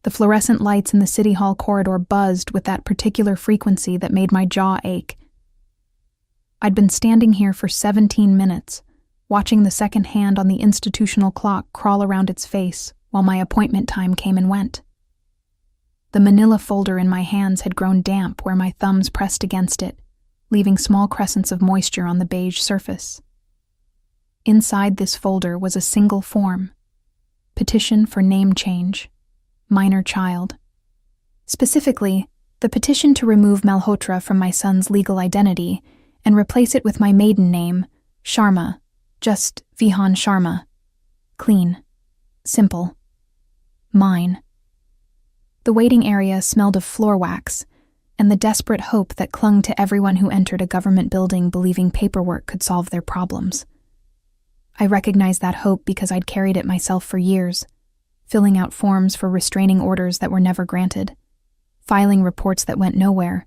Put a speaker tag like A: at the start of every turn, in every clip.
A: The fluorescent lights in the City Hall corridor buzzed with that particular frequency that made my jaw ache. I'd been standing here for 17 minutes, watching the second hand on the institutional clock crawl around its face while my appointment time came and went. The manila folder in my hands had grown damp where my thumbs pressed against it, leaving small crescents of moisture on the beige surface. Inside this folder was a single form: petition for name change, minor child. Specifically, the petition to remove Malhotra from my son's legal identity and replace it with my maiden name, Sharma, just Vihan Sharma. Clean. Simple. Mine. The waiting area smelled of floor wax, and the desperate hope that clung to everyone who entered a government building believing paperwork could solve their problems. I recognized that hope because I'd carried it myself for years, filling out forms for restraining orders that were never granted, filing reports that went nowhere,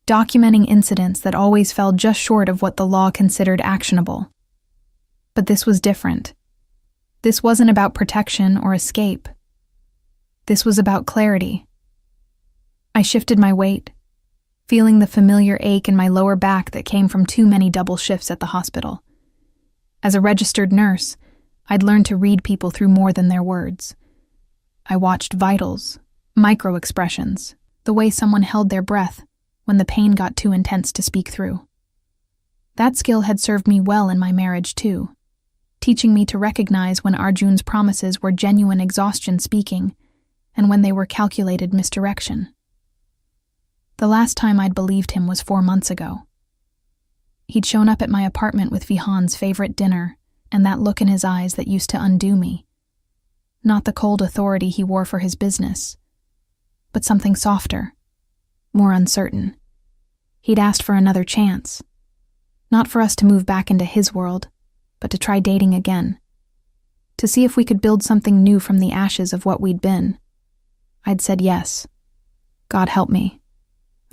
A: documenting incidents that always fell just short of what the law considered actionable. But this was different. This wasn't about protection or escape. This was about clarity. I shifted my weight, feeling the familiar ache in my lower back that came from too many double shifts at the hospital. As a registered nurse, I'd learned to read people through more than their words. I watched vitals, micro-expressions, the way someone held their breath when the pain got too intense to speak through. That skill had served me well in my marriage too, teaching me to recognize when Arjun's promises were genuine exhaustion speaking and when they were calculated misdirection. The last time I'd believed him was 4 months ago. He'd shown up at my apartment with Vihan's favorite dinner and that look in his eyes that used to undo me. Not the cold authority he wore for his business, but something softer, more uncertain. He'd asked for another chance. Not for us to move back into his world, but to try dating again. To see if we could build something new from the ashes of what we'd been. I'd said yes. God help me.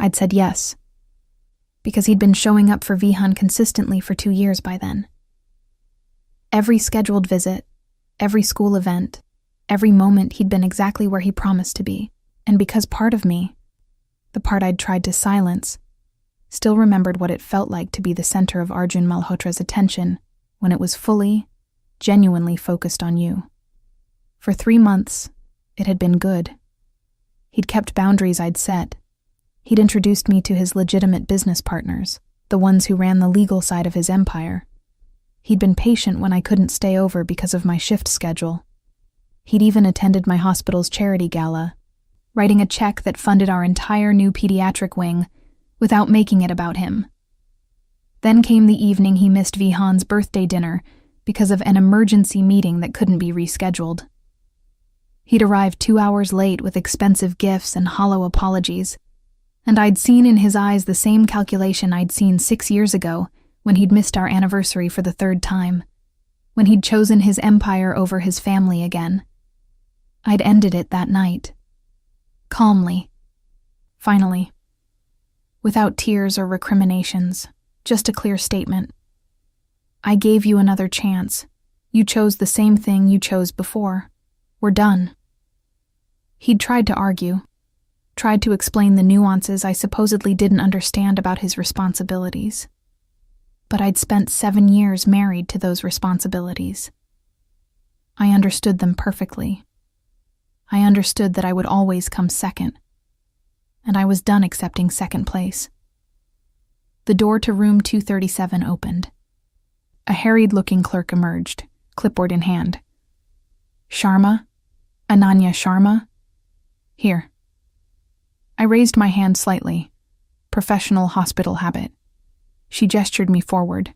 A: I'd said yes. Because he'd been showing up for Vihan consistently for 2 years by then. Every scheduled visit, every school event, every moment he'd been exactly where he promised to be. And because part of me, the part I'd tried to silence, still remembered what it felt like to be the center of Arjun Malhotra's attention when it was fully, genuinely focused on you. For 3 months, it had been good. He'd kept boundaries I'd set. He'd introduced me to his legitimate business partners, the ones who ran the legal side of his empire. He'd been patient when I couldn't stay over because of my shift schedule. He'd even attended my hospital's charity gala, writing a check that funded our entire new pediatric wing without making it about him. Then came the evening he missed Vihan's birthday dinner because of an emergency meeting that couldn't be rescheduled. He'd arrived 2 hours late with expensive gifts and hollow apologies, and I'd seen in his eyes the same calculation I'd seen 6 years ago when he'd missed our anniversary for the 3rd time, when he'd chosen his empire over his family again. I'd ended it that night. Calmly. Finally. Without tears or recriminations, just a clear statement. I gave you another chance. You chose the same thing you chose before. We're done. He'd tried to argue, tried to explain the nuances I supposedly didn't understand about his responsibilities. But I'd spent 7 years married to those responsibilities. I understood them perfectly. I understood that I would always come second, and I was done accepting second place. The door to room 237 opened. A harried-looking clerk emerged, clipboard in hand. Sharma? Ananya Sharma? Here. I raised my hand slightly. Professional hospital habit. She gestured me forward.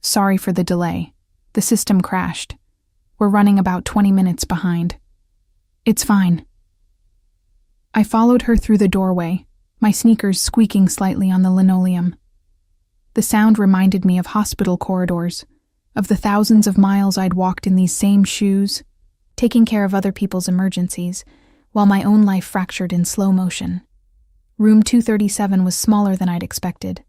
A: Sorry for the delay. The system crashed. We're running about 20 minutes behind. It's fine. I followed her through the doorway, my sneakers squeaking slightly on the linoleum. The sound reminded me of hospital corridors, of the thousands of miles I'd walked in these same shoes, taking care of other people's emergencies, while my own life fractured in slow motion. Room 237 was smaller than I'd expected.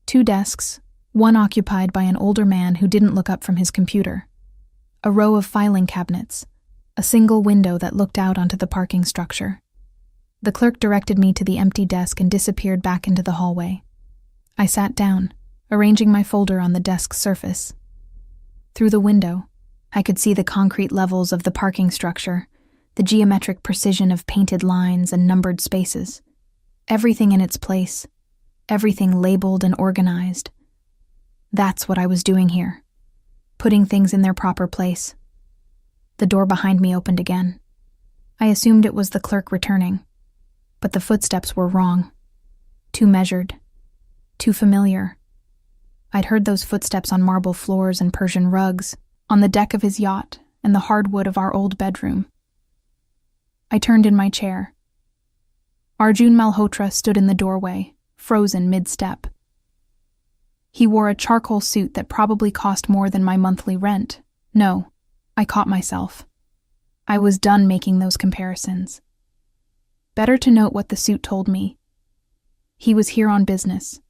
A: 2 desks, one occupied by an older man who didn't look up from his computer. A row of filing cabinets, a single window that looked out onto the parking structure. The clerk directed me to the empty desk and disappeared back into the hallway. I sat down, arranging my folder on the desk's surface. Through the window, I could see the concrete levels of the parking structure, the geometric precision of painted lines and numbered spaces. Everything in its place, everything labeled and organized. That's what I was doing here, putting things in their proper place. The door behind me opened again. I assumed it was the clerk returning, but the footsteps were wrong. Too measured, too familiar. I'd heard those footsteps on marble floors and Persian rugs, on the deck of his yacht, and the hardwood of our old bedroom. I turned in my chair. Arjun Malhotra stood in the doorway, frozen mid-step. He wore a charcoal suit that probably cost more than my monthly rent. No, I caught myself. I was done making those comparisons. Better to note what the suit told me. He was here on business,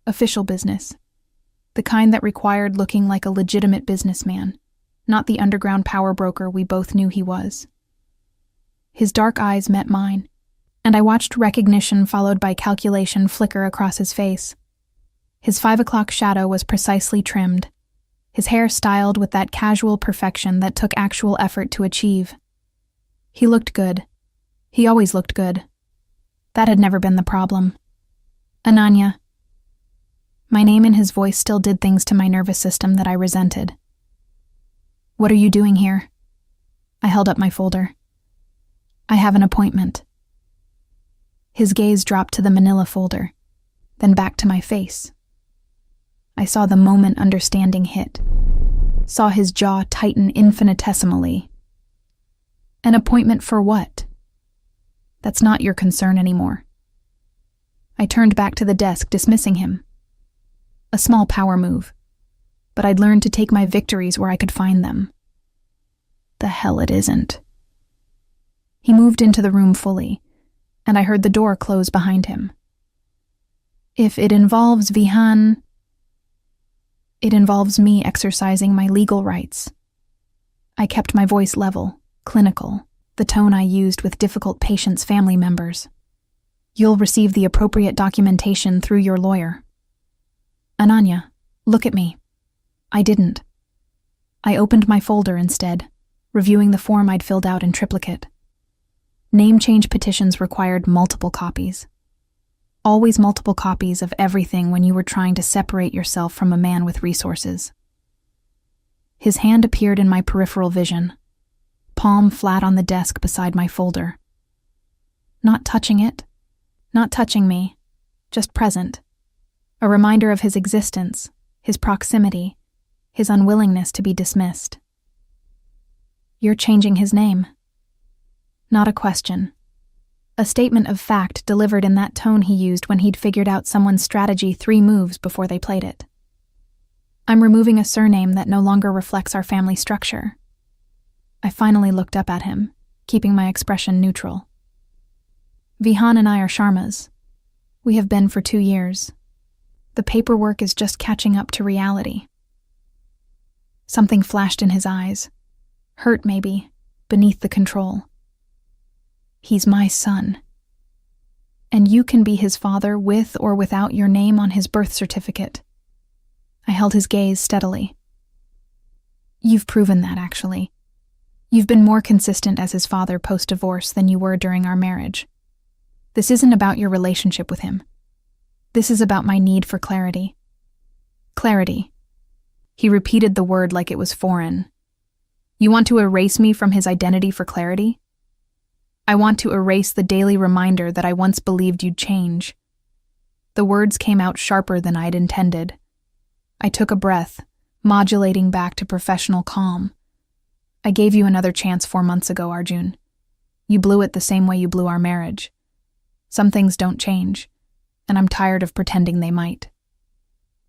A: official business, the kind that required looking like a legitimate businessman, not the underground power broker we both knew he was. His dark eyes met mine, and I watched recognition followed by calculation flicker across his face. His 5 o'clock shadow was precisely trimmed, his hair styled with that casual perfection that took actual effort to achieve. He looked good. He always looked good. That had never been the problem. Ananya. My name and his voice still did things to my nervous system that I resented. What are you doing here? I held up my folder. I have an appointment. His gaze dropped to the manila folder, then back to my face. I saw the moment understanding hit, saw his jaw tighten infinitesimally. An appointment for what? That's not your concern anymore. I turned back to the desk, dismissing him. A small power move, but I'd learned to take my victories where I could find them. The hell it isn't. He moved into the room fully, and I heard the door close behind him. If it involves Vihan, it involves me exercising my legal rights. I kept my voice level, clinical, the tone I used with difficult patients' family members. You'll receive the appropriate documentation through your lawyer. Ananya, look at me. I didn't. I opened my folder instead, reviewing the form I'd filled out in triplicate. Name change petitions required multiple copies. Always multiple copies of everything when you were trying to separate yourself from a man with resources. His hand appeared in my peripheral vision, palm flat on the desk beside my folder. Not touching it, not touching me, just present. A reminder of his existence, his proximity, his unwillingness to be dismissed. You're changing his name. Not a question. A statement of fact delivered in that tone he used when he'd figured out someone's strategy 3 moves before they played it. I'm removing a surname that no longer reflects our family structure. I finally looked up at him, keeping my expression neutral. Vihan and I are Sharmas. We have been for 2 years. The paperwork is just catching up to reality. Something flashed in his eyes. Hurt, maybe, beneath the control. He's my son. And you can be his father with or without your name on his birth certificate. I held his gaze steadily. You've proven that, actually. You've been more consistent as his father post-divorce than you were during our marriage. This isn't about your relationship with him. This is about my need for clarity. Clarity. He repeated the word like it was foreign. You want to erase me from his identity for clarity? I want to erase the daily reminder that I once believed you'd change. The words came out sharper than I'd intended. I took a breath, modulating back to professional calm. I gave you another chance 4 months ago, Arjun. You blew it the same way you blew our marriage. Some things don't change, and I'm tired of pretending they might.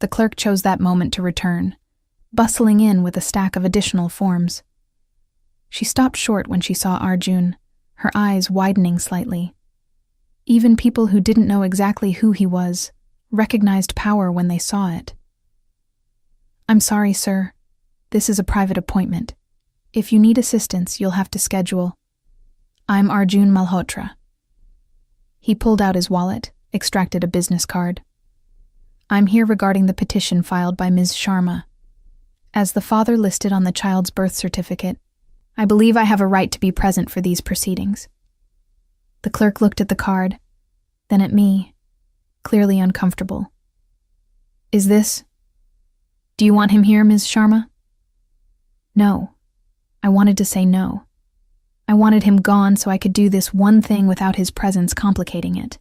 A: The clerk chose that moment to return, bustling in with a stack of additional forms. She stopped short when she saw Arjun, her eyes widening slightly. Even people who didn't know exactly who he was recognized power when they saw it. I'm sorry, sir. This is a private appointment. If you need assistance, you'll have to schedule. I'm Arjun Malhotra. He pulled out his wallet, extracted a business card. I'm here regarding the petition filed by Ms. Sharma. As the father listed on the child's birth certificate, I believe I have a right to be present for these proceedings. The clerk looked at the card, then at me, clearly uncomfortable. Do you want him here, Ms. Sharma? No. I wanted to say no. I wanted him gone so I could do this one thing without his presence complicating it,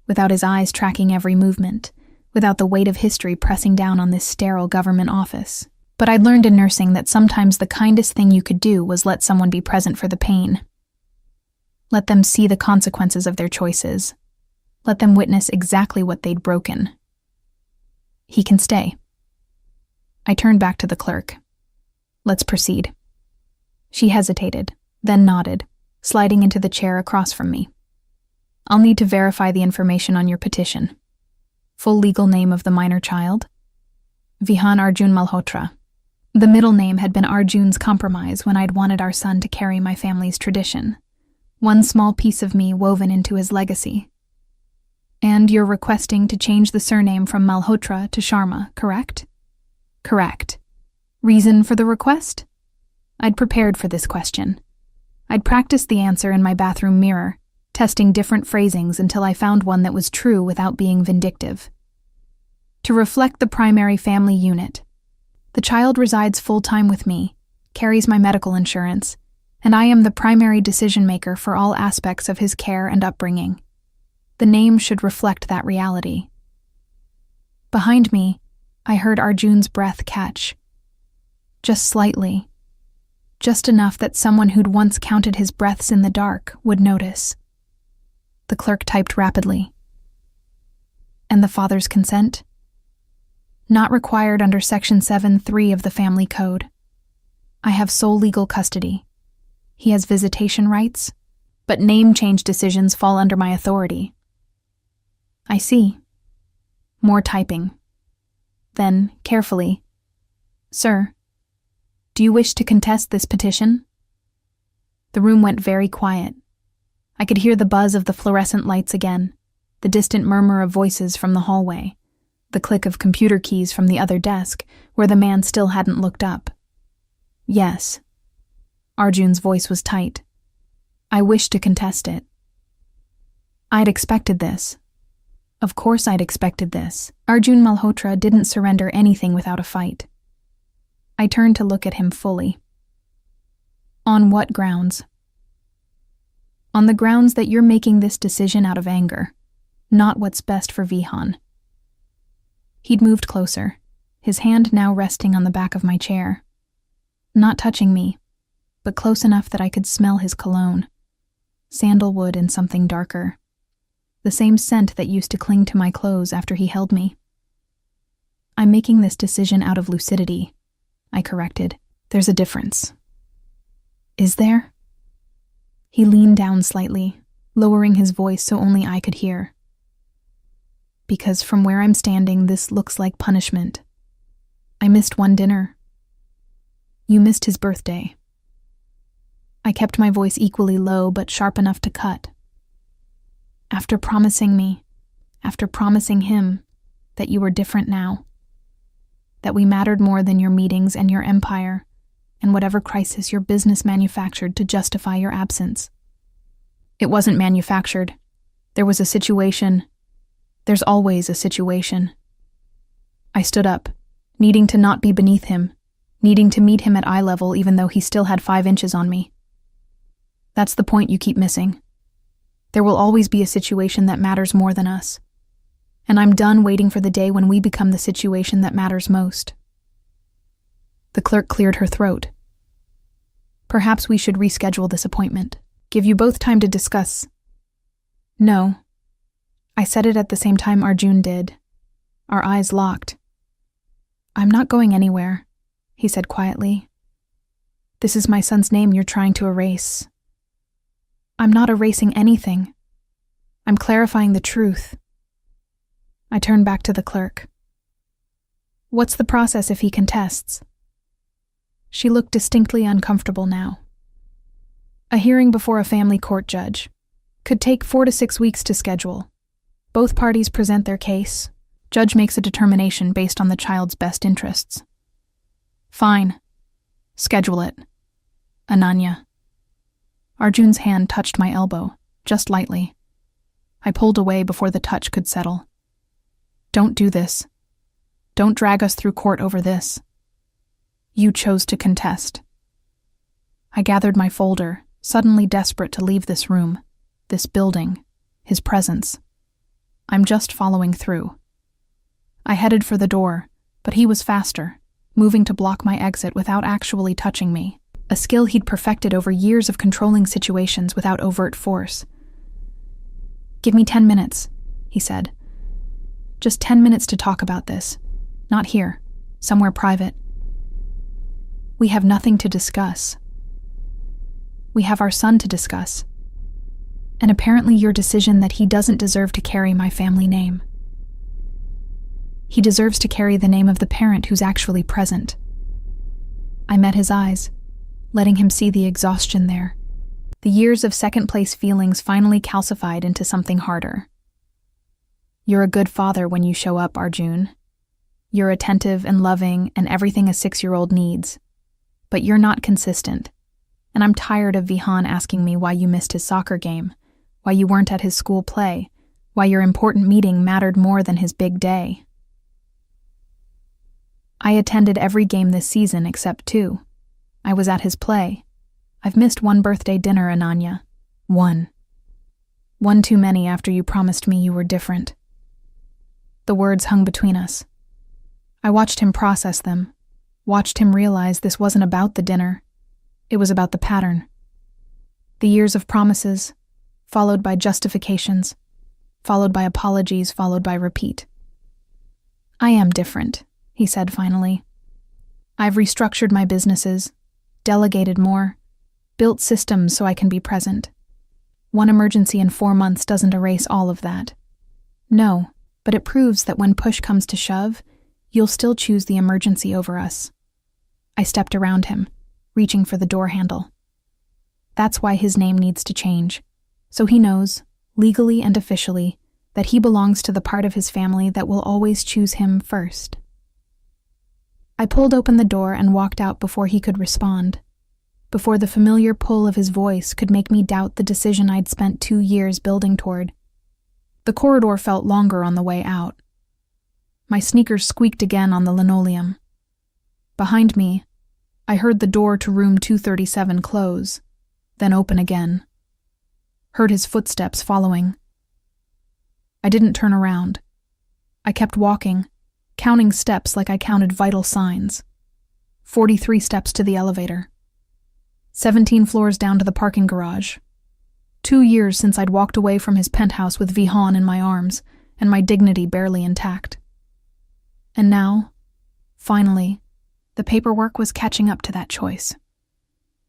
A: without his eyes tracking every movement, without the weight of history pressing down on this sterile government office. But I'd learned in nursing that sometimes the kindest thing you could do was let someone be present for the pain. Let them see the consequences of their choices. Let them witness exactly what they'd broken. He can stay. I turned back to the clerk. Let's proceed. She hesitated, then nodded, sliding into the chair across from me. I'll need to verify the information on your petition. Full legal name of the minor child? Vihan Arjun Malhotra. The middle name had been Arjun's compromise when I'd wanted our son to carry my family's tradition. One small piece of me woven into his legacy. And you're requesting to change the surname from Malhotra to Sharma, correct? Correct. Reason for the request? I'd prepared for this question. I'd practiced the answer in my bathroom mirror, testing different phrasings until I found one that was true without being vindictive. To reflect the primary family unit. The child resides full-time with me, carries my medical insurance, and I am the primary decision-maker for all aspects of his care and upbringing. The name should reflect that reality. Behind me, I heard Arjun's breath catch. Just slightly. Just enough that someone who'd once counted his breaths in the dark would notice. The clerk typed rapidly. And the father's consent? Not required under Section 7(3) of the Family Code. I have sole legal custody. He has visitation rights, but name change decisions fall under my authority. I see. More typing. Then, carefully, Sir, do you wish to contest this petition? The room went very quiet. I could hear the buzz of the fluorescent lights again, the distant murmur of voices from the hallway, the click of computer keys from the other desk, where the man still hadn't looked up. Yes. Arjun's voice was tight. I wish to contest it. I'd expected this. Of course I'd expected this. Arjun Malhotra didn't surrender anything without a fight. I turned to look at him fully. On what grounds? On the grounds that you're making this decision out of anger, not what's best for Vihan. He'd moved closer, his hand now resting on the back of my chair. Not touching me, but close enough that I could smell his cologne. Sandalwood and something darker. The same scent that used to cling to my clothes after he held me. I'm making this decision out of lucidity, I corrected. There's a difference. Is there? He leaned down slightly, lowering his voice so only I could hear. Because from where I'm standing, this looks like punishment. I missed one dinner. You missed his birthday. I kept my voice equally low but sharp enough to cut. After promising me, after promising him, that you were different now, that we mattered more than your meetings and your empire, and whatever crisis your business manufactured to justify your absence. It wasn't manufactured. There was a situation. There's always a situation. I stood up, needing to not be beneath him, needing to meet him at eye level even though he still had 5 inches on me. That's the point you keep missing. There will always be a situation that matters more than us. And I'm done waiting for the day when we become the situation that matters most. The clerk cleared her throat. Perhaps we should reschedule this appointment. Give you both time to discuss. No. I said it at the same time Arjun did. Our eyes locked. I'm not going anywhere, he said quietly. This is my son's name you're trying to erase. I'm not erasing anything. I'm clarifying the truth. I turned back to the clerk. What's the process if he contests? She looked distinctly uncomfortable now. A hearing before a family court judge. Could take 4 to 6 weeks to schedule. Both parties present their case. Judge makes a determination based on the child's best interests. Fine. Schedule it. Ananya. Arjun's hand touched my elbow, just lightly. I pulled away before the touch could settle. Don't do this. Don't drag us through court over this. You chose to contest. I gathered my folder, suddenly desperate to leave this room, this building, his presence. I'm just following through. I headed for the door, but he was faster, moving to block my exit without actually touching me, a skill he'd perfected over years of controlling situations without overt force. Give me 10 minutes, he said. Just 10 minutes to talk about this. Not here, somewhere private. We have nothing to discuss. We have our son to discuss. And apparently your decision that he doesn't deserve to carry my family name. He deserves to carry the name of the parent who's actually present. I met his eyes, letting him see the exhaustion there. The years of second-place feelings finally calcified into something harder. You're a good father when you show up, Arjun. You're attentive and loving and everything a 6-year-old needs. But you're not consistent. And I'm tired of Vihan asking me why you missed his soccer game, why you weren't at his school play, why your important meeting mattered more than his big day. I attended every game this season except 2. I was at his play. I've missed 1 birthday dinner, Ananya. 1. 1 too many after you promised me you were different. The words hung between us. I watched him process them, watched him realize this wasn't about the dinner. It was about the pattern. The years of promises, followed by justifications, followed by apologies, followed by repeat. I am different, he said finally. I've restructured my businesses, delegated more, built systems so I can be present. 1 emergency in 4 months doesn't erase all of that. No, but it proves that when push comes to shove, you'll still choose the emergency over us. I stepped around him, reaching for the door handle. That's why his name needs to change, so he knows, legally and officially, that he belongs to the part of his family that will always choose him first. I pulled open the door and walked out before he could respond, before the familiar pull of his voice could make me doubt the decision I'd spent 2 years building toward. The corridor felt longer on the way out. My sneakers squeaked again on the linoleum. Behind me, I heard the door to room 237 close, then open again. Heard his footsteps following. I didn't turn around. I kept walking, counting steps like I counted vital signs. 43 steps to the elevator. 17 floors down to the parking garage. 2 years since I'd walked away from his penthouse with Vihan in my arms, and my dignity barely intact. And now, finally, the paperwork was catching up to that choice.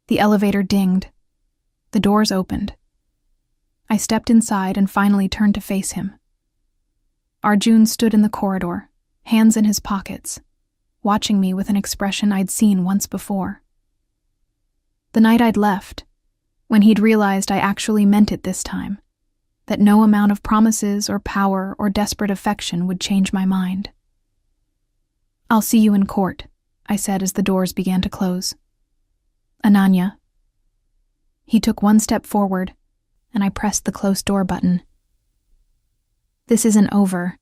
A: The elevator dinged. The doors opened. I stepped inside and finally turned to face him. Arjun stood in the corridor, hands in his pockets, watching me with an expression I'd seen once before. The night I'd left, when he'd realized I actually meant it this time, that no amount of promises or power or desperate affection would change my mind. I'll see you in court, I said as the doors began to close. Ananya. He took 1 step forward, and I pressed the close door button. This isn't over.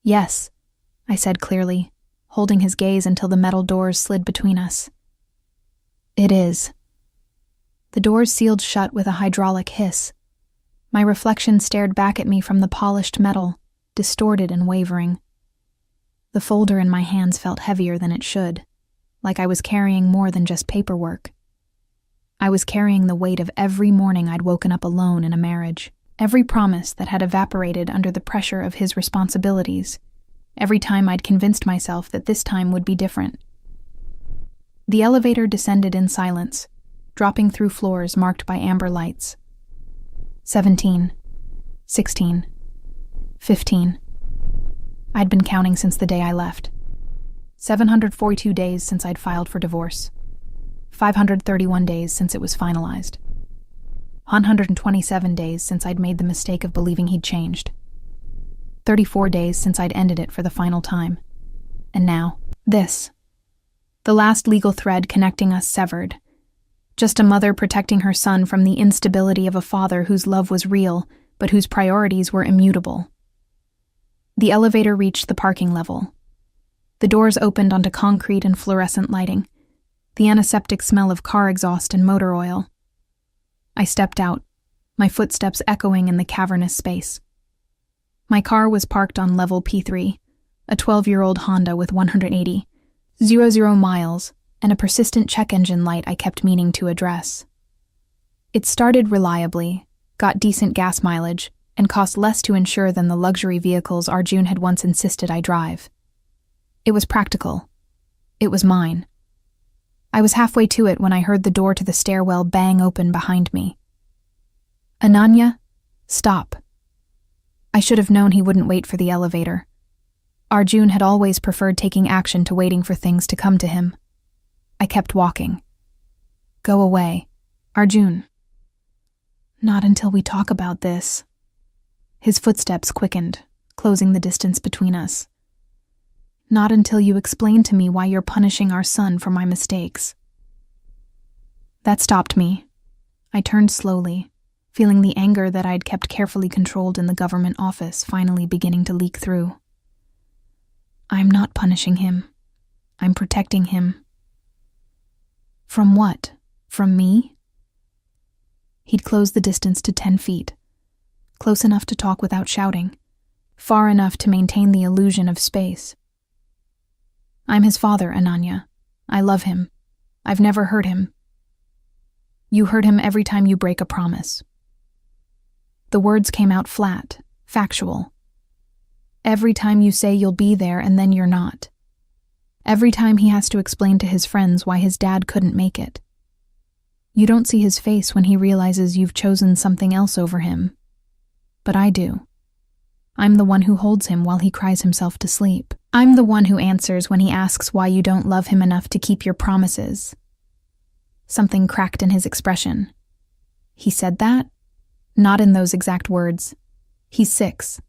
A: Yes, I said clearly, holding his gaze until the metal doors slid between us. It is. The doors sealed shut with a hydraulic hiss. My reflection stared back at me from the polished metal, distorted and wavering. The folder in my hands felt heavier than it should, like I was carrying more than just paperwork. I was carrying the weight of every morning I'd woken up alone in a marriage, every promise that had evaporated under the pressure of his responsibilities, every time I'd convinced myself that this time would be different. The elevator descended in silence, dropping through floors marked by amber lights. 17, 16, 15. I'd been counting since the day I left. 742 days since I'd filed for divorce. 531 days since it was finalized. 127 days since I'd made the mistake of believing he'd changed. 34 days since I'd ended it for the final time. And now, this. The last legal thread connecting us severed. Just a mother protecting her son from the instability of a father whose love was real, but whose priorities were immutable. The elevator reached the parking level. The doors opened onto concrete and fluorescent lighting, the antiseptic smell of car exhaust and motor oil. I stepped out, my footsteps echoing in the cavernous space. My car was parked on level P3, a 12-year-old Honda with 180,000 miles, and a persistent check engine light I kept meaning to address. It started reliably, got decent gas mileage, and cost less to insure than the luxury vehicles Arjun had once insisted I drive. It was practical. It was mine. I was halfway to it when I heard the door to the stairwell bang open behind me. Ananya, stop. I should have known he wouldn't wait for the elevator. Arjun had always preferred taking action to waiting for things to come to him. I kept walking. Go away, Arjun. Not until we talk about this. His footsteps quickened, closing the distance between us. Not until you explain to me why you're punishing our son for my mistakes. That stopped me. I turned slowly, feeling the anger that I'd kept carefully controlled in the government office finally beginning to leak through. I'm not punishing him. I'm protecting him. From what? From me? He'd closed the distance to 10 feet, close enough to talk without shouting, far enough to maintain the illusion of space. I'm his father, Ananya. I love him. I've never hurt him. You hurt him every time you break a promise. The words came out flat, factual. Every time you say you'll be there and then you're not. Every time he has to explain to his friends why his dad couldn't make it. You don't see his face when he realizes you've chosen something else over him. But I do. I'm the one who holds him while he cries himself to sleep. I'm the one who answers when he asks why you don't love him enough to keep your promises. Something cracked in his expression. He said that? Not in those exact words. He's 6.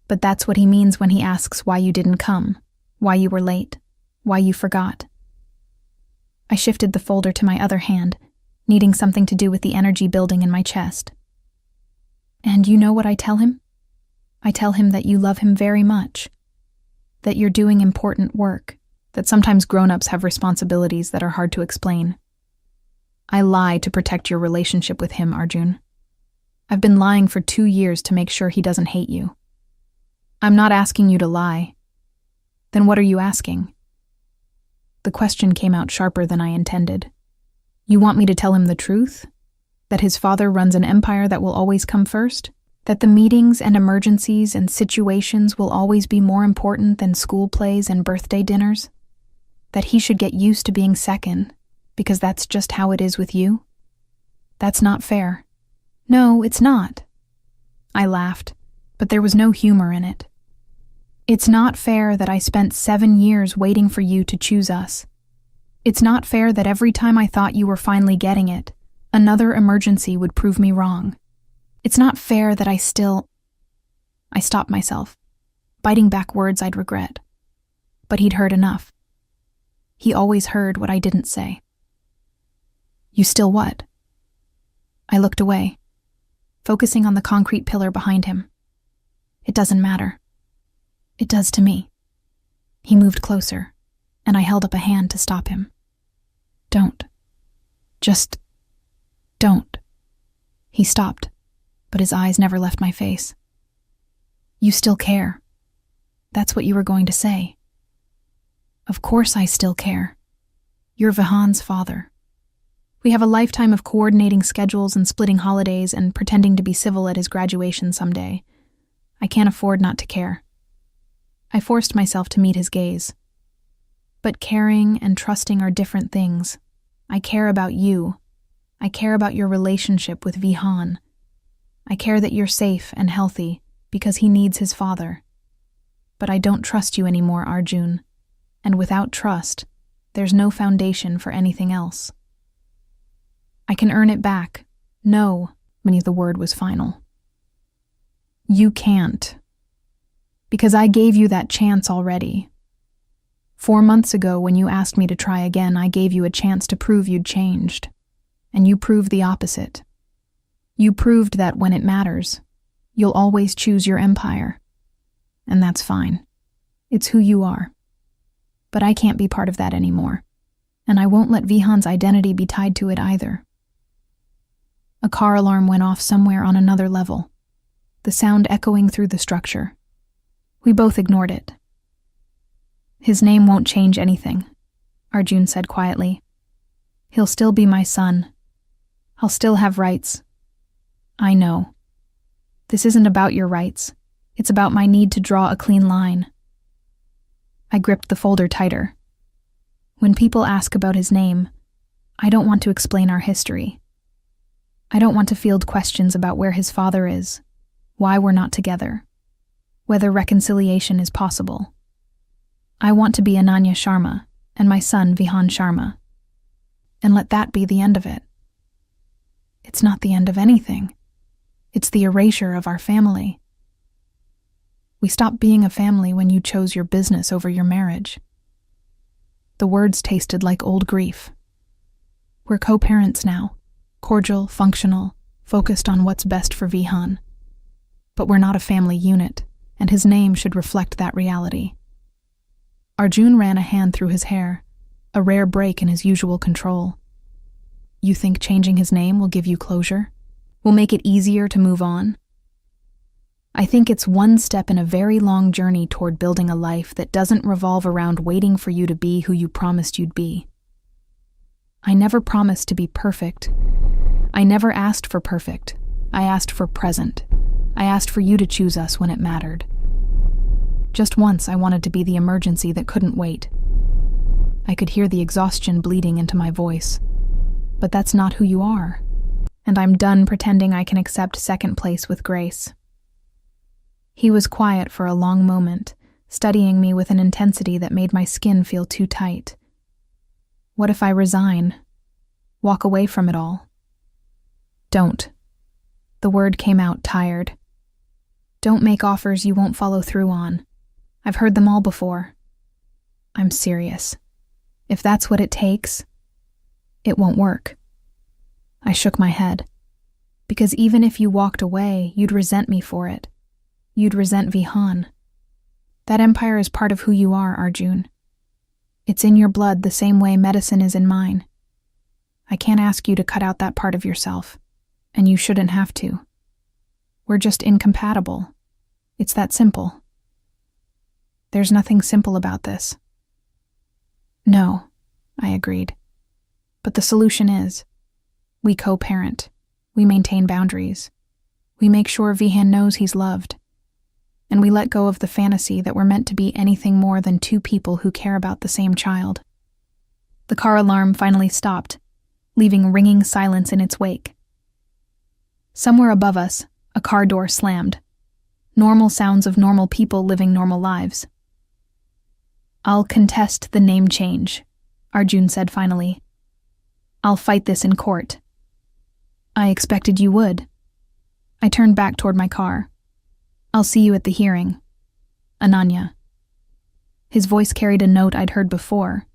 A: But that's what he means when he asks why you didn't come, why you were late, why you forgot. I shifted the folder to my other hand, needing something to do with the energy building in my chest. And you know what I tell him? I tell him that you love him very much, that you're doing important work, that sometimes grown-ups have responsibilities that are hard to explain. I lie to protect your relationship with him, Arjun. I've been lying for 2 years to make sure he doesn't hate you. I'm not asking you to lie. Then what are you asking? The question came out sharper than I intended. You want me to tell him the truth? That his father runs an empire that will always come first? That the meetings and emergencies and situations will always be more important than school plays and birthday dinners? That he should get used to being second, because that's just how it is with you? That's not fair. No, it's not. I laughed, but there was no humor in it. It's not fair that I spent 7 years waiting for you to choose us. It's not fair that every time I thought you were finally getting it, another emergency would prove me wrong. It's not fair that I stopped myself, biting back words I'd regret. But he'd heard enough. He always heard what I didn't say. You still what? I looked away, focusing on the concrete pillar behind him. It doesn't matter. It does to me. He moved closer, and I held up a hand to stop him. Don't. Just don't. He stopped, but his eyes never left my face. You still care. That's what you were going to say. Of course I still care. You're Vihan's father. We have a lifetime of coordinating schedules and splitting holidays and pretending to be civil at his graduation someday. I can't afford not to care. I forced myself to meet his gaze. But caring and trusting are different things. I care about you. I care about your relationship with Vihan. I care that you're safe and healthy because he needs his father. But I don't trust you anymore, Arjun. And without trust, there's no foundation for anything else. I can earn it back. No, the word was final. You can't. Because I gave you that chance already. 4 months ago, when you asked me to try again, I gave you a chance to prove you'd changed. And you proved the opposite. You proved that when it matters, you'll always choose your empire. And that's fine. It's who you are. But I can't be part of that anymore. And I won't let Vihan's identity be tied to it either. A car alarm went off somewhere on another level, the sound echoing through the structure. We both ignored it. His name won't change anything, Arjun said quietly. He'll still be my son. I'll still have rights. I know. This isn't about your rights. It's about my need to draw a clean line. I gripped the folder tighter. When people ask about his name, I don't want to explain our history. I don't want to field questions about where his father is, why we're not together, whether reconciliation is possible. I want to be Ananya Sharma and my son Vihan Sharma, and let that be the end of it. It's not the end of anything. It's the erasure of our family. We stopped being a family when you chose your business over your marriage. The words tasted like old grief. We're co-parents now, cordial, functional, focused on what's best for Vihan. But we're not a family unit, and his name should reflect that reality. Arjun ran a hand through his hair, a rare break in his usual control. You think changing his name will give you closure? Will make it easier to move on? I think it's one step in a very long journey toward building a life that doesn't revolve around waiting for you to be who you promised you'd be. I never promised to be perfect. I never asked for perfect. I asked for present. I asked for you to choose us when it mattered. Just once I wanted to be the emergency that couldn't wait. I could hear the exhaustion bleeding into my voice. But that's not who you are. And I'm done pretending I can accept second place with grace. He was quiet for a long moment, studying me with an intensity that made my skin feel too tight. What if I resign? Walk away from it all? Don't. The word came out tired. Don't make offers you won't follow through on. I've heard them all before. I'm serious. If that's what it takes, it won't work. I shook my head. Because even if you walked away, you'd resent me for it. You'd resent Vihan. That empire is part of who you are, Arjun. It's in your blood the same way medicine is in mine. I can't ask you to cut out that part of yourself, and you shouldn't have to. We're just incompatible. It's that simple. There's nothing simple about this. No, I agreed. But the solution is, we co-parent. We maintain boundaries. We make sure Vihan knows he's loved. And we let go of the fantasy that we're meant to be anything more than two people who care about the same child. The car alarm finally stopped, leaving ringing silence in its wake. Somewhere above us, a car door slammed. Normal sounds of normal people living normal lives. I'll contest the name change, Arjun said finally. I'll fight this in court. I expected you would. I turned back toward my car. I'll see you at the hearing. Ananya. His voice carried a note I'd heard before,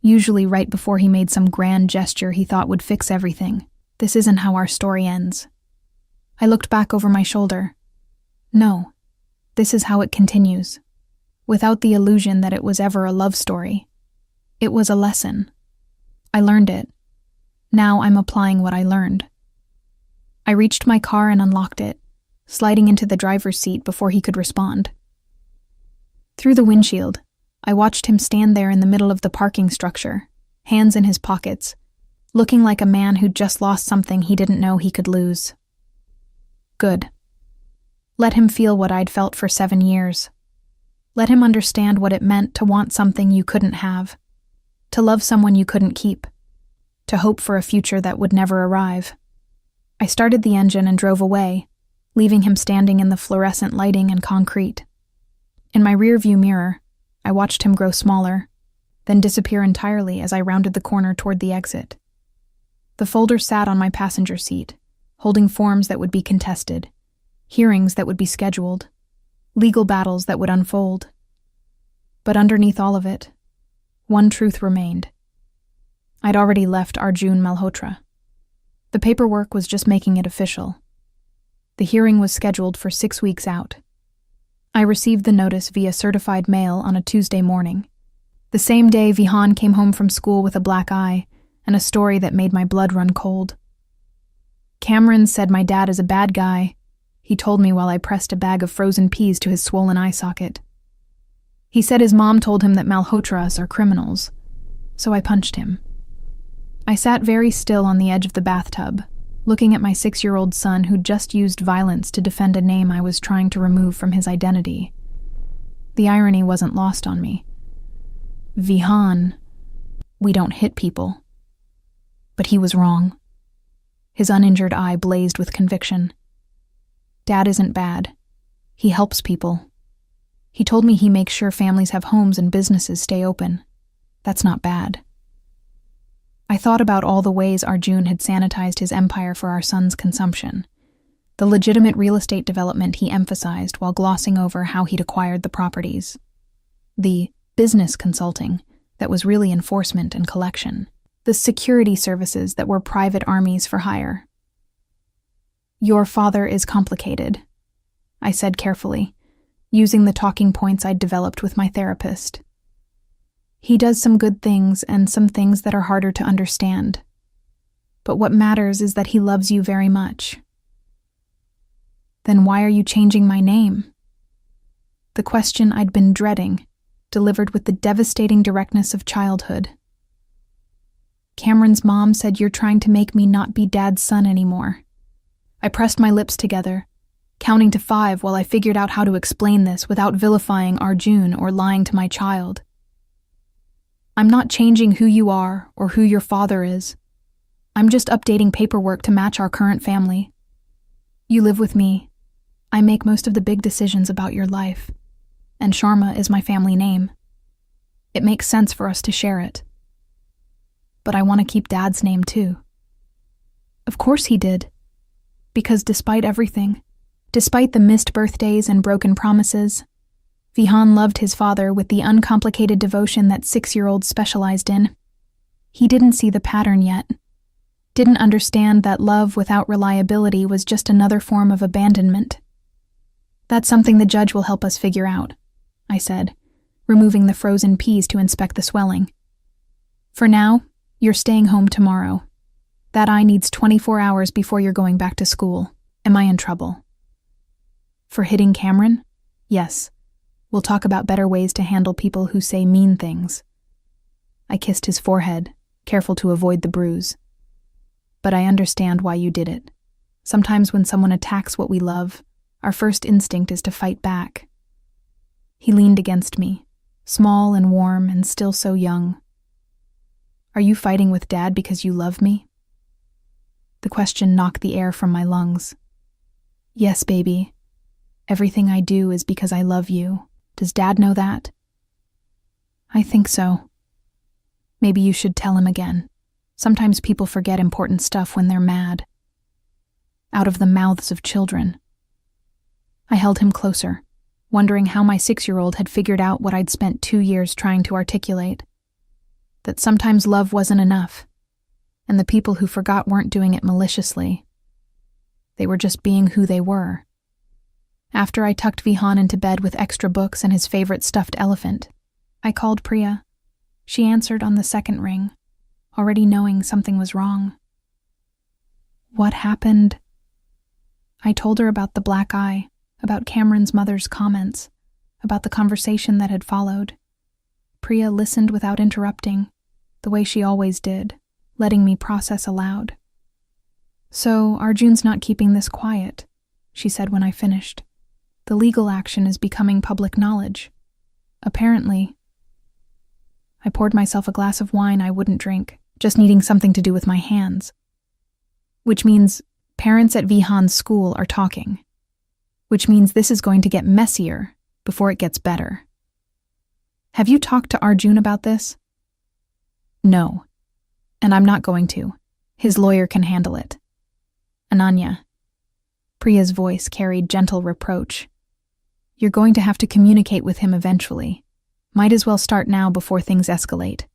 A: usually right before he made some grand gesture he thought would fix everything. This isn't how our story ends. I looked back over my shoulder. No, this is how it continues. Without the illusion that it was ever a love story. It was a lesson. I learned it. Now I'm applying what I learned. I reached my car and unlocked it, sliding into the driver's seat before he could respond. Through the windshield, I watched him stand there in the middle of the parking structure, hands in his pockets, looking like a man who'd just lost something he didn't know he could lose. Good. Let him feel what I'd felt for 7 years. Let him understand what it meant to want something you couldn't have, to love someone you couldn't keep, to hope for a future that would never arrive. I started the engine and drove away, leaving him standing in the fluorescent lighting and concrete. In my rearview mirror, I watched him grow smaller, then disappear entirely as I rounded the corner toward the exit. The folder sat on my passenger seat, holding forms that would be contested, hearings that would be scheduled, legal battles that would unfold. But underneath all of it, one truth remained. I'd already left Arjun Malhotra. The paperwork was just making it official. The hearing was scheduled for 6 weeks out. I received the notice via certified mail on a Tuesday morning. The same day, Vihan came home from school with a black eye and a story that made my blood run cold. Cameron said my dad is a bad guy, he told me while I pressed a bag of frozen peas to his swollen eye socket. He said his mom told him that Malhotras are criminals, so I punched him. I sat very still on the edge of the bathtub, looking at my 6-year-old son who'd just used violence to defend a name I was trying to remove from his identity. The irony wasn't lost on me. Vihan, we don't hit people. But he was wrong. His uninjured eye blazed with conviction. Dad isn't bad. He helps people. He told me he makes sure families have homes and businesses stay open. That's not bad. I thought about all the ways Arjun had sanitized his empire for our son's consumption, the legitimate real estate development he emphasized while glossing over how he'd acquired the properties, the business consulting that was really enforcement and collection, the security services that were private armies for hire. Your father is complicated, I said carefully, using the talking points I'd developed with my therapist. He does some good things and some things that are harder to understand. But what matters is that he loves you very much. Then why are you changing my name? The question I'd been dreading, delivered with the devastating directness of childhood. Cameron's mom said you're trying to make me not be Dad's son anymore. I pressed my lips together, counting to 5 while I figured out how to explain this without vilifying Arjun or lying to my child. I'm not changing who you are or who your father is. I'm just updating paperwork to match our current family. You live with me. I make most of the big decisions about your life. And Sharma is my family name. It makes sense for us to share it. But I want to keep Dad's name too. Of course he did. Because despite everything, despite the missed birthdays and broken promises, Vihan loved his father with the uncomplicated devotion that 6-year-olds specialized in. He didn't see the pattern yet. Didn't understand that love without reliability was just another form of abandonment. That's something the judge will help us figure out, I said, removing the frozen peas to inspect the swelling. For now, you're staying home tomorrow. That eye needs 24 hours before you're going back to school. Am I in trouble? For hitting Cameron? Yes. We'll talk about better ways to handle people who say mean things. I kissed his forehead, careful to avoid the bruise. But I understand why you did it. Sometimes when someone attacks what we love, our first instinct is to fight back. He leaned against me, small and warm and still so young. Are you fighting with Dad because you love me? The question knocked the air from my lungs. Yes, baby. Everything I do is because I love you. Does Dad know that? I think so. Maybe you should tell him again. Sometimes people forget important stuff when they're mad. Out of the mouths of children. I held him closer, wondering how my 6-year-old had figured out what I'd spent 2 years trying to articulate. That sometimes love wasn't enough, and the people who forgot weren't doing it maliciously. They were just being who they were. After I tucked Vihan into bed with extra books and his favorite stuffed elephant, I called Priya. She answered on the second ring, already knowing something was wrong. What happened? I told her about the black eye, about Cameron's mother's comments, about the conversation that had followed. Priya listened without interrupting, the way she always did, letting me process aloud. So Arjun's not keeping this quiet, she said when I finished. The legal action is becoming public knowledge. Apparently. I poured myself a glass of wine I wouldn't drink, just needing something to do with my hands. Which means parents at Vihan's school are talking. Which means this is going to get messier before it gets better. Have you talked to Arjun about this? No. And I'm not going to. His lawyer can handle it. Ananya. Priya's voice carried gentle reproach. You're going to have to communicate with him eventually. Might as well start now before things escalate.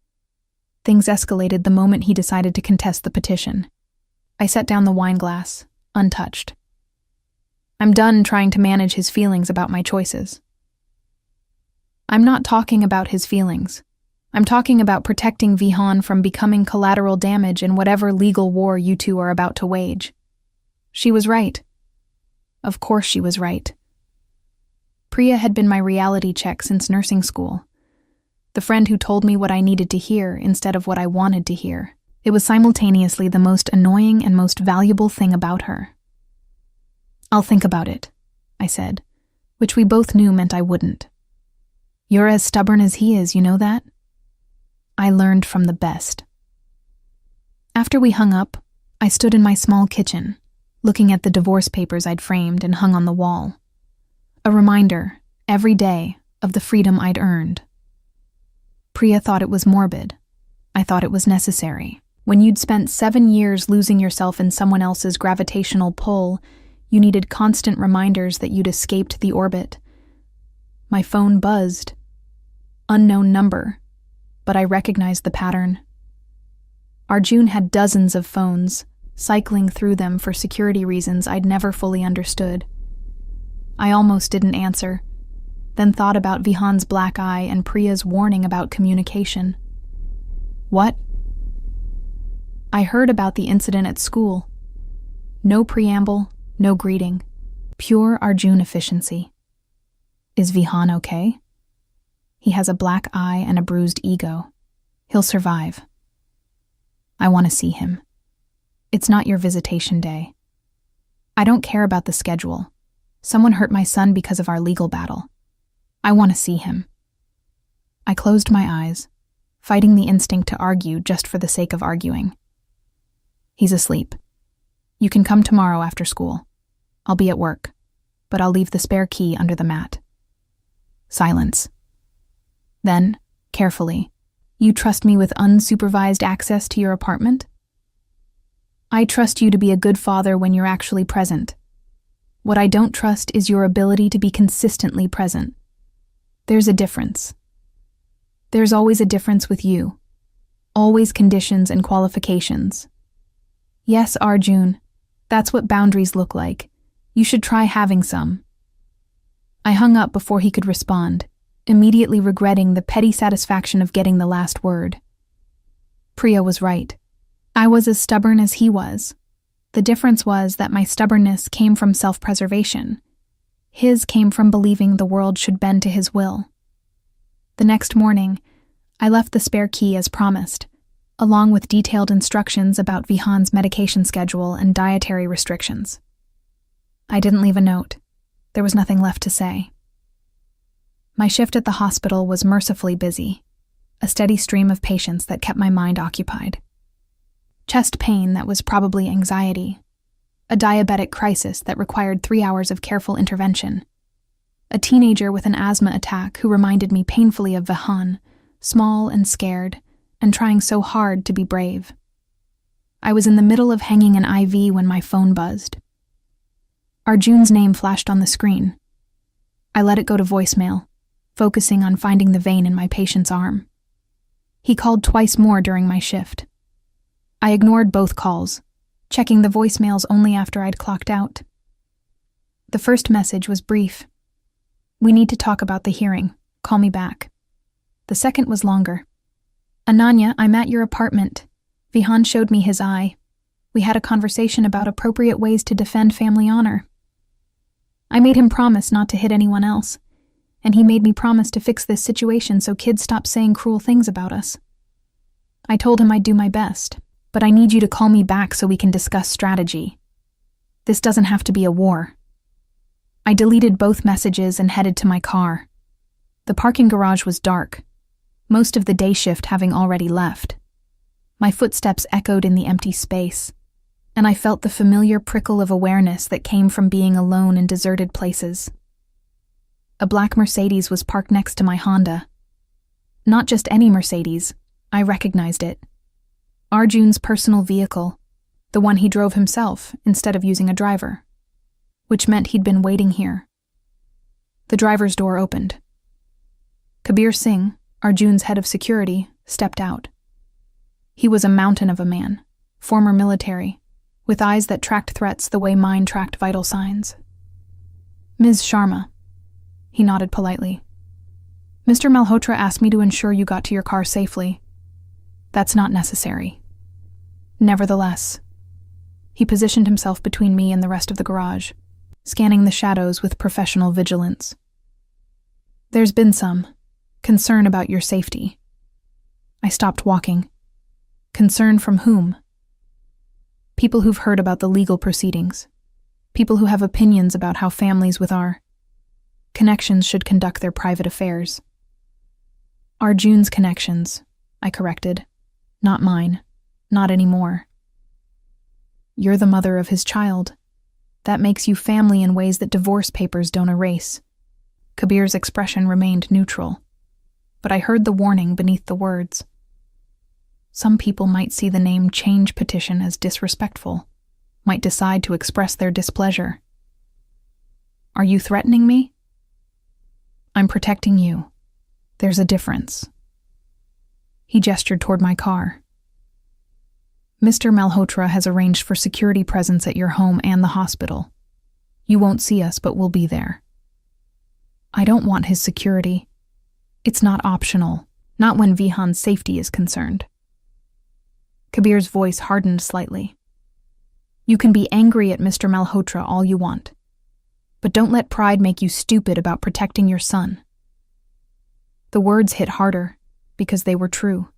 A: Things escalated the moment he decided to contest the petition. I set down the wine glass, untouched. I'm done trying to manage his feelings about my choices. I'm not talking about his feelings. I'm talking about protecting Vihan from becoming collateral damage in whatever legal war you two are about to wage. She was right. Of course she was right. Priya had been my reality check since nursing school. The friend who told me what I needed to hear instead of what I wanted to hear. It was simultaneously the most annoying and most valuable thing about her. I'll think about it, I said, which we both knew meant I wouldn't. You're as stubborn as he is, you know that? I learned from the best. After we hung up, I stood in my small kitchen, looking at the divorce papers I'd framed and hung on the wall. A reminder, every day, of the freedom I'd earned. Priya thought it was morbid. I thought it was necessary. When you'd spent 7 years losing yourself in someone else's gravitational pull, you needed constant reminders that you'd escaped the orbit. My phone buzzed. Unknown number, but I recognized the pattern. Arjun had dozens of phones, cycling through them for security reasons I'd never fully understood. I almost didn't answer, then thought about Vihan's black eye and Priya's warning about communication. What? I heard about the incident at school. No preamble, no greeting. Pure Arjun efficiency. Is Vihan okay? He has a black eye and a bruised ego. He'll survive. I want to see him. It's not your visitation day. I don't care about the schedule. Someone hurt my son because of our legal battle. I want to see him. I closed my eyes, fighting the instinct to argue just for the sake of arguing. He's asleep. You can come tomorrow after school. I'll be at work, but I'll leave the spare key under the mat. Silence. Then, carefully, you trust me with unsupervised access to your apartment? I trust you to be a good father when you're actually present. What I don't trust is your ability to be consistently present. There's a difference. There's always a difference with you. Always conditions and qualifications. Yes, Arjun, that's what boundaries look like. You should try having some. I hung up before he could respond, immediately regretting the petty satisfaction of getting the last word. Priya was right. I was as stubborn as he was. The difference was that my stubbornness came from self-preservation. His came from believing the world should bend to his will. The next morning, I left the spare key as promised, along with detailed instructions about Vihan's medication schedule and dietary restrictions. I didn't leave a note. There was nothing left to say. My shift at the hospital was mercifully busy, a steady stream of patients that kept my mind occupied. Chest pain that was probably anxiety, a diabetic crisis that required 3 hours of careful intervention, a teenager with an asthma attack who reminded me painfully of Vihan, small and scared, and trying so hard to be brave. I was in the middle of hanging an IV when my phone buzzed. Arjun's name flashed on the screen. I let it go to voicemail, focusing on finding the vein in my patient's arm. He called twice more during my shift. I ignored both calls, checking the voicemails only after I'd clocked out. The first message was brief. We need to talk about the hearing. Call me back. The second was longer. Ananya, I'm at your apartment. Vihan showed me his eye. We had a conversation about appropriate ways to defend family honor. I made him promise not to hit anyone else, and he made me promise to fix this situation so kids stop saying cruel things about us. I told him I'd do my best, but I need you to call me back so we can discuss strategy. This doesn't have to be a war. I deleted both messages and headed to my car. The parking garage was dark, most of the day shift having already left. My footsteps echoed in the empty space, and I felt the familiar prickle of awareness that came from being alone in deserted places. A black Mercedes was parked next to my Honda. Not just any Mercedes, I recognized it. Arjun's personal vehicle, The one he drove himself instead of using a driver, which meant he'd been waiting here. The driver's door opened. Kabir Singh, Arjun's head of security, stepped out. He was a mountain of a man, former military, with eyes that tracked threats the way mine tracked vital signs. "Ms. Sharma," he nodded politely. "Mr. Malhotra asked me to ensure you got to your car safely. That's not necessary." Nevertheless, he positioned himself between me and the rest of the garage, scanning the shadows with professional vigilance. "There's been some concern about your safety." I stopped walking. Concern from whom? People who've heard about the legal proceedings. People who have opinions about how families with our connections should conduct their private affairs. Arjun's connections, I corrected. Not mine. Not anymore. You're the mother of his child. That makes you family in ways that divorce papers don't erase. Kabir's expression remained neutral, but I heard the warning beneath the words. Some people might see the name change petition as disrespectful, might decide to express their displeasure. Are you threatening me? I'm protecting you. There's a difference. He gestured toward my car. Mr. Malhotra has arranged for security presence at your home and the hospital. You won't see us, but we'll be there. I don't want his security. It's not optional, not when Vihan's safety is concerned. Kabir's voice hardened slightly. You can be angry at Mr. Malhotra all you want, but don't let pride make you stupid about protecting your son. The words hit harder because they were true.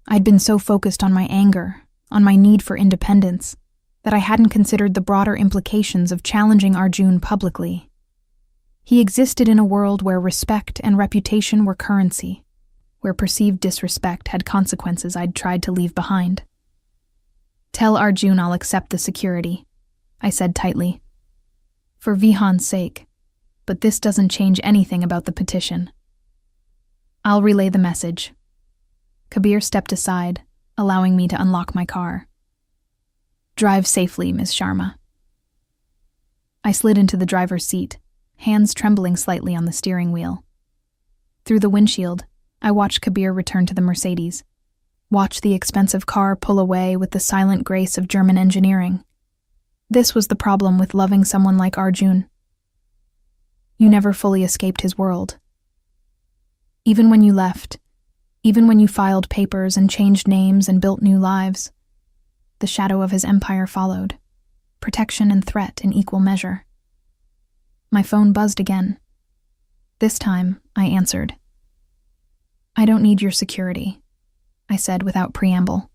A: I'd been so focused on my anger, on my need for independence, that I hadn't considered the broader implications of challenging Arjun publicly. He existed in a world where respect and reputation were currency, where perceived disrespect had consequences I'd tried to leave behind. Tell Arjun I'll accept the security, I said tightly. For Vihan's sake, but this doesn't change anything about the petition. I'll relay the message. Kabir stepped aside, allowing me to unlock my car. Drive safely, Ms. Sharma. I slid into the driver's seat, hands trembling slightly on the steering wheel. Through the windshield, I watched Kabir return to the Mercedes, watched the expensive car pull away with the silent grace of German engineering. This was the problem with loving someone like Arjun. You never fully escaped his world. Even when you left, even when you filed papers and changed names and built new lives, the shadow of his empire followed, protection and threat in equal measure. My phone buzzed again. This time, I answered. I don't need your security, I said without preamble.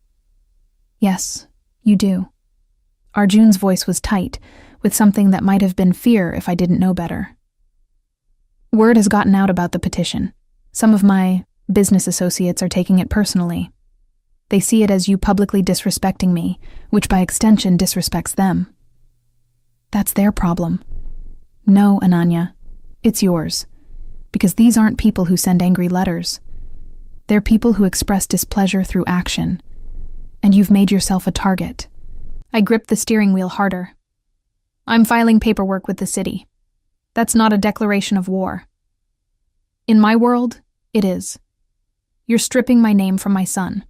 A: Yes, you do. Arjun's voice was tight, with something that might have been fear if I didn't know better. Word has gotten out about the petition. Some of my business associates are taking it personally. They see it as you publicly disrespecting me, which by extension disrespects them. That's their problem. No, Ananya, it's yours. Because these aren't people who send angry letters. They're people who express displeasure through action. And you've made yourself a target. I gripped the steering wheel harder. I'm filing paperwork with the city. That's not a declaration of war. In my world, it is. You're stripping my name from my son.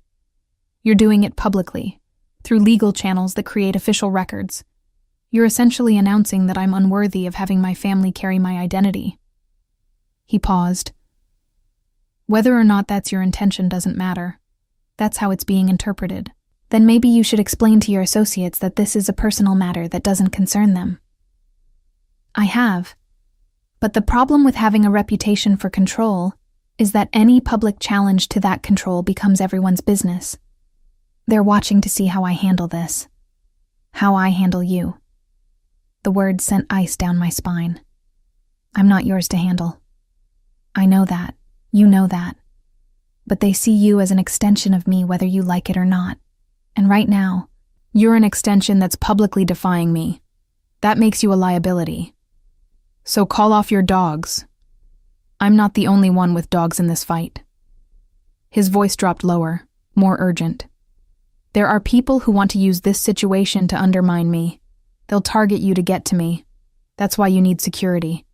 A: You're doing it publicly, through legal channels that create official records. You're essentially announcing that I'm unworthy of having my family carry my identity. He paused. Whether or not that's your intention doesn't matter. That's how it's being interpreted. Then maybe you should explain to your associates that this is a personal matter that doesn't concern them. I have. But the problem with having a reputation for control is that any public challenge to that control becomes everyone's business. They're watching to see how I handle this. How I handle you. The words sent ice down my spine. I'm not yours to handle. I know that. You know that. But they see you as an extension of me whether you like it or not. And right now, you're an extension that's publicly defying me. That makes you a liability. So call off your dogs. I'm not the only one with dogs in this fight. His voice dropped lower, more urgent. There are people who want to use this situation to undermine me. They'll target you to get to me. That's why you need security.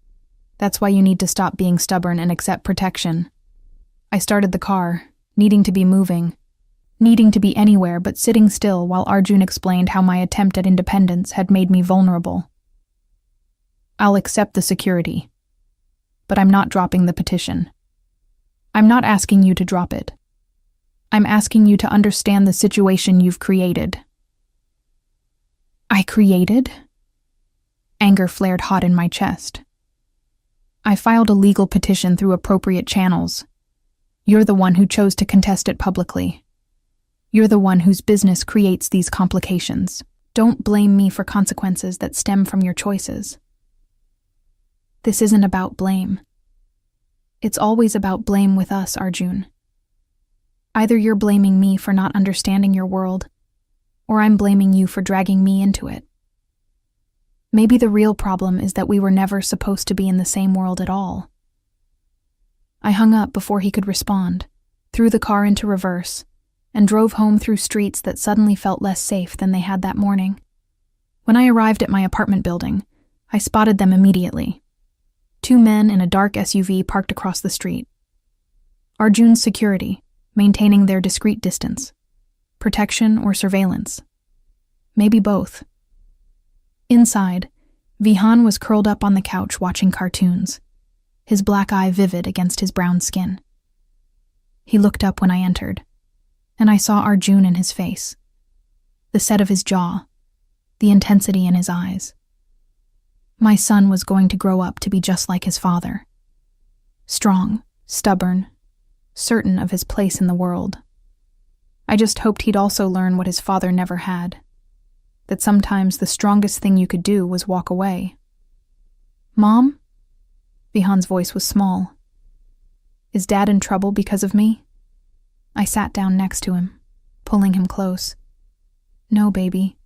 A: That's why you need to stop being stubborn and accept protection. I started the car, needing to be moving, needing to be anywhere but sitting still while Arjun explained how my attempt at independence had made me vulnerable. I'll accept the security, but I'm not dropping the petition. I'm not asking you to drop it. I'm asking you to understand the situation you've created. I created? Anger flared hot in my chest. I filed a legal petition through appropriate channels. You're the one who chose to contest it publicly. You're the one whose business creates these complications. Don't blame me for consequences that stem from your choices. This isn't about blame. It's always about blame with us, Arjun. Either you're blaming me for not understanding your world, or I'm blaming you for dragging me into it. Maybe the real problem is that we were never supposed to be in the same world at all. I hung up before he could respond, threw the car into reverse, and drove home through streets that suddenly felt less safe than they had that morning. When I arrived at my apartment building, I spotted them immediately. 2 men in a dark SUV parked across the street. Arjun's security, maintaining their discreet distance. Protection or surveillance. Maybe both. Inside, Vihan was curled up on the couch watching cartoons, his black eye vivid against his brown skin. He looked up when I entered, and I saw Arjun in his face, the set of his jaw, the intensity in his eyes. My son was going to grow up to be just like his father. Strong, stubborn, certain of his place in the world. I just hoped he'd also learn what his father never had, that sometimes the strongest thing you could do was walk away. Mom? Vihan's voice was small. Is Dad in trouble because of me? I sat down next to him, pulling him close. No, baby.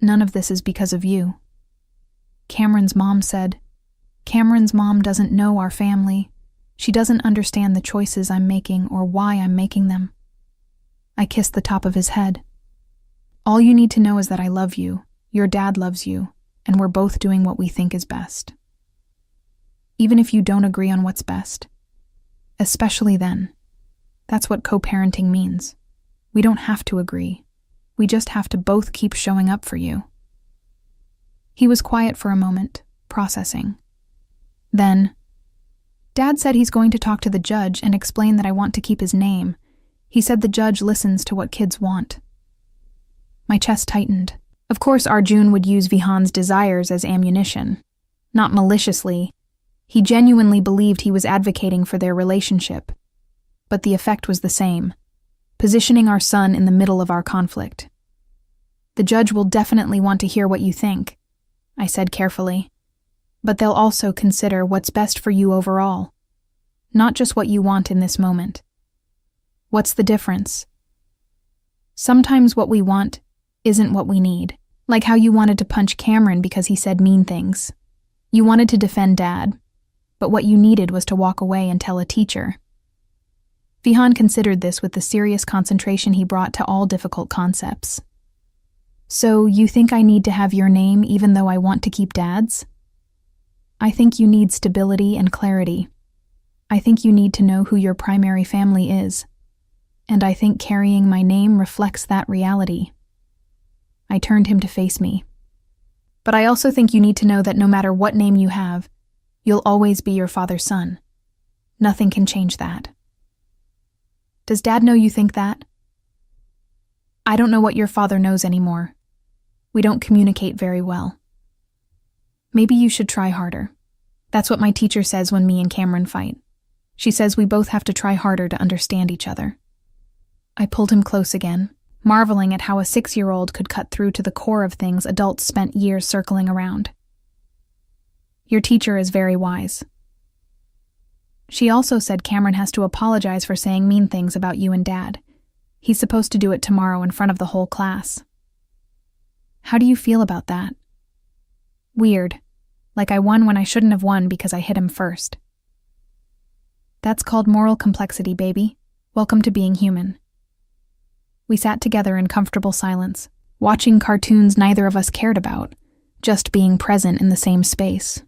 A: None of this is because of you. Cameron's mom said, Cameron's mom doesn't know our family. She doesn't understand the choices I'm making or why I'm making them. I kissed the top of his head. All you need to know is that I love you, your dad loves you, and we're both doing what we think is best. Even if you don't agree on what's best. Especially then. That's what co-parenting means. We don't have to agree. We just have to both keep showing up for you. He was quiet for a moment, processing. Then, Dad said he's going to talk to the judge and explain that I want to keep his name. He said the judge listens to what kids want. My chest tightened. Of course Arjun would use Vihan's desires as ammunition. Not maliciously. He genuinely believed he was advocating for their relationship. But the effect was the same, positioning our son in the middle of our conflict. The judge will definitely want to hear what you think, I said carefully. But they'll also consider what's best for you overall. Not just what you want in this moment. What's the difference? Sometimes what we want isn't what we need. Like how you wanted to punch Cameron because he said mean things. You wanted to defend Dad, but what you needed was to walk away and tell a teacher. Vihan considered this with the serious concentration he brought to all difficult concepts. So, you think I need to have your name even though I want to keep Dad's? I think you need stability and clarity. I think you need to know who your primary family is. And I think carrying my name reflects that reality. I turned him to face me. But I also think you need to know that no matter what name you have, you'll always be your father's son. Nothing can change that. Does Dad know you think that? I don't know what your father knows anymore. We don't communicate very well. Maybe you should try harder. That's what my teacher says when me and Cameron fight. She says we both have to try harder to understand each other. I pulled him close again, marveling at how a 6-year-old could cut through to the core of things adults spent years circling around. Your teacher is very wise. She also said Cameron has to apologize for saying mean things about you and Dad. He's supposed to do it tomorrow in front of the whole class. How do you feel about that? Weird. Like I won when I shouldn't have won because I hit him first. That's called moral complexity, baby. Welcome to being human. We sat together in comfortable silence, watching cartoons neither of us cared about, just being present in the same space.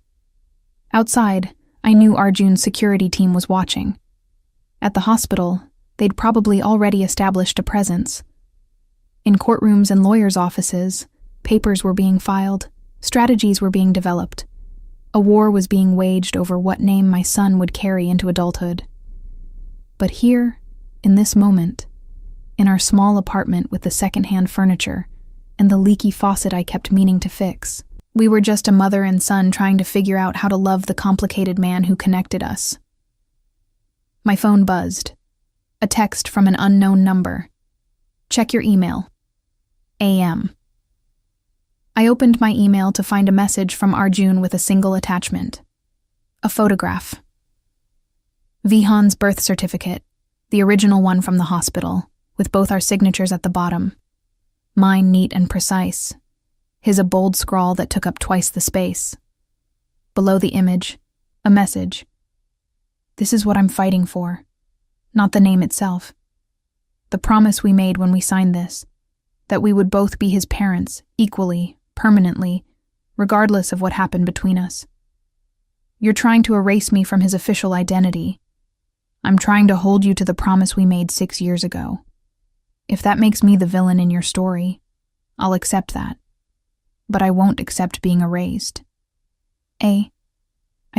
A: Outside, I knew Arjun's security team was watching. At the hospital, they'd probably already established a presence. In courtrooms and lawyers' offices, papers were being filed, strategies were being developed. A war was being waged over what name my son would carry into adulthood. But here, in this moment, in our small apartment with the second-hand furniture and the leaky faucet I kept meaning to fix, we were just a mother and son trying to figure out how to love the complicated man who connected us. My phone buzzed. A text from an unknown number. Check your email. AM. I opened my email to find a message from Arjun with a single attachment. A photograph. Vihan's birth certificate, the original one from the hospital, with both our signatures at the bottom. Mine neat and precise. His a bold scrawl that took up twice the space. Below the image, a message. This is what I'm fighting for. Not the name itself. The promise we made when we signed this, that we would both be his parents, equally, permanently, regardless of what happened between us. You're trying to erase me from his official identity. I'm trying to hold you to the promise we made 6 years ago. If that makes me the villain in your story, I'll accept that. But I won't accept being erased. I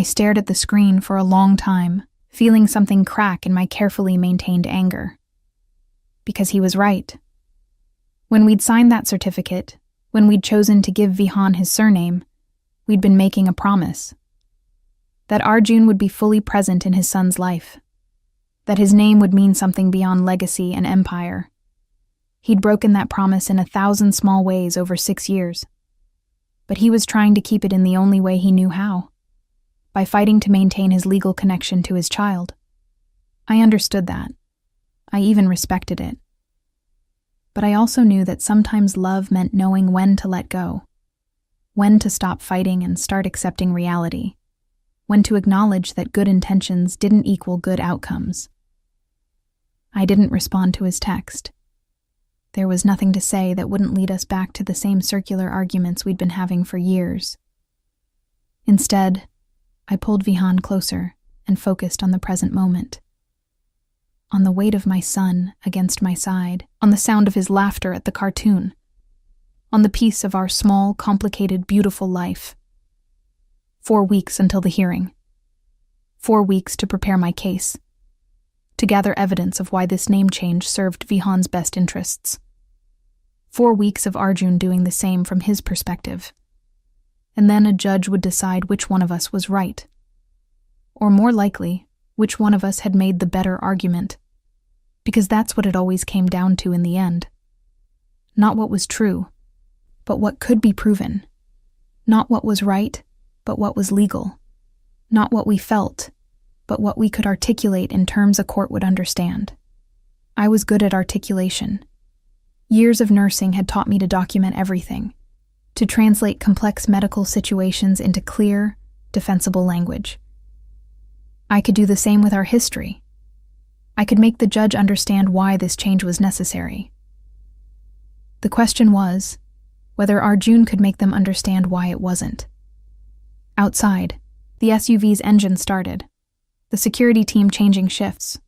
A: stared at the screen for a long time, feeling something crack in my carefully maintained anger. Because he was right. When we'd signed that certificate, when we'd chosen to give Vihan his surname, we'd been making a promise. That Arjun would be fully present in his son's life. That his name would mean something beyond legacy and empire. He'd broken that promise in 1,000 small ways over 6 years. But he was trying to keep it in the only way he knew how. By fighting to maintain his legal connection to his child. I understood that. I even respected it. But I also knew that sometimes love meant knowing when to let go. When to stop fighting and start accepting reality. When to acknowledge that good intentions didn't equal good outcomes. I didn't respond to his text. There was nothing to say that wouldn't lead us back to the same circular arguments we'd been having for years. Instead, I pulled Vihan closer and focused on the present moment. On the weight of my son against my side, on the sound of his laughter at the cartoon, on the piece of our small, complicated, beautiful life. 4 weeks until the hearing. 4 weeks to prepare my case, to gather evidence of why this name change served Vihan's best interests. 4 weeks of Arjun doing the same from his perspective. And then a judge would decide which one of us was right. Or more likely, which one of us had made the better argument. Because that's what it always came down to in the end. Not what was true, but what could be proven. Not what was right, but what was legal. Not what we felt, but what we could articulate in terms a court would understand. I was good at articulation. Years of nursing had taught me to document everything, to translate complex medical situations into clear, defensible language. I could do the same with our history. I could make the judge understand why this change was necessary. The question was whether Arjun could make them understand why it wasn't. Outside, the SUV's engine started, the security team changing shifts.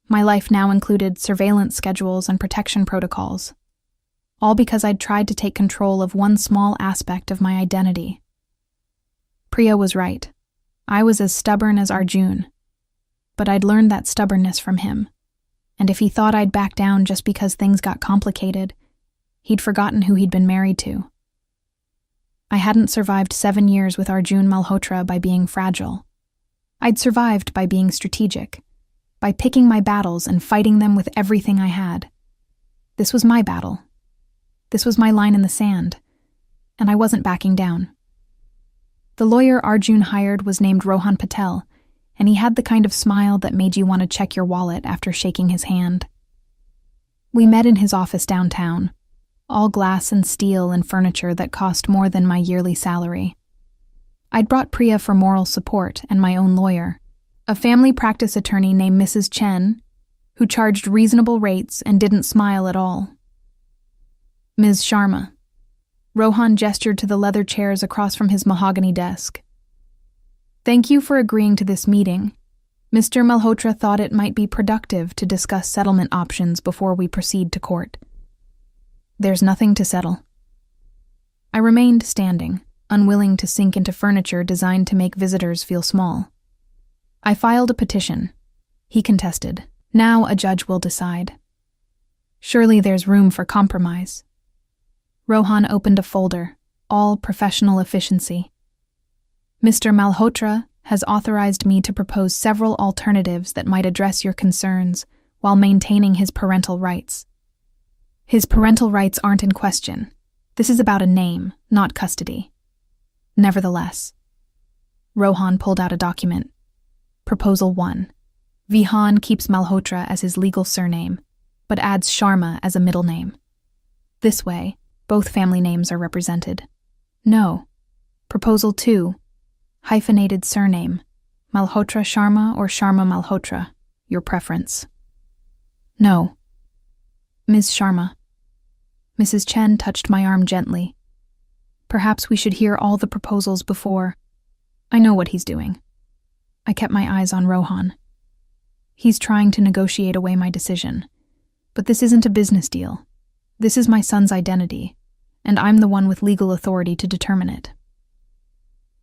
A: My life now included surveillance schedules and protection protocols, all because I'd tried to take control of one small aspect of my identity. Priya was right. I was as stubborn as Arjun, but I'd learned that stubbornness from him, and if he thought I'd back down just because things got complicated, he'd forgotten who he'd been married to. I hadn't survived 7 years with Arjun Malhotra by being fragile. I'd survived by being strategic, by picking my battles and fighting them with everything I had. This was my battle. This was my line in the sand, and I wasn't backing down. The lawyer Arjun hired was named Rohan Patel, and he had the kind of smile that made you want to check your wallet after shaking his hand. We met in his office downtown, all glass and steel and furniture that cost more than my yearly salary. I'd brought Priya for moral support and my own lawyer, a family practice attorney named Mrs. Chen, who charged reasonable rates and didn't smile at all. Ms. Sharma. Rohan gestured to the leather chairs across from his mahogany desk. Thank you for agreeing to this meeting. Mr. Malhotra thought it might be productive to discuss settlement options before we proceed to court. There's nothing to settle. I remained standing, unwilling to sink into furniture designed to make visitors feel small. I filed a petition. He contested. Now a judge will decide. Surely there's room for compromise. Rohan opened a folder, all professional efficiency. Mr. Malhotra has authorized me to propose several alternatives that might address your concerns while maintaining his parental rights. His parental rights aren't in question. This is about a name, not custody. Nevertheless, Rohan pulled out a document. Proposal 1. Vihan keeps Malhotra as his legal surname, but adds Sharma as a middle name. This way, both family names are represented. No. Proposal 2. Hyphenated surname. Malhotra Sharma or Sharma Malhotra. Your preference. No. Ms. Sharma. Mrs. Chen touched my arm gently. Perhaps we should hear all the proposals before. I know what he's doing. I kept my eyes on Rohan. He's trying to negotiate away my decision. But this isn't a business deal. This is my son's identity, and I'm the one with legal authority to determine it.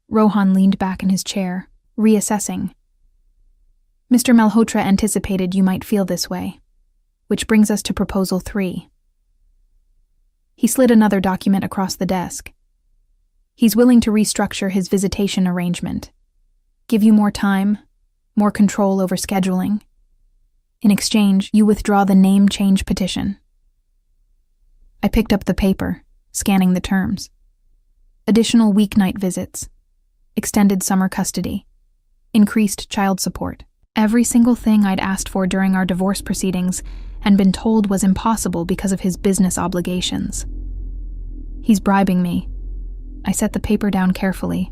A: Rohan leaned back in his chair, reassessing. Mr. Malhotra anticipated you might feel this way, which brings us to Proposal 3. He slid another document across the desk. He's willing to restructure his visitation arrangement, give you more time, more control over scheduling. In exchange, you withdraw the name change petition. I picked up the paper, scanning the terms. Additional weeknight visits, extended summer custody, increased child support. Every single thing I'd asked for during our divorce proceedings and been told was impossible because of his business obligations. He's bribing me. I set the paper down carefully.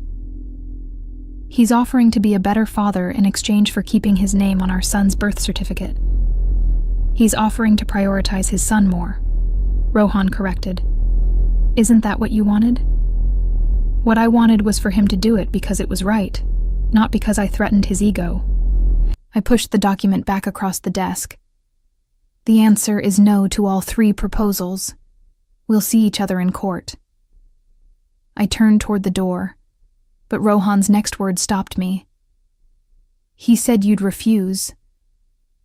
A: He's offering to be a better father in exchange for keeping his name on our son's birth certificate. He's offering to prioritize his son more. Rohan corrected. Isn't that what you wanted? What I wanted was for him to do it because it was right, not because I threatened his ego. I pushed the document back across the desk. The answer is no to all 3 proposals. We'll see each other in court. I turned toward the door, but Rohan's next word stopped me. He said you'd refuse.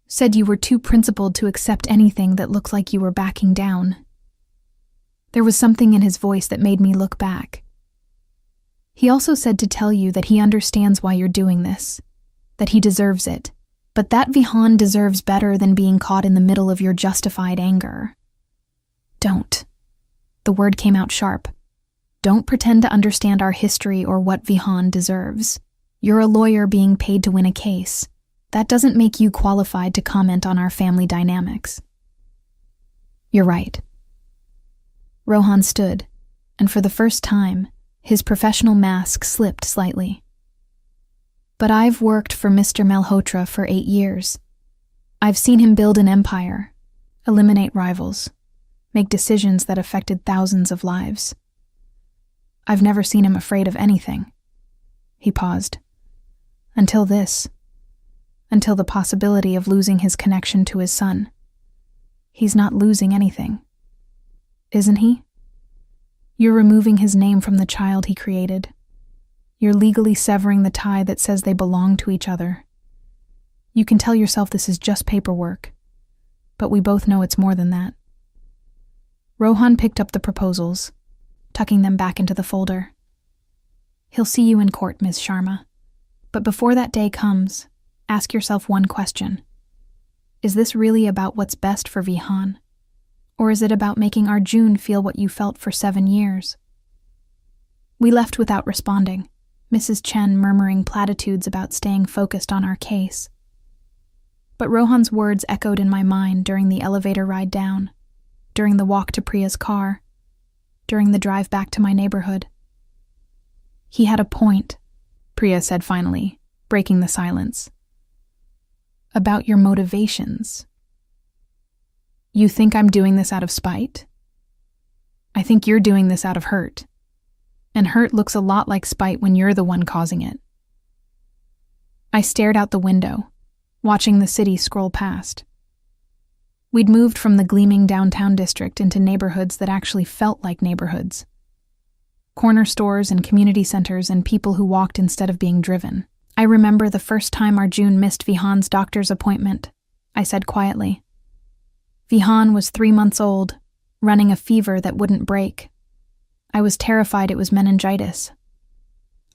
A: Said you were too principled to accept anything that looked like you were backing down. There was something in his voice that made me look back. He also said to tell you that he understands why you're doing this, that he deserves it, but that Vihan deserves better than being caught in the middle of your justified anger. Don't. The word came out sharp. Don't pretend to understand our history or what Vihan deserves. You're a lawyer being paid to win a case. That doesn't make you qualified to comment on our family dynamics. You're right. Rohan stood, and for the first time, his professional mask slipped slightly. But I've worked for Mr. Malhotra for 8 years. I've seen him build an empire, eliminate rivals, make decisions that affected thousands of lives. I've never seen him afraid of anything. He paused. Until this. Until the possibility of losing his connection to his son. He's not losing anything. Isn't he? You're removing his name from the child he created. You're legally severing the tie that says they belong to each other. You can tell yourself this is just paperwork, but we both know it's more than that. Rohan picked up the proposals, tucking them back into the folder. He'll see you in court, Ms. Sharma. But before that day comes, ask yourself one question. Is this really about what's best for Vihan? Or is it about making Arjun feel what you felt for 7 years? We left without responding, Mrs. Chen murmuring platitudes about staying focused on our case. But Rohan's words echoed in my mind during the elevator ride down, during the walk to Priya's car, during the drive back to my neighborhood. He had a point, Priya said finally, breaking the silence. About your motivations, You think I'm doing this out of spite? I think you're doing this out of hurt. And hurt looks a lot like spite when you're the one causing it. I stared out the window, watching the city scroll past. We'd moved from the gleaming downtown district into neighborhoods that actually felt like neighborhoods. Corner stores and community centers and people who walked instead of being driven. I remember the first time Arjun missed Vihan's doctor's appointment, I said quietly. Vihan was 3 months old, running a fever that wouldn't break. I was terrified it was meningitis.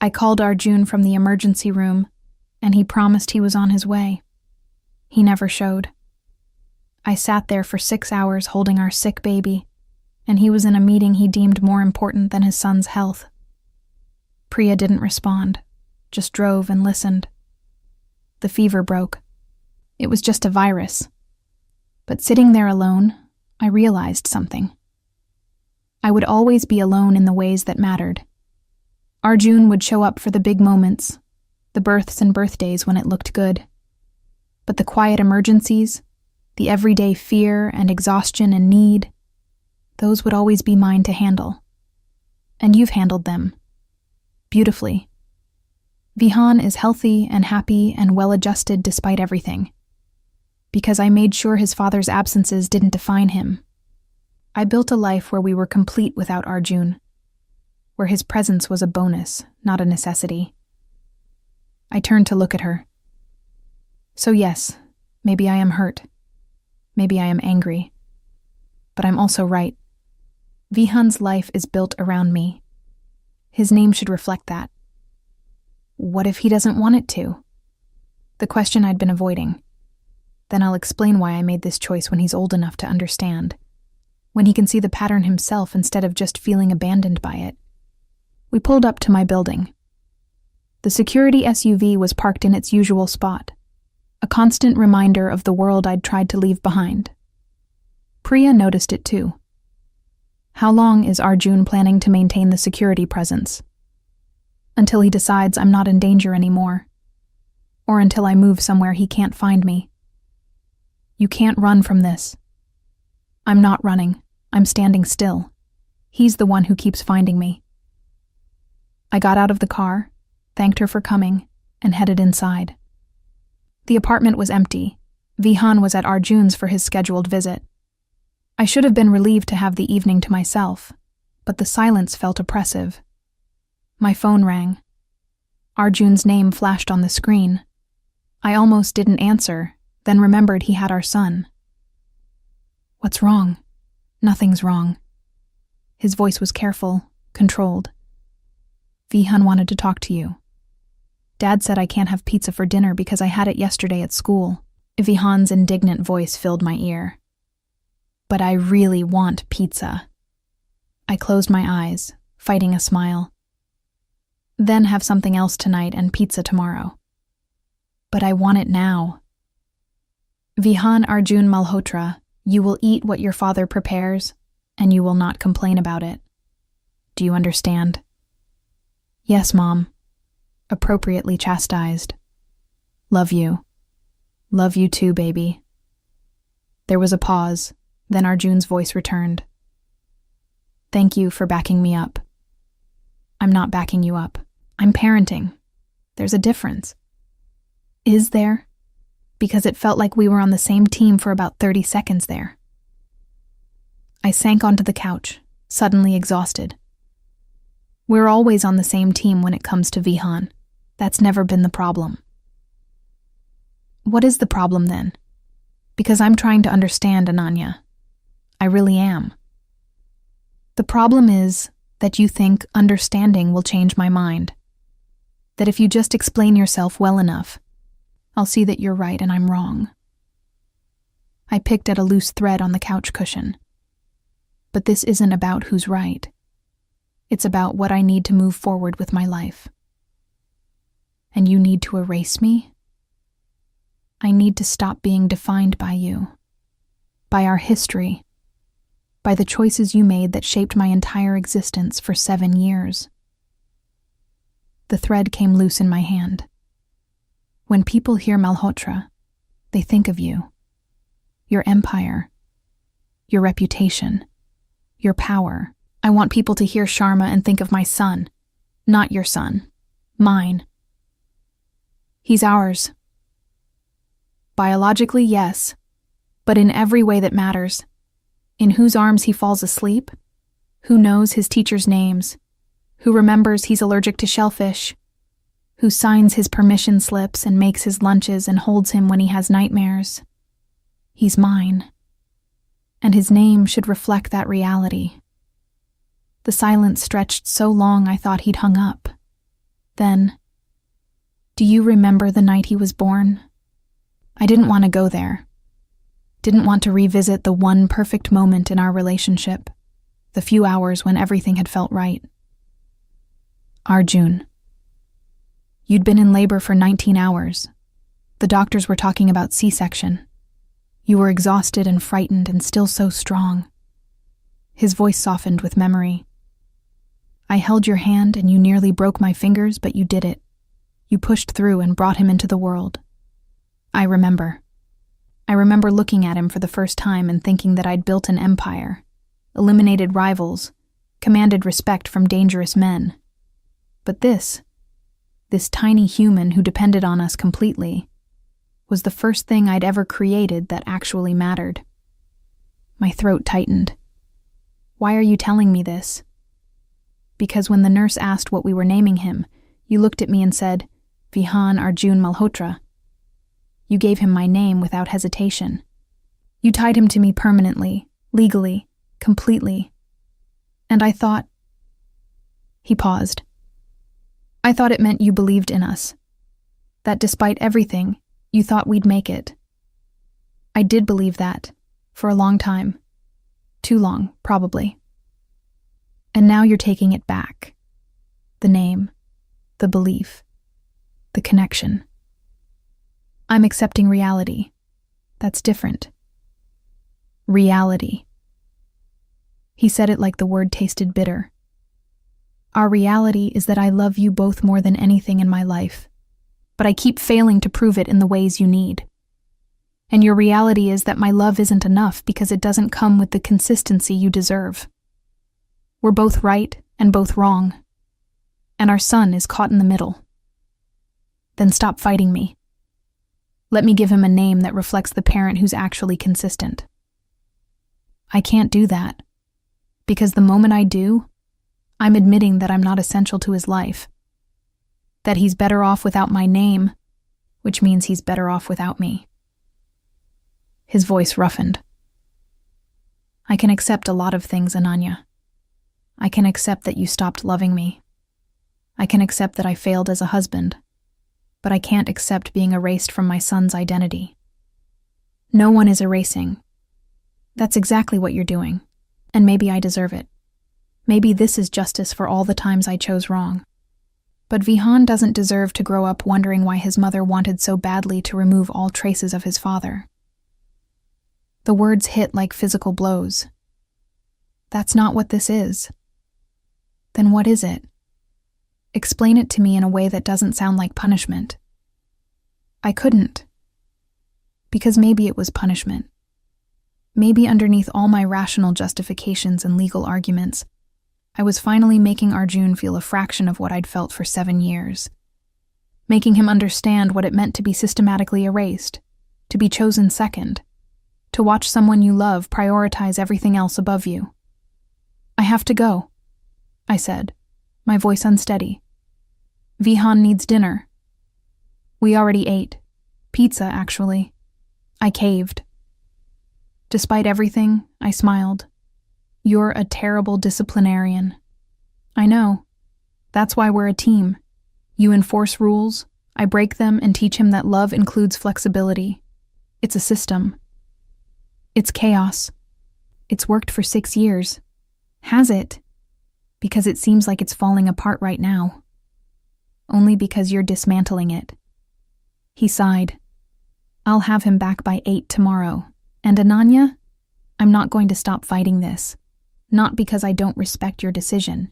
A: I called Arjun from the emergency room, and he promised he was on his way. He never showed. I sat there for 6 hours holding our sick baby, and he was in a meeting he deemed more important than his son's health. Priya didn't respond, just drove and listened. The fever broke. It was just a virus. But sitting there alone, I realized something. I would always be alone in the ways that mattered. Arjun would show up for the big moments, the births and birthdays when it looked good. But the quiet emergencies, the everyday fear and exhaustion and need, those would always be mine to handle. And you've handled them. Beautifully. Vihan is healthy and happy and well-adjusted despite everything. Because I made sure his father's absences didn't define him. I built a life where we were complete without Arjun, where his presence was a bonus, not a necessity. I turned to look at her. So yes, maybe I am hurt. Maybe I am angry. But I'm also right. Vihan's life is built around me. His name should reflect that. What if he doesn't want it to? The question I'd been avoiding. Then I'll explain why I made this choice when he's old enough to understand. When he can see the pattern himself instead of just feeling abandoned by it. We pulled up to my building. The security SUV was parked in its usual spot, a constant reminder of the world I'd tried to leave behind. Priya noticed it too. How long is Arjun planning to maintain the security presence? Until he decides I'm not in danger anymore. Or until I move somewhere he can't find me. You can't run from this. I'm not running. I'm standing still. He's the one who keeps finding me. I got out of the car, thanked her for coming, and headed inside. The apartment was empty. Vihan was at Arjun's for his scheduled visit. I should have been relieved to have the evening to myself, but the silence felt oppressive. My phone rang. Arjun's name flashed on the screen. I almost didn't answer, then remembered he had our son. What's wrong? Nothing's wrong. His voice was careful, controlled. Vihan wanted to talk to you. Dad said I can't have pizza for dinner because I had it yesterday at school. Vihan's indignant voice filled my ear. But I really want pizza. I closed my eyes, fighting a smile. Then have something else tonight and pizza tomorrow. But I want it now. Vihan Arjun Malhotra, you will eat what your father prepares, and you will not complain about it. Do you understand? Yes, Mom. Appropriately chastised. Love you. Love you too, baby. There was a pause, then Arjun's voice returned. Thank you for backing me up. I'm not backing you up. I'm parenting. There's a difference. Is there? Because it felt like we were on the same team for about 30 seconds there. I sank onto the couch, suddenly exhausted. We're always on the same team when it comes to Vihan. That's never been the problem. What is the problem then? Because I'm trying to understand, Ananya. I really am. The problem is that you think understanding will change my mind. That if you just explain yourself well enough, I'll see that you're right and I'm wrong. I picked at a loose thread on the couch cushion. But this isn't about who's right. It's about what I need to move forward with my life. And you need to erase me? I need to stop being defined by you, by our history, by the choices you made that shaped my entire existence for 7 years. The thread came loose in my hand. When people hear Malhotra, they think of you, your empire, your reputation, your power. I want people to hear Sharma and think of my son, not your son, mine. He's ours. Biologically, yes, but in every way that matters. In whose arms he falls asleep, who knows his teachers' names, who remembers he's allergic to shellfish, who signs his permission slips and makes his lunches and holds him when he has nightmares. He's mine. And his name should reflect that reality. The silence stretched so long I thought he'd hung up. Then, do you remember the night he was born? I didn't want to go there. Didn't want to revisit the one perfect moment in our relationship, the few hours when everything had felt right. Arjun. You'd been in labor for 19 hours. The doctors were talking about C-section. You were exhausted and frightened and still so strong. His voice softened with memory. I held your hand and you nearly broke my fingers, but you did it. You pushed through and brought him into the world. I remember looking at him for the first time and thinking that I'd built an empire, eliminated rivals, commanded respect from dangerous men. But this tiny human who depended on us completely, was the first thing I'd ever created that actually mattered. My throat tightened. Why are you telling me this? Because when the nurse asked what we were naming him, you looked at me and said, Vihan Arjun Malhotra. You gave him my name without hesitation. You tied him to me permanently, legally, completely. And I thought... He paused. I thought it meant you believed in us. That despite everything, you thought we'd make it. I did believe that, for a long time. Too long, probably. And now you're taking it back. The name, the belief, the connection. I'm accepting reality. That's different. Reality. He said it like the word tasted bitter. Our reality is that I love you both more than anything in my life, but I keep failing to prove it in the ways you need. And your reality is that my love isn't enough because it doesn't come with the consistency you deserve. We're both right and both wrong, and our son is caught in the middle. Then stop fighting me. Let me give him a name that reflects the parent who's actually consistent. I can't do that, because the moment I do, I'm admitting that I'm not essential to his life, that he's better off without my name, which means he's better off without me. His voice roughened. I can accept a lot of things, Ananya. I can accept that you stopped loving me. I can accept that I failed as a husband, but I can't accept being erased from my son's identity. No one is erasing. That's exactly what you're doing, and maybe I deserve it. Maybe this is justice for all the times I chose wrong. But Vihan doesn't deserve to grow up wondering why his mother wanted so badly to remove all traces of his father. The words hit like physical blows. That's not what this is. Then what is it? Explain it to me in a way that doesn't sound like punishment. I couldn't. Because maybe it was punishment. Maybe underneath all my rational justifications and legal arguments, I was finally making Arjun feel a fraction of what I'd felt for 7 years. Making him understand what it meant to be systematically erased, to be chosen second, to watch someone you love prioritize everything else above you. I have to go, I said, my voice unsteady. Vihan needs dinner. We already ate. Pizza, actually. I caved. Despite everything, I smiled. You're a terrible disciplinarian. I know. That's why we're a team. You enforce rules, I break them and teach him that love includes flexibility. It's a system. It's chaos. It's worked for 6 years. Has it? Because it seems like it's falling apart right now. Only because you're dismantling it. He sighed. I'll have him back by 8 tomorrow. And Ananya, I'm not going to stop fighting this. Not because I don't respect your decision,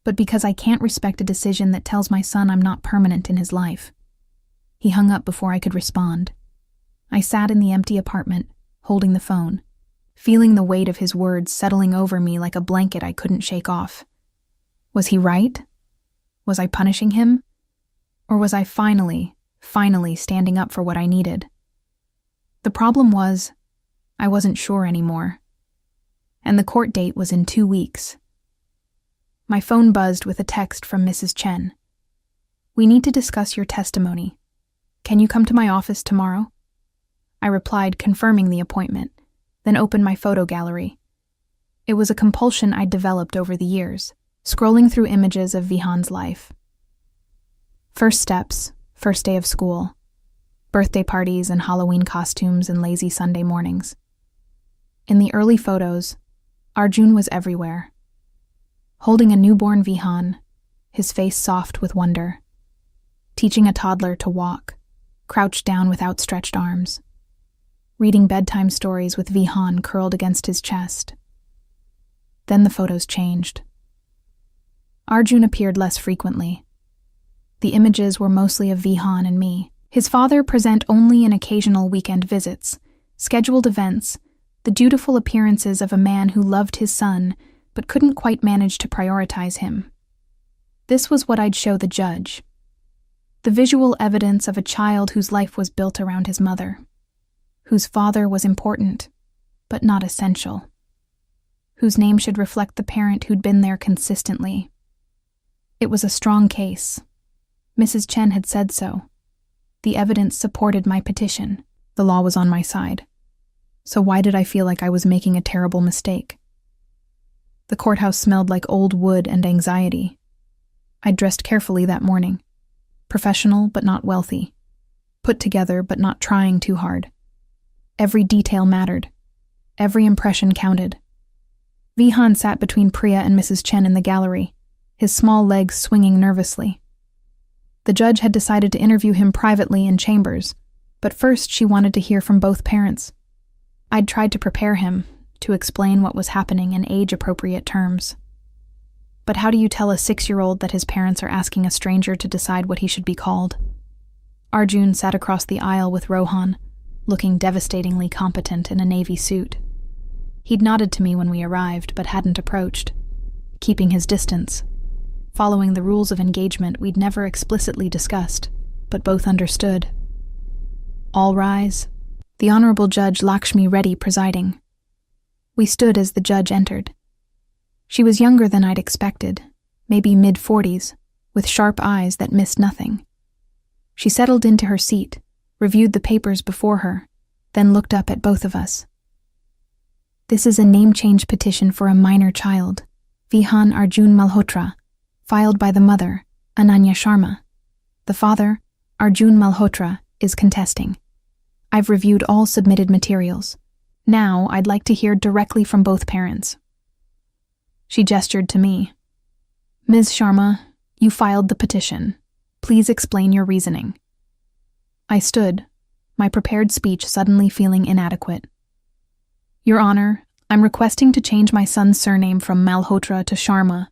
A: but because I can't respect a decision that tells my son I'm not permanent in his life. He hung up before I could respond. I sat in the empty apartment, holding the phone, feeling the weight of his words settling over me like a blanket I couldn't shake off. Was he right? Was I punishing him? Or was I finally standing up for what I needed? The problem was, I wasn't sure anymore. And the court date was in 2 weeks. My phone buzzed with a text from Mrs. Chen. "We need to discuss your testimony. Can you come to my office tomorrow?" I replied, confirming the appointment, then opened my photo gallery. It was a compulsion I'd developed over the years, scrolling through images of Vihan's life. First steps, first day of school, birthday parties and Halloween costumes and lazy Sunday mornings. In the early photos, Arjun was everywhere. Holding a newborn Vihan, his face soft with wonder. Teaching a toddler to walk, crouched down with outstretched arms. Reading bedtime stories with Vihan curled against his chest. Then the photos changed. Arjun appeared less frequently. The images were mostly of Vihan and me. His father present only in occasional weekend visits, scheduled events, the dutiful appearances of a man who loved his son but couldn't quite manage to prioritize him. This was what I'd show the judge. The visual evidence of a child whose life was built around his mother, whose father was important, but not essential, whose name should reflect the parent who'd been there consistently. It was a strong case. Mrs. Chen had said so. The evidence supported my petition. The law was on my side. So why did I feel like I was making a terrible mistake? The courthouse smelled like old wood and anxiety. I dressed carefully that morning. Professional but not wealthy. Put together but not trying too hard. Every detail mattered. Every impression counted. Vihan sat between Priya and Mrs. Chen in the gallery, his small legs swinging nervously. The judge had decided to interview him privately in chambers, but first she wanted to hear from both parents. I'd tried to prepare him, to explain what was happening in age-appropriate terms. But how do you tell a 6-year-old that his parents are asking a stranger to decide what he should be called? Arjun sat across the aisle with Rohan, looking devastatingly competent in a navy suit. He'd nodded to me when we arrived, but hadn't approached, keeping his distance, following the rules of engagement we'd never explicitly discussed, but both understood. All rise. The Honorable Judge Lakshmi Reddy presiding. We stood as the judge entered. She was younger than I'd expected, maybe mid-40s, with sharp eyes that missed nothing. She settled into her seat, reviewed the papers before her, then looked up at both of us. "This is a name change petition for a minor child, Vihan Arjun Malhotra, filed by the mother, Ananya Sharma. The father, Arjun Malhotra, is contesting. I've reviewed all submitted materials. Now I'd like to hear directly from both parents." She gestured to me. "Ms. Sharma, you filed the petition. Please explain your reasoning." I stood, my prepared speech suddenly feeling inadequate. "Your Honor, I'm requesting to change my son's surname from Malhotra to Sharma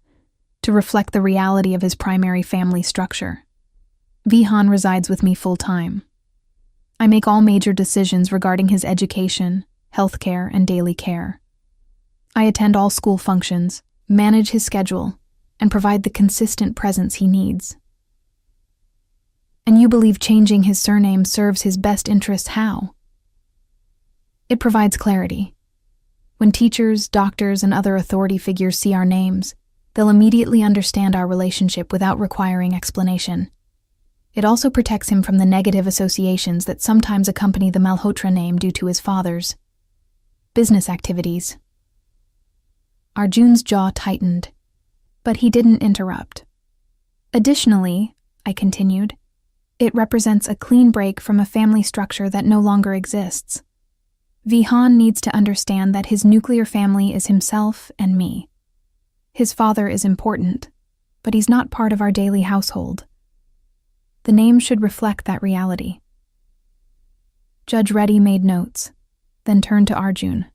A: to reflect the reality of his primary family structure. Vihan resides with me full-time. I make all major decisions regarding his education, healthcare, and daily care. I attend all school functions, manage his schedule, and provide the consistent presence he needs. And you believe changing his surname serves his best interests how? It provides clarity. When teachers, doctors, and other authority figures see our names, they'll immediately understand our relationship without requiring explanation. It also protects him from the negative associations that sometimes accompany the Malhotra name due to his father's business activities." Arjun's jaw tightened, but he didn't interrupt. "Additionally," I continued, "it represents a clean break from a family structure that no longer exists. Vihan needs to understand that his nuclear family is himself and me. His father is important, but he's not part of our daily household. The name should reflect that reality." Judge Reddy made notes, then turned to Arjun.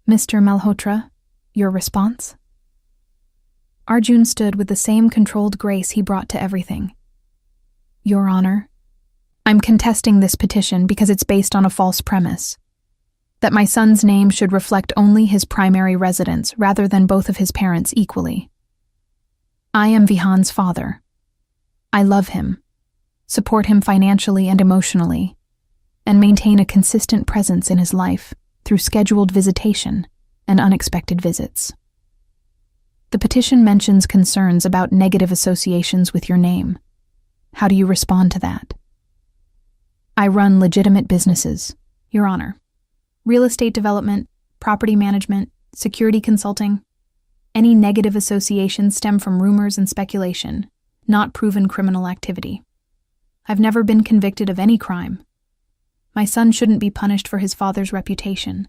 A: "Mr. Malhotra, your response?" Arjun stood with the same controlled grace he brought to everything. "Your Honor, I'm contesting this petition because it's based on a false premise. that my son's name should reflect only his primary residence rather than both of his parents equally. I am Vihan's father. I love him, support him financially and emotionally, and maintain a consistent presence in his life through scheduled visitation and unexpected visits. The petition mentions concerns about negative associations with your name. How do you respond to that? I run legitimate businesses, Your Honor. Real estate development, property management, security consulting. Any negative associations stem from rumors and speculation, not proven criminal activity. I've never been convicted of any crime. My son shouldn't be punished for his father's reputation,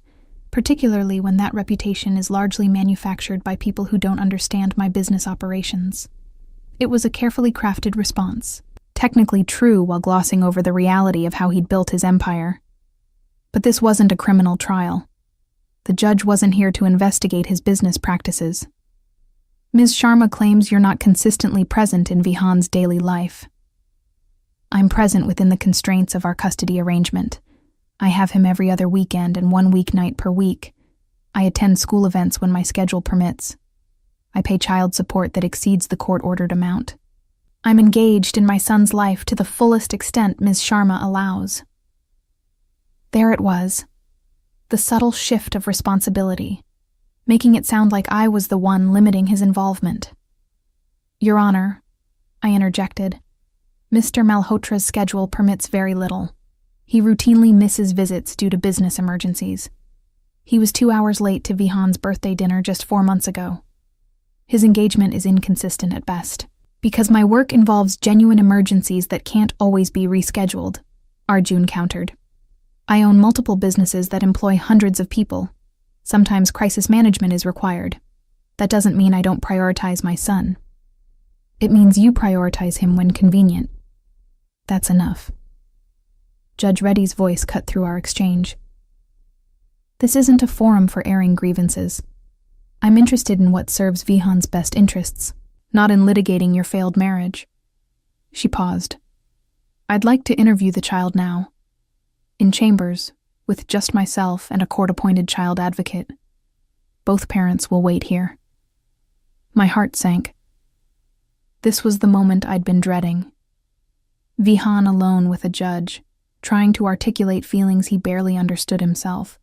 A: particularly when that reputation is largely manufactured by people who don't understand my business operations. It was a carefully crafted response, technically true while glossing over the reality of how he'd built his empire. But this wasn't a criminal trial. The judge wasn't here to investigate his business practices. Ms. Sharma claims you're not consistently present in Vihan's daily life. I'm present within the constraints of our custody arrangement. I have him every other weekend and 1 weeknight per week. I attend school events when my schedule permits. I pay child support that exceeds the court-ordered amount. I'm engaged in my son's life to the fullest extent Ms. Sharma allows. There it was, the subtle shift of responsibility, making it sound like I was the one limiting his involvement. Your Honor, I interjected, Mr. Malhotra's schedule permits very little. He routinely misses visits due to business emergencies. He was 2 hours late to Vihan's birthday dinner just 4 months ago. His engagement is inconsistent at best. Because my work involves genuine emergencies that can't always be rescheduled, Arjun countered. I own multiple businesses that employ hundreds of people. Sometimes crisis management is required. That doesn't mean I don't prioritize my son. It means you prioritize him when convenient. That's enough. Judge Reddy's voice cut through our exchange. This isn't a forum for airing grievances. I'm interested in what serves Vihan's best interests, not in litigating your failed marriage. She paused. I'd like to interview the child now. In chambers, with just myself and a court-appointed child advocate. Both parents will wait here. My heart sank. This was the moment I'd been dreading. Vihan alone with a judge, trying to articulate feelings he barely understood himself.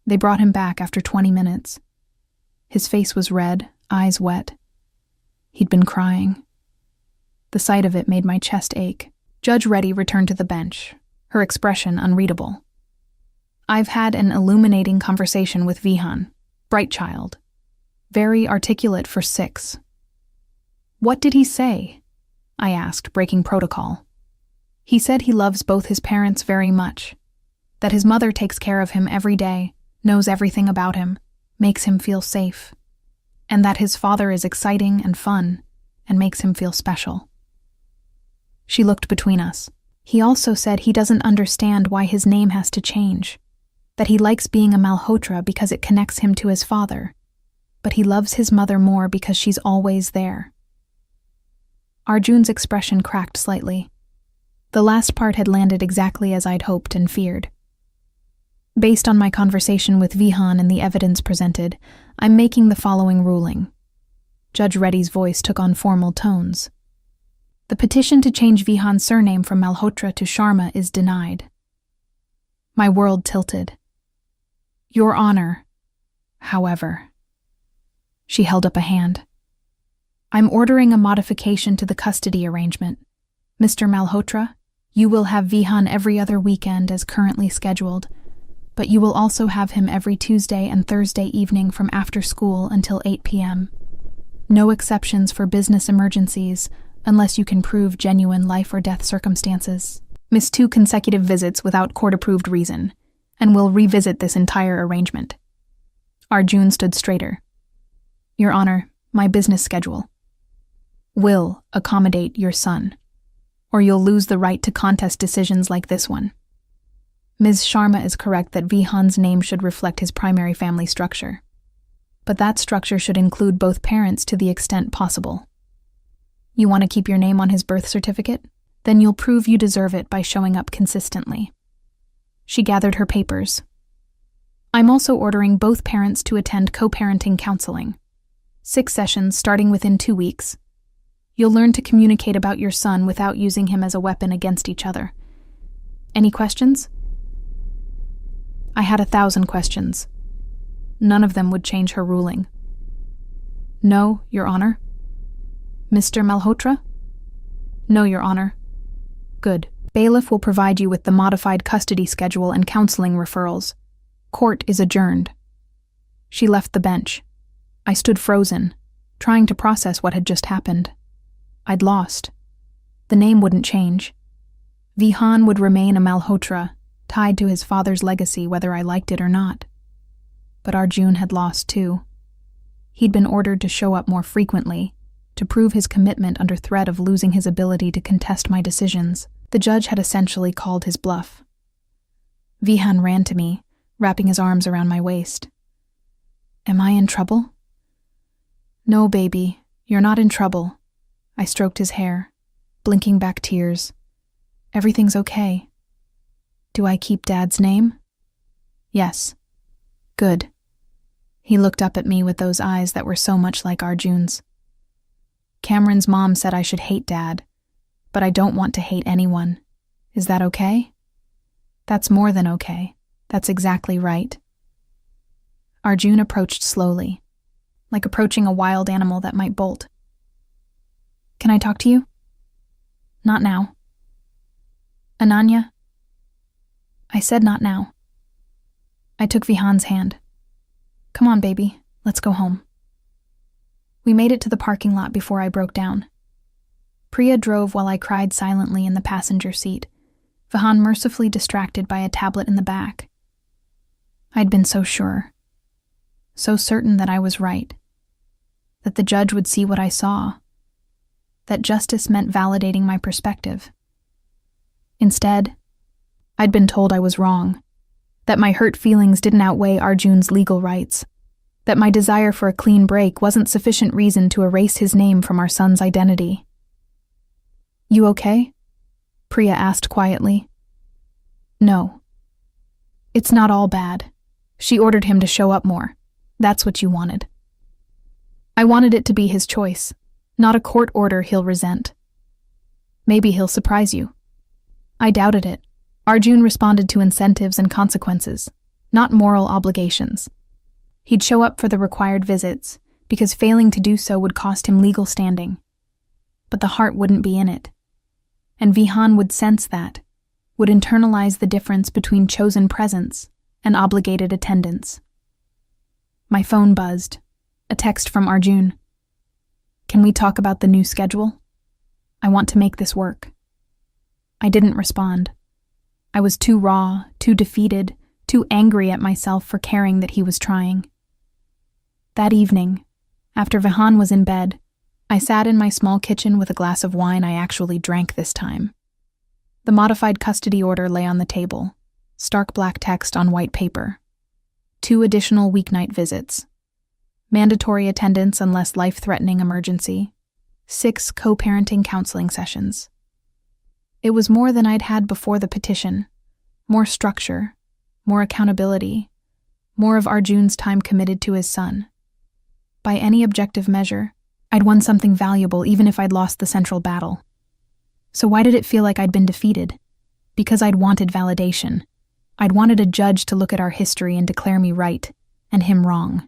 A: They brought him back after 20 minutes. His face was red, eyes wet. He'd been crying. The sight of it made my chest ache. Judge Reddy returned to the bench, her expression unreadable. I've had an illuminating conversation with Vihan, bright child, very articulate for 6. What did he say? I asked, breaking protocol. He said he loves both his parents very much, that his mother takes care of him every day, knows everything about him, makes him feel safe, and that his father is exciting and fun and makes him feel special. She looked between us. He also said he doesn't understand why his name has to change, that he likes being a Malhotra because it connects him to his father, but he loves his mother more because she's always there. Arjun's expression cracked slightly. The last part had landed exactly as I'd hoped and feared. Based on my conversation with Vihan and the evidence presented, I'm making the following ruling. Judge Reddy's voice took on formal tones. The petition to change Vihan's surname from Malhotra to Sharma is denied. My world tilted. Your Honor, however. She held up a hand. I'm ordering a modification to the custody arrangement. Mr. Malhotra, you will have Vihan every other weekend as currently scheduled, but you will also have him every Tuesday and Thursday evening from after school until 8 p.m. No exceptions for business emergencies, unless you can prove genuine life or death circumstances. Miss 2 consecutive visits without court-approved reason, and will revisit this entire arrangement. Arjun stood straighter. Your Honor, my business schedule will accommodate your son, or you'll lose the right to contest decisions like this one. Ms. Sharma is correct that Vihan's name should reflect his primary family structure, but that structure should include both parents to the extent possible. You want to keep your name on his birth certificate? Then you'll prove you deserve it by showing up consistently. She gathered her papers, I'm also ordering both parents to attend co-parenting counseling. 6 sessions starting within 2 weeks. You'll learn to communicate about your son without using him as a weapon against each other. Any questions? I had 1,000 questions. None of them would change her ruling. No, Your Honor. Mr. Malhotra? No, Your Honor. Good. Bailiff will provide you with the modified custody schedule and counseling referrals. Court is adjourned. She left the bench. I stood frozen, trying to process what had just happened. I'd lost. The name wouldn't change. Vihan would remain a Malhotra, tied to his father's legacy whether I liked it or not. But Arjun had lost too. He'd been ordered to show up more frequently, to prove his commitment under threat of losing his ability to contest my decisions. The judge had essentially called his bluff. Vihan ran to me, wrapping his arms around my waist. Am I in trouble? No, baby, you're not in trouble. I stroked his hair, blinking back tears. Everything's okay. Do I keep Dad's name? Yes. Good. He looked up at me with those eyes that were so much like Arjun's. Cameron's mom said I should hate Dad, but I don't want to hate anyone. Is that okay? That's more than okay. That's exactly right. Arjun approached slowly, like approaching a wild animal that might bolt. Can I talk to you? Not now. Ananya? I said not now. I took Vihan's hand. Come on, baby, let's go home. We made it to the parking lot before I broke down. Priya drove while I cried silently in the passenger seat, Vihan mercifully distracted by a tablet in the back. I'd been so sure, so certain that I was right, that the judge would see what I saw, that justice meant validating my perspective. Instead, I'd been told I was wrong, that my hurt feelings didn't outweigh Arjun's legal rights, that my desire for a clean break wasn't sufficient reason to erase his name from our son's identity. You okay? Priya asked quietly. No. It's not all bad. She ordered him to show up more. That's what you wanted. I wanted it to be his choice, not a court order he'll resent. Maybe he'll surprise you. I doubted it. Arjun responded to incentives and consequences, not moral obligations. He'd show up for the required visits, because failing to do so would cost him legal standing. But the heart wouldn't be in it. And Vihan would sense that, would internalize the difference between chosen presence and obligated attendance. My phone buzzed. A text from Arjun. Can we talk about the new schedule? I want to make this work. I didn't respond. I was too raw, too defeated, too angry at myself for caring that he was trying. That evening, after Vihan was in bed, I sat in my small kitchen with a glass of wine I actually drank this time. The modified custody order lay on the table, stark black text on white paper. 2 additional weeknight visits. Mandatory attendance unless life-threatening emergency. 6 co-parenting counseling sessions. It was more than I'd had before the petition. More structure, more accountability, more of Arjun's time committed to his son. By any objective measure, I'd won something valuable even if I'd lost the central battle. So why did it feel like I'd been defeated? Because I'd wanted validation. I'd wanted a judge to look at our history and declare me right, and him wrong.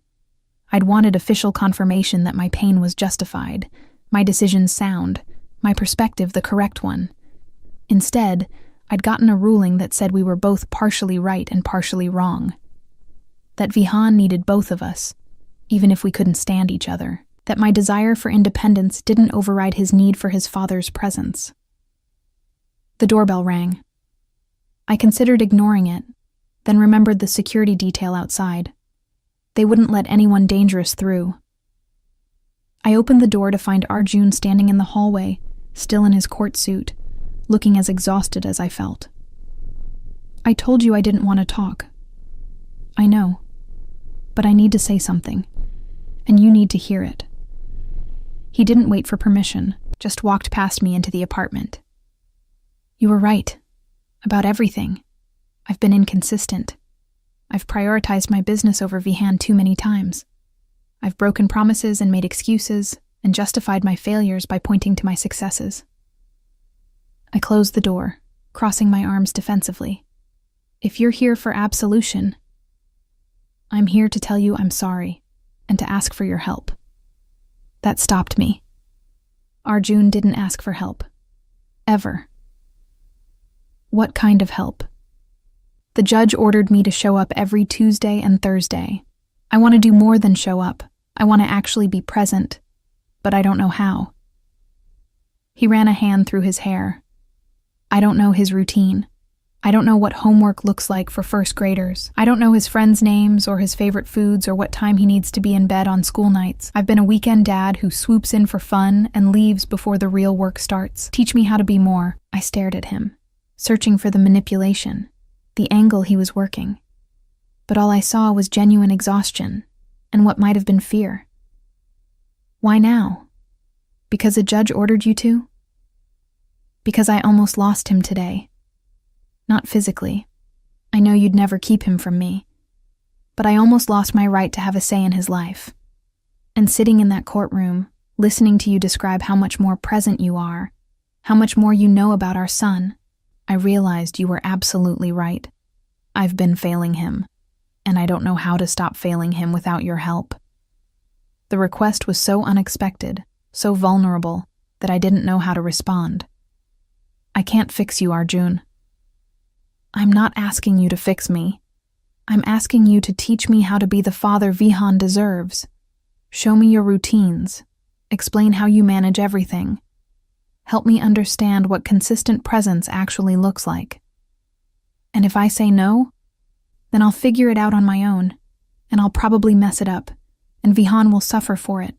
A: I'd wanted official confirmation that my pain was justified, my decisions sound, my perspective the correct one. Instead, I'd gotten a ruling that said we were both partially right and partially wrong. That Vihan needed both of us, even if we couldn't stand each other. That my desire for independence didn't override his need for his father's presence. The doorbell rang. I considered ignoring it, then remembered the security detail outside. They wouldn't let anyone dangerous through. I opened the door to find Arjun standing in the hallway, still in his court suit, looking as exhausted as I felt. I told you I didn't want to talk. I know, but I need to say something, and you need to hear it. He didn't wait for permission, just walked past me into the apartment. You were right. About everything. I've been inconsistent. I've prioritized my business over Vihan too many times. I've broken promises and made excuses and justified my failures by pointing to my successes. I closed the door, crossing my arms defensively. If you're here for absolution, I'm here to tell you I'm sorry and to ask for your help. That stopped me. Arjun didn't ask for help. Ever. What kind of help? The judge ordered me to show up every Tuesday and Thursday. I want to do more than show up. I want to actually be present, but I don't know how. He ran a hand through his hair. I don't know his routine. I don't know what homework looks like for first graders. I don't know his friends' names or his favorite foods or what time he needs to be in bed on school nights. I've been a weekend dad who swoops in for fun and leaves before the real work starts. Teach me how to be more. I stared at him, searching for the manipulation, the angle he was working. But all I saw was genuine exhaustion and what might have been fear. Why now? Because a judge ordered you to? Because I almost lost him today. Not physically. I know you'd never keep him from me. But I almost lost my right to have a say in his life. And sitting in that courtroom, listening to you describe how much more present you are, how much more you know about our son, I realized you were absolutely right. I've been failing him, and I don't know how to stop failing him without your help. The request was so unexpected, so vulnerable, that I didn't know how to respond. I can't fix you, Arjun. I'm not asking you to fix me. I'm asking you to teach me how to be the father Vihan deserves. Show me your routines. Explain how you manage everything. Help me understand what consistent presence actually looks like. And if I say no, then I'll figure it out on my own, and I'll probably mess it up, and Vihan will suffer for it.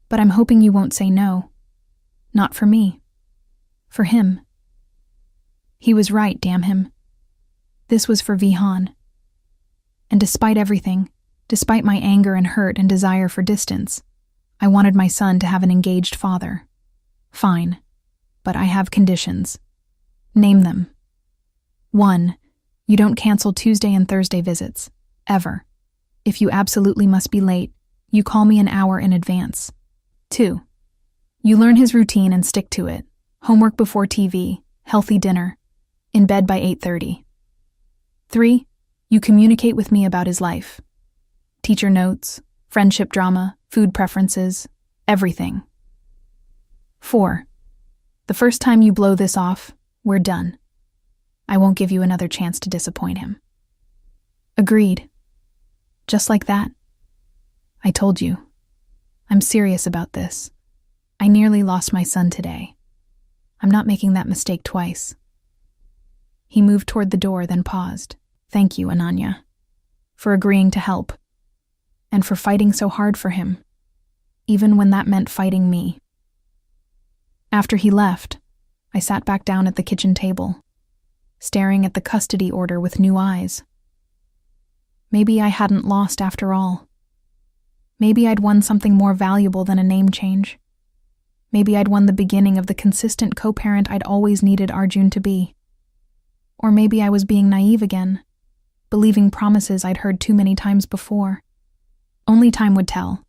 A: But I'm hoping you won't say no. Not for me. For him. He was right, damn him. This was for Vihan. And despite everything, despite my anger and hurt and desire for distance, I wanted my son to have an engaged father. Fine, but I have conditions. Name them. 1. You don't cancel Tuesday and Thursday visits. Ever. If you absolutely must be late, you call me an hour in advance. 2. You learn his routine and stick to it. Homework before TV, healthy dinner, in bed by 8:30. 3. You communicate with me about his life. Teacher notes, friendship drama, food preferences, everything. 4. The first time you blow this off, we're done. I won't give you another chance to disappoint him. Agreed. Just like that. I told you. I'm serious about this. I nearly lost my son today. I'm not making that mistake twice. He moved toward the door, then paused. Thank you, Ananya, for agreeing to help, and for fighting so hard for him, even when that meant fighting me. After he left, I sat back down at the kitchen table, staring at the custody order with new eyes. Maybe I hadn't lost after all. Maybe I'd won something more valuable than a name change. Maybe I'd won the beginning of the consistent co-parent I'd always needed Arjun to be. Or maybe I was being naive again, believing promises I'd heard too many times before. Only time would tell.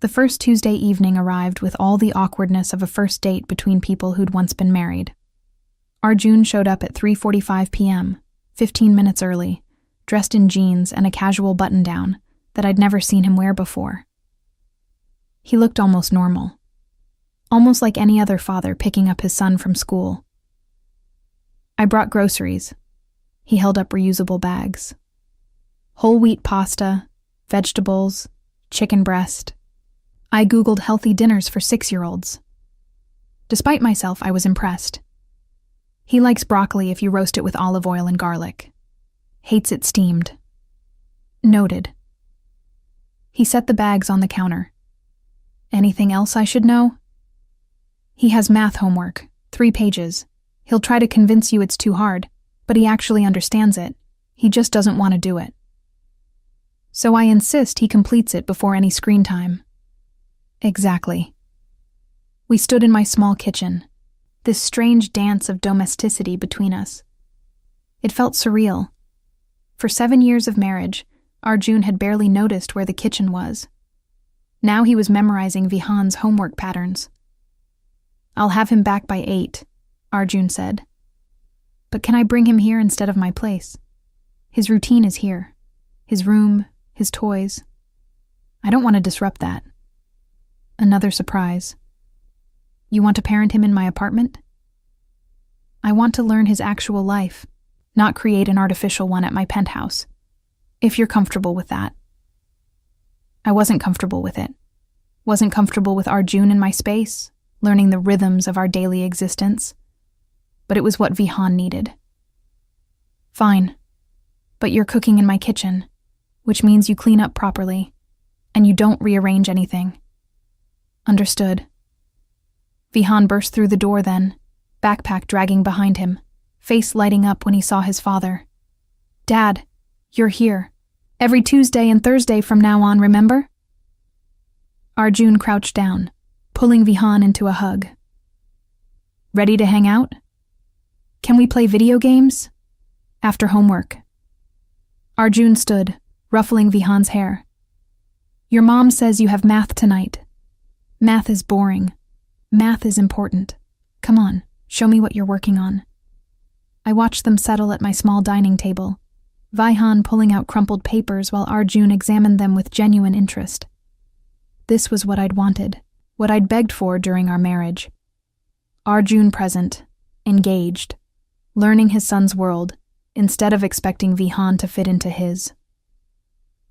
A: The first Tuesday evening arrived with all the awkwardness of a first date between people who'd once been married. Arjun showed up at 3:45 p.m., 15 minutes early, dressed in jeans and a casual button-down that I'd never seen him wear before. He looked almost normal. Almost like any other father picking up his son from school. I brought groceries. He held up reusable bags. Whole wheat pasta, vegetables, chicken breast. I Googled healthy dinners for 6-year-olds. Despite myself, I was impressed. He likes broccoli if you roast it with olive oil and garlic. Hates it steamed. Noted. He set the bags on the counter. Anything else I should know? He has math homework, 3 pages. He'll try to convince you it's too hard, but he actually understands it. He just doesn't want to do it. So I insist he completes it before any screen time. Exactly. We stood in my small kitchen, this strange dance of domesticity between us. It felt surreal. For 7 years of marriage, Arjun had barely noticed where the kitchen was. Now he was memorizing Vihan's homework patterns. "I'll have him back by 8, Arjun said. "But can I bring him here instead of my place? His routine is here. His room, his toys. I don't want to disrupt that." Another surprise. "You want to parent him in my apartment?" "I want to learn his actual life, not create an artificial one at my penthouse. If you're comfortable with that." I wasn't comfortable with it. Wasn't comfortable with Arjun in my space, learning the rhythms of our daily existence. But it was what Vihan needed. "Fine, but you're cooking in my kitchen, which means you clean up properly, and you don't rearrange anything." "Understood." Vihan burst through the door then, backpack dragging behind him, face lighting up when he saw his father. "Dad, you're here. Every Tuesday and Thursday from now on, remember?" Arjun crouched down, pulling Vihan into a hug. "Ready to hang out? Can we play video games? After homework." Arjun stood, ruffling Vihan's hair. "Your mom says you have math tonight. Math is boring. Math is important. Come on, show me what you're working on." I watched them settle at my small dining table, Vihan pulling out crumpled papers while Arjun examined them with genuine interest. This was what I'd wanted, what I'd begged for during our marriage. Arjun present, engaged, learning his son's world, instead of expecting Vihan to fit into his.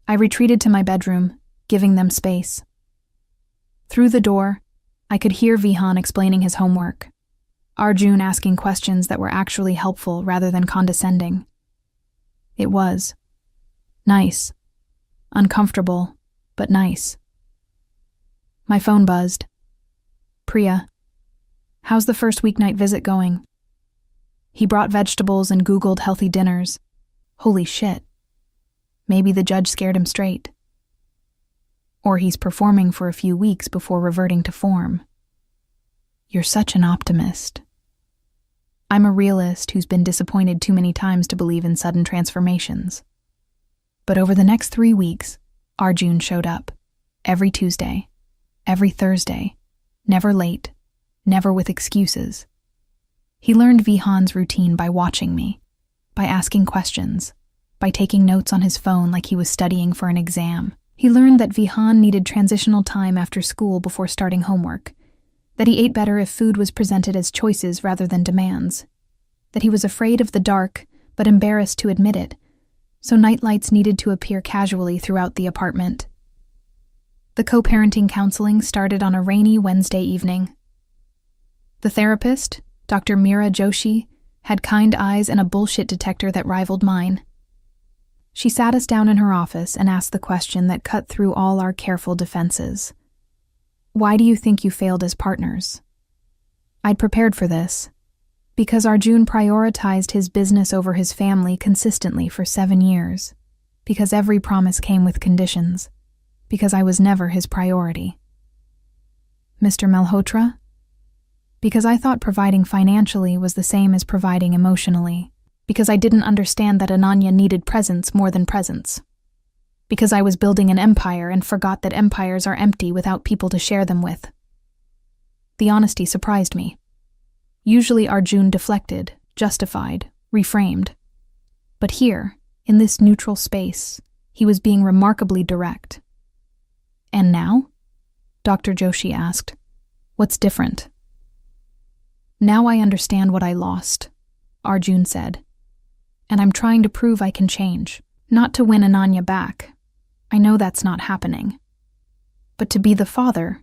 A: I retreated to my bedroom, giving them space. Through the door, I could hear Vihan explaining his homework, Arjun asking questions that were actually helpful rather than condescending. It was nice. Uncomfortable, but nice. My phone buzzed. "Priya, how's the first weeknight visit going?" He brought vegetables and Googled healthy dinners. Holy shit. Maybe the judge scared him straight. Or he's performing for a few weeks before reverting to form. You're such an optimist. I'm a realist who's been disappointed too many times to believe in sudden transformations. But over the next 3 weeks, Arjun showed up. Every Tuesday, every Thursday, never late, never with excuses. He learned Vihan's routine by watching me, by asking questions, by taking notes on his phone like he was studying for an exam. He learned that Vihan needed transitional time after school before starting homework, that he ate better if food was presented as choices rather than demands, that he was afraid of the dark but embarrassed to admit it, so nightlights needed to appear casually throughout the apartment. The co-parenting counseling started on a rainy Wednesday evening. The therapist, Dr. Meera Joshi, had kind eyes and a bullshit detector that rivaled mine. She sat us down in her office and asked the question that cut through all our careful defenses. Why do you think you failed as partners? I'd prepared for this, because Arjun prioritized his business over his family consistently for 7 years, because every promise came with conditions, because I was never his priority. Mr. Malhotra? Because I thought providing financially was the same as providing emotionally, because I didn't understand that Ananya needed presence more than presence. Because I was building an empire and forgot that empires are empty without people to share them with. The honesty surprised me. Usually Arjun deflected, justified, reframed. But here, in this neutral space, he was being remarkably direct. "And now?" Dr. Joshi asked. "What's different?" "Now I understand what I lost," Arjun said. "And I'm trying to prove I can change, not to win Ananya back. I know that's not happening. But to be the father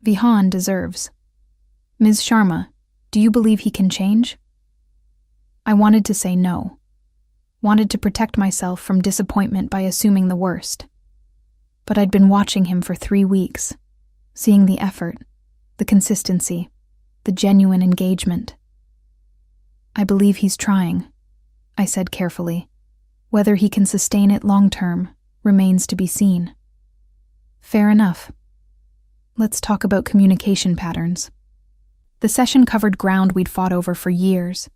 A: Vihan deserves. Ms. Sharma, do you believe he can change?" I wanted to say no. Wanted to protect myself from disappointment by assuming the worst. But I'd been watching him for 3 weeks, seeing the effort, the consistency, the genuine engagement. "I believe he's trying," I said carefully. "Whether he can sustain it long-term remains to be seen." "Fair enough. Let's talk about communication patterns." The session covered ground we'd fought over for years.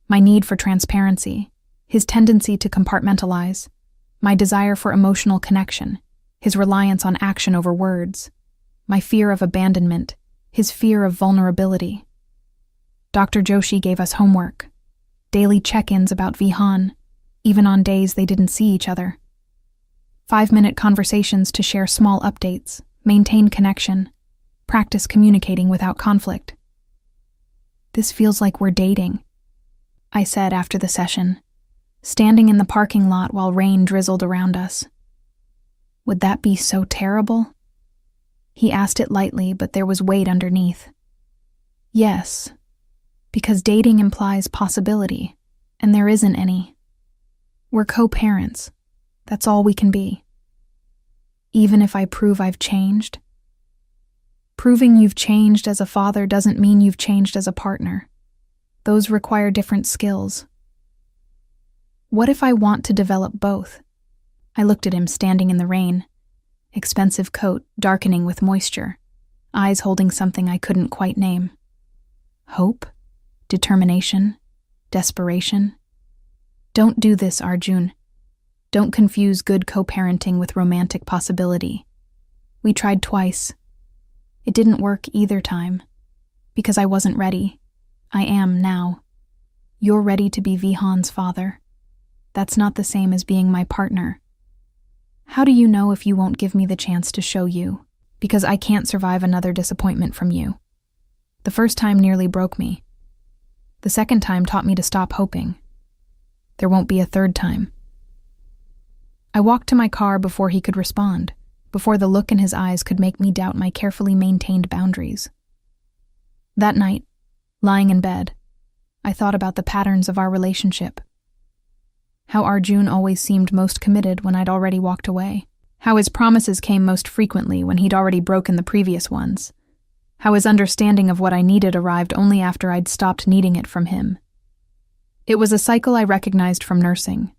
A: My need for transparency, His tendency to compartmentalize, my desire for emotional connection, his reliance on action over words, my fear of abandonment, his fear of vulnerability. Dr. Joshi gave us homework, daily check-ins about Vihan, even on days they didn't see each other. 5-minute conversations to share small updates, maintain connection, practice communicating without conflict. "This feels like we're dating," I said after the session, standing in the parking lot while rain drizzled around us. "Would that be so terrible?" He asked it lightly, but there was weight underneath. "Yes, because dating implies possibility, and there isn't any. We're co-parents. That's all we can be. Even if I prove I've changed? Proving you've changed as a father doesn't mean you've changed as a partner. Those require different skills. What if I want to develop both?" I looked at him standing in the rain, expensive coat darkening with moisture, eyes holding something I couldn't quite name. Hope? Determination? Desperation? Don't do this, Arjun. Don't confuse good co-parenting with romantic possibility. We tried twice. It didn't work either time. Because I wasn't ready. I am now. You're ready to be Vihan's father. That's not the same as being my partner. How do you know if you won't give me the chance to show you? Because I can't survive another disappointment from you. The first time nearly broke me. The second time taught me to stop hoping. There won't be a third time. I walked to my car before he could respond, before the look in his eyes could make me doubt my carefully maintained boundaries. That night, lying in bed, I thought about the patterns of our relationship. How Arjun always seemed most committed when I'd already walked away. How his promises came most frequently when he'd already broken the previous ones. How his understanding of what I needed arrived only after I'd stopped needing it from him. It was a cycle I recognized from nursing.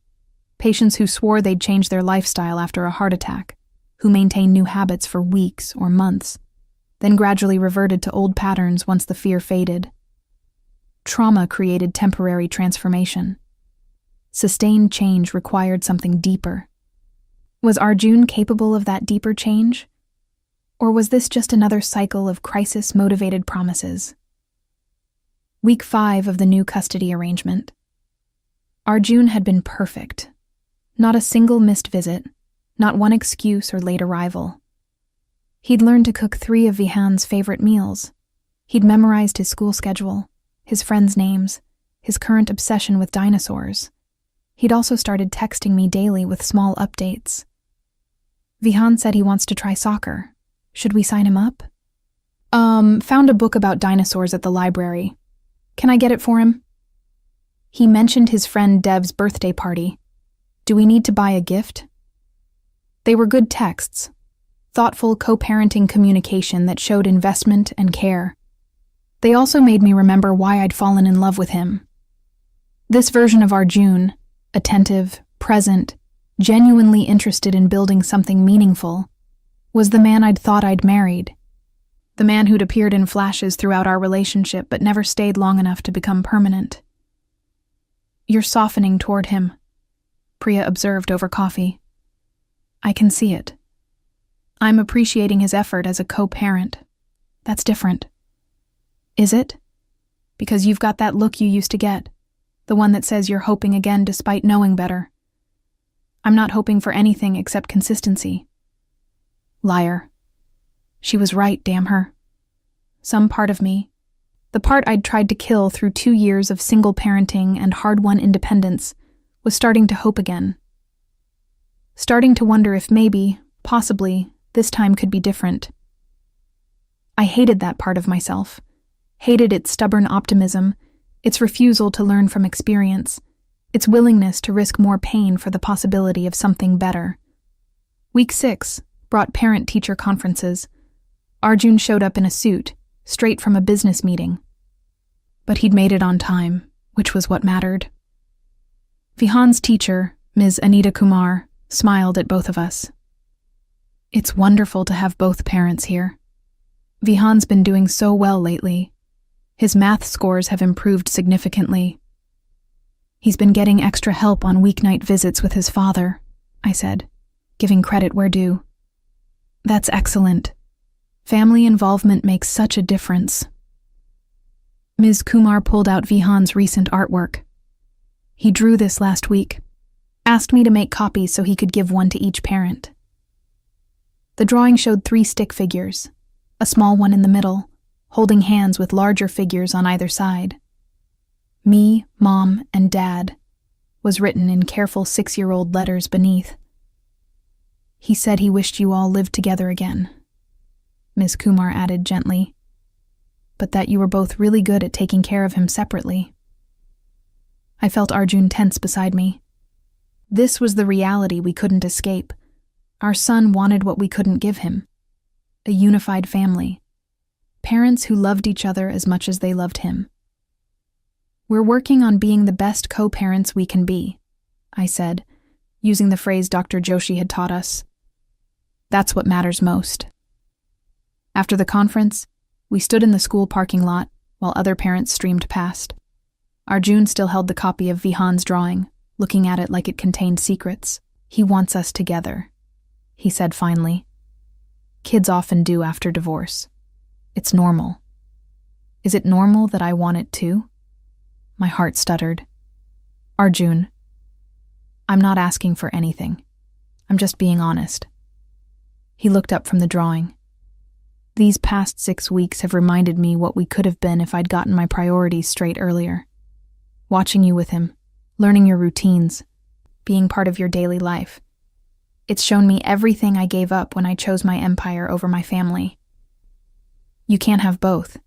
A: Patients who swore they'd change their lifestyle after a heart attack, who maintained new habits for weeks or months, then gradually reverted to old patterns once the fear faded. Trauma created temporary transformation. Sustained change required something deeper. Was Arjun capable of that deeper change? Or was this just another cycle of crisis-motivated promises? Week 5 of the new custody arrangement. Arjun had been perfect. Not a single missed visit, not one excuse or late arrival. He'd learned to cook 3 of Vihan's favorite meals. He'd memorized his school schedule, his friends' names, his current obsession with dinosaurs. He'd also started texting me daily with small updates. Vihan said he wants to try soccer. Should we sign him up? Found a book about dinosaurs at the library. Can I get it for him? He mentioned his friend Dev's birthday party. Do we need to buy a gift? They were good texts. Thoughtful co-parenting communication that showed investment and care. They also made me remember why I'd fallen in love with him. This version of Arjun, attentive, present, genuinely interested in building something meaningful, was the man I'd thought I'd married. The man who'd appeared in flashes throughout our relationship but never stayed long enough to become permanent. You're softening toward him, Priya observed over coffee. I can see it. I'm appreciating his effort as a co-parent. That's different. Is it? Because you've got that look you used to get, the one that says you're hoping again despite knowing better. I'm not hoping for anything except consistency. Liar. She was right, damn her. Some part of me, the part I'd tried to kill through 2 years of single parenting and hard-won independence, was starting to hope again. Starting to wonder if maybe, possibly, this time could be different. I hated that part of myself. Hated its stubborn optimism, its refusal to learn from experience, its willingness to risk more pain for the possibility of something better. Week 6 brought parent-teacher conferences. Arjun showed up in a suit, straight from a business meeting. But he'd made it on time, which was what mattered. Vihan's teacher, Ms. Anita Kumar, smiled at both of us. It's wonderful to have both parents here. Vihan's been doing so well lately. His math scores have improved significantly. He's been getting extra help on weeknight visits with his father, I said, giving credit where due. That's excellent. Family involvement makes such a difference. Ms. Kumar pulled out Vihan's recent artwork. He drew this last week, asked me to make copies so he could give one to each parent. The drawing showed 3 stick figures, a small one in the middle, holding hands with larger figures on either side. Me, Mom, and Dad was written in careful 6-year-old letters beneath. He said he wished you all lived together again, Ms. Kumar added gently, but that you were both really good at taking care of him separately. I felt Arjun tense beside me. This was the reality we couldn't escape. Our son wanted what we couldn't give him. A unified family. Parents who loved each other as much as they loved him. We're working on being the best co-parents we can be, I said, using the phrase Dr. Joshi had taught us. That's what matters most. After the conference, we stood in the school parking lot while other parents streamed past. Arjun still held the copy of Vihan's drawing, looking at it like it contained secrets. He wants us together, he said finally. Kids often do after divorce. It's normal. Is it normal that I want it too? My heart stuttered. Arjun, I'm not asking for anything. I'm just being honest. He looked up from the drawing. These past 6 weeks have reminded me what we could have been if I'd gotten my priorities straight earlier. Watching you with him, learning your routines, being part of your daily life. It's shown me everything I gave up when I chose my empire over my family. You can't have both.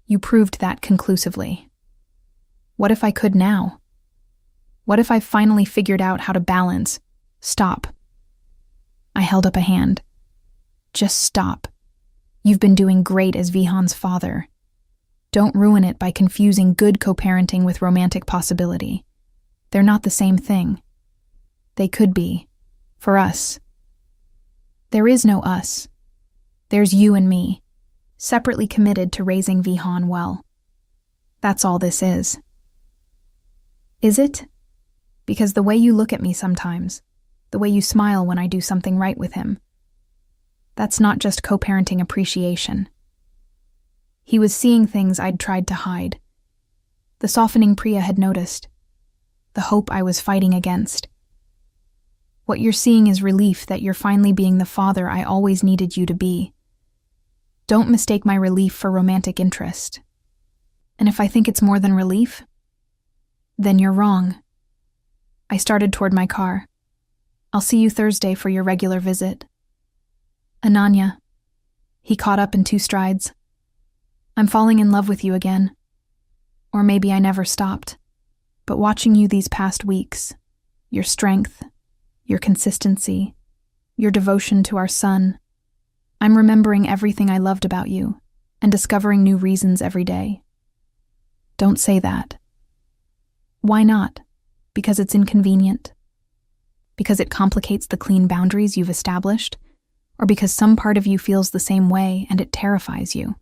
A: You proved that conclusively. What if I could now? What if I finally figured out how to balance? Stop. I held up a hand. Just stop. You've been doing great as Vihan's father. Don't ruin it by confusing good co-parenting with romantic possibility. They're not the same thing. They could be. For us. There is no us. There's you and me, separately committed to raising Vihan well. That's all this is. Is it? Because the way you look at me sometimes, the way you smile when I do something right with him, that's not just co-parenting appreciation. He was seeing things I'd tried to hide. The softening Priya had noticed. The hope I was fighting against. What you're seeing is relief that you're finally being the father I always needed you to be. Don't mistake my relief for romantic interest. And if I think it's more than relief, then you're wrong. I started toward my car. I'll see you Thursday for your regular visit. Ananya. He caught up in 2 strides. I'm falling in love with you again. Or maybe I never stopped. But watching you these past weeks, your strength, your consistency, your devotion to our son, I'm remembering everything I loved about you and discovering new reasons every day. Don't say that. Why not? Because it's inconvenient? Because it complicates the clean boundaries you've established? Or because some part of you feels the same way and it terrifies you?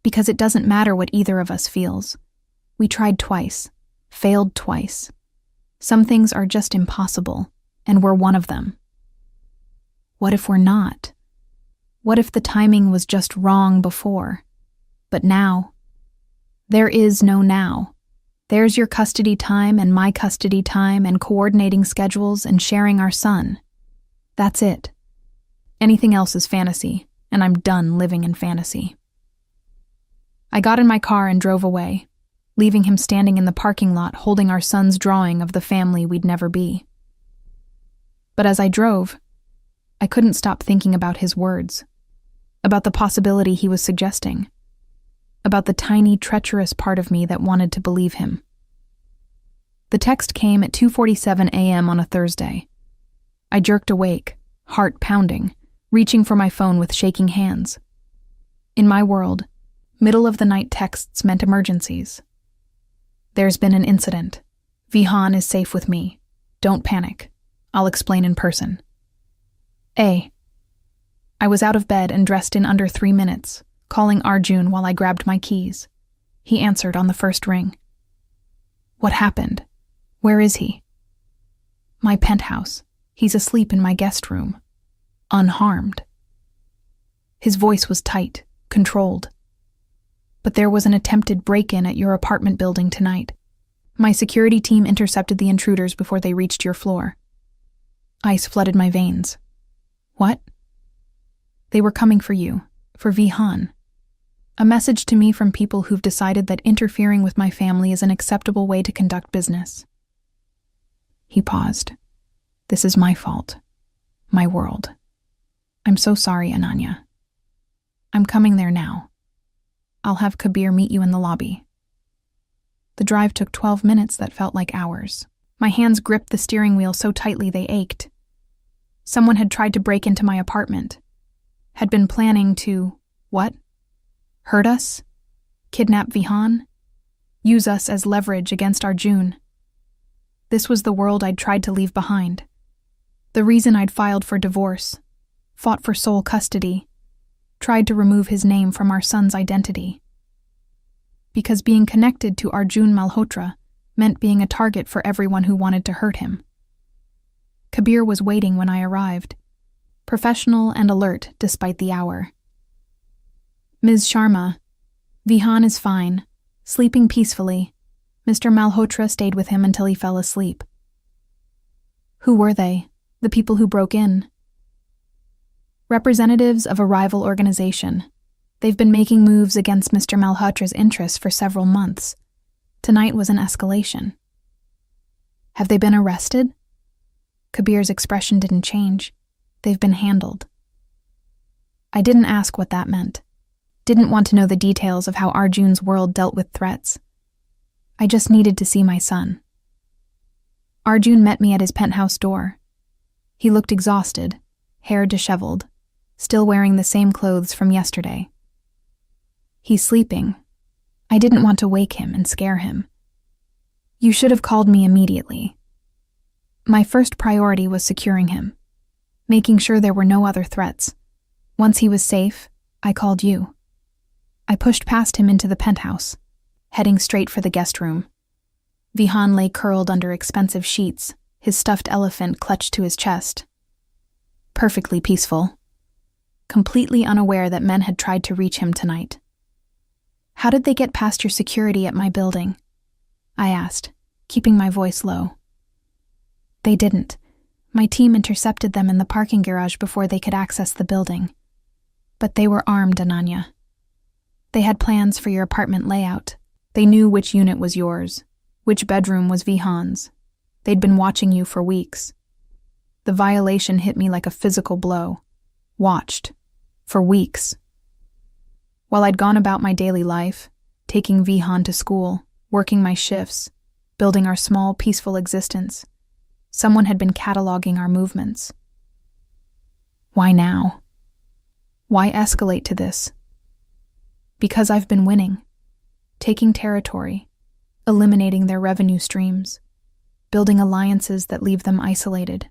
A: Because it doesn't matter what either of us feels. We tried twice, failed twice. Some things are just impossible, and we're one of them. What if we're not? What if the timing was just wrong before? But now? There is no now. There's your custody time and my custody time and coordinating schedules and sharing our son. That's it. Anything else is fantasy, and I'm done living in fantasy. I got in my car and drove away, leaving him standing in the parking lot holding our son's drawing of the family we'd never be. But as I drove, I couldn't stop thinking about his words, about the possibility he was suggesting, about the tiny, treacherous part of me that wanted to believe him. The text came at 2:47 a.m. on a Thursday. I jerked awake, heart pounding, reaching for my phone with shaking hands. In my world, middle-of-the-night texts meant emergencies. There's been an incident. Vihan is safe with me. Don't panic. I'll explain in person. A. I was out of bed and dressed in under 3 minutes, calling Arjun while I grabbed my keys. He answered on the first ring. What happened? Where is he? My penthouse. He's asleep in my guest room. Unharmed. His voice was tight, controlled. But there was an attempted break-in at your apartment building tonight. My security team intercepted the intruders before they reached your floor. Ice flooded my veins. What? They were coming for you, for Vihan. A message to me from people who've decided that interfering with my family is an acceptable way to conduct business. He paused. This is my fault. My world. I'm so sorry, Ananya. I'm coming there now. I'll have Kabir meet you in the lobby. The drive took 12 minutes that felt like hours. My hands gripped the steering wheel so tightly they ached. Someone had tried to break into my apartment. Had been planning to, what? Hurt us? Kidnap Vihan? Use us as leverage against Arjun? This was the world I'd tried to leave behind. The reason I'd filed for divorce, fought for sole custody, tried to remove his name from our son's identity. Because being connected to Arjun Malhotra meant being a target for everyone who wanted to hurt him. Kabir was waiting when I arrived, professional and alert despite the hour. Ms. Sharma, Vihan is fine, sleeping peacefully. Mr. Malhotra stayed with him until he fell asleep. Who were they? The people who broke in? Representatives of a rival organization. They've been making moves against Mr. Malhotra's interests for several months. Tonight was an escalation. Have they been arrested? Kabir's expression didn't change. They've been handled. I didn't ask what that meant. Didn't want to know the details of how Arjun's world dealt with threats. I just needed to see my son. Arjun met me at his penthouse door. He looked exhausted, hair disheveled, still wearing the same clothes from yesterday. He's sleeping. I didn't want to wake him and scare him. You should have called me immediately. My first priority was securing him, making sure there were no other threats. Once he was safe, I called you. I pushed past him into the penthouse, heading straight for the guest room. Vihan lay curled under expensive sheets, his stuffed elephant clutched to his chest. Perfectly peaceful. Completely unaware that men had tried to reach him tonight. How did they get past your security at my building? I asked, keeping my voice low. They didn't. My team intercepted them in the parking garage before they could access the building. But they were armed, Ananya. They had plans for your apartment layout. They knew which unit was yours, which bedroom was Vihan's. They'd been watching you for weeks. The violation hit me like a physical blow. Watched. For weeks. While I'd gone about my daily life, taking Vihan to school, working my shifts, building our small, peaceful existence, someone had been cataloging our movements. Why now? Why escalate to this? Because I've been winning, taking territory, eliminating their revenue streams, building alliances that leave them isolated.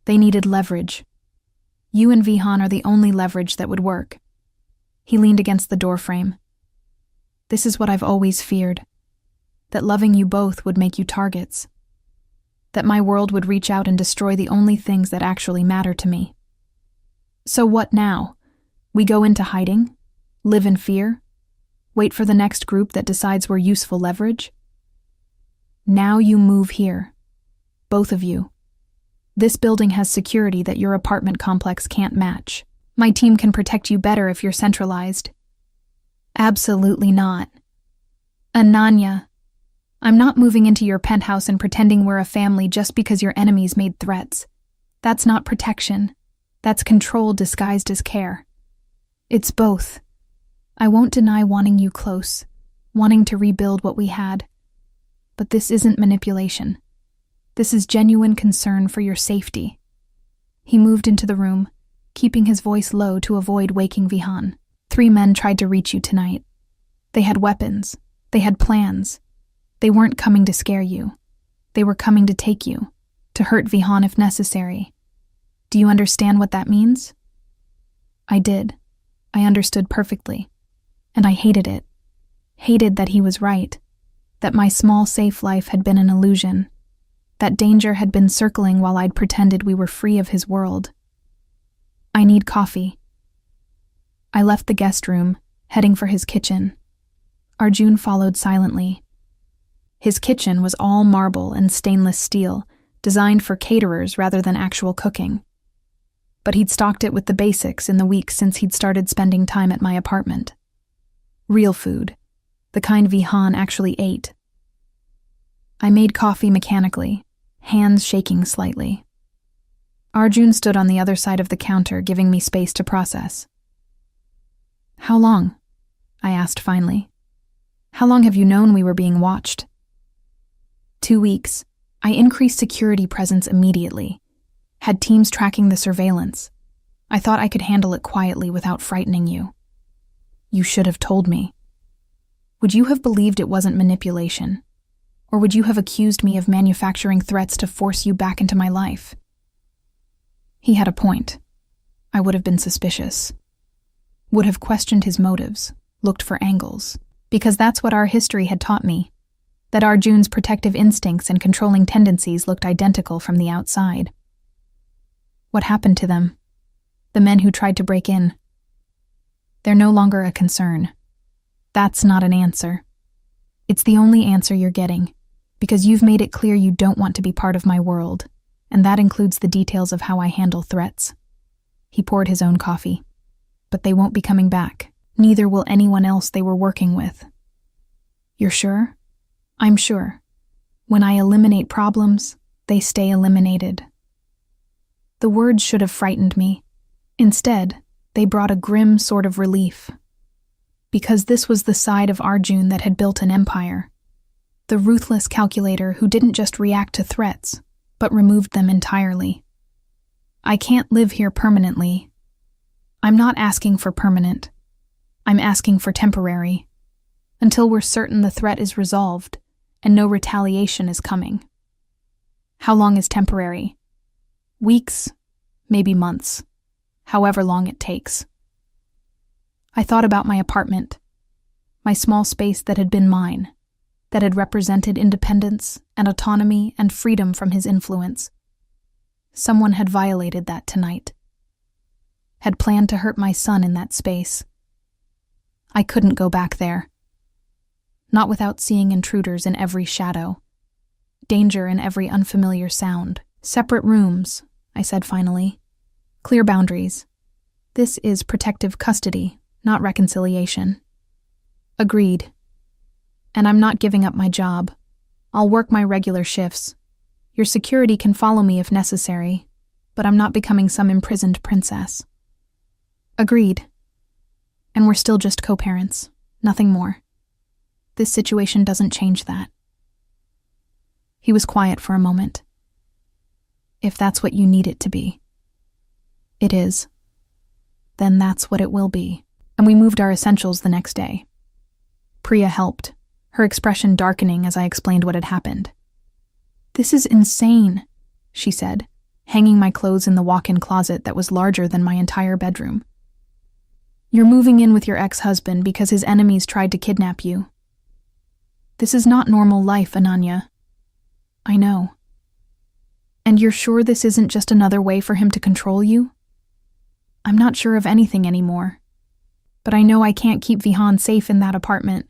A: They needed leverage. You and Vihan are the only leverage that would work. He leaned against the doorframe. This is what I've always feared, that loving you both would make you targets, that my world would reach out and destroy the only things that actually matter to me. So what now? We go into hiding? Live in fear? Wait for the next group that decides we're useful leverage? Now you move here. Both of you. This building has security that your apartment complex can't match. My team can protect you better if you're centralized. Absolutely not. Ananya, I'm not moving into your penthouse and pretending we're a family just because your enemies made threats. That's not protection. That's control disguised as care. It's both. I won't deny wanting you close, wanting to rebuild what we had. But this isn't manipulation. This is genuine concern for your safety. He moved into the room, keeping his voice low to avoid waking Vihan. 3 men tried to reach you tonight. They had weapons. They had plans. They weren't coming to scare you. They were coming to take you, to hurt Vihan if necessary. Do you understand what that means? I did. I understood perfectly. And I hated it. Hated that he was right. that my small, safe life had been an illusion, that danger had been circling while I'd pretended we were free of his world. "I need coffee." I left the guest room, heading for his kitchen. Arjun followed silently. His kitchen was all marble and stainless steel, designed for caterers rather than actual cooking. But he'd stocked it with the basics in the weeks since he'd started spending time at my apartment. Real food, the kind Vihan actually ate. I made coffee mechanically, hands shaking slightly. Arjun stood on the other side of the counter, giving me space to process. "How long?" I asked finally. "How long have you known we were being watched?" 2 weeks. I increased security presence immediately. Had teams tracking the surveillance. I thought I could handle it quietly without frightening you. You should have told me. Would you have believed it wasn't manipulation? Or would you have accused me of manufacturing threats to force you back into my life? He had a point. I would have been suspicious. Would have questioned his motives, looked for angles, because that's what our history had taught me, that Arjun's protective instincts and controlling tendencies looked identical from the outside. What happened to them? The men who tried to break in. They're no longer a concern. That's not an answer. It's the only answer you're getting, because you've made it clear you don't want to be part of my world, and that includes the details of how I handle threats. He poured his own coffee. But they won't be coming back. Neither will anyone else they were working with. You're sure? I'm sure. When I eliminate problems, they stay eliminated. The words should have frightened me. Instead, they brought a grim sort of relief. Because this was the side of Arjun that had built an empire. The ruthless calculator who didn't just react to threats, but removed them entirely. I can't live here permanently. I'm not asking for permanent. I'm asking for temporary. Until we're certain the threat is resolved and no retaliation is coming. How long is temporary? Weeks, maybe months. However long it takes. I thought about my apartment, my small space that had been mine, that had represented independence and autonomy and freedom from his influence. Someone had violated that tonight. Had planned to hurt my son in that space. I couldn't go back there. Not without seeing intruders in every shadow. Danger in every unfamiliar sound. Separate rooms, I said finally. Clear boundaries. This is protective custody, not reconciliation. Agreed. And I'm not giving up my job. I'll work my regular shifts. Your security can follow me if necessary, but I'm not becoming some imprisoned princess. Agreed. And we're still just co-parents, nothing more. This situation doesn't change that. He was quiet for a moment. If that's what you need it to be. It is. Then that's what it will be. And we moved our essentials the next day. Priya helped, her expression darkening as I explained what had happened. "This is insane," she said, hanging my clothes in the walk-in closet that was larger than my entire bedroom. "You're moving in with your ex-husband because his enemies tried to kidnap you. This is not normal life, Ananya." "I know." "And you're sure this isn't just another way for him to control you?" "I'm not sure of anything anymore. But I know I can't keep Vihan safe in that apartment,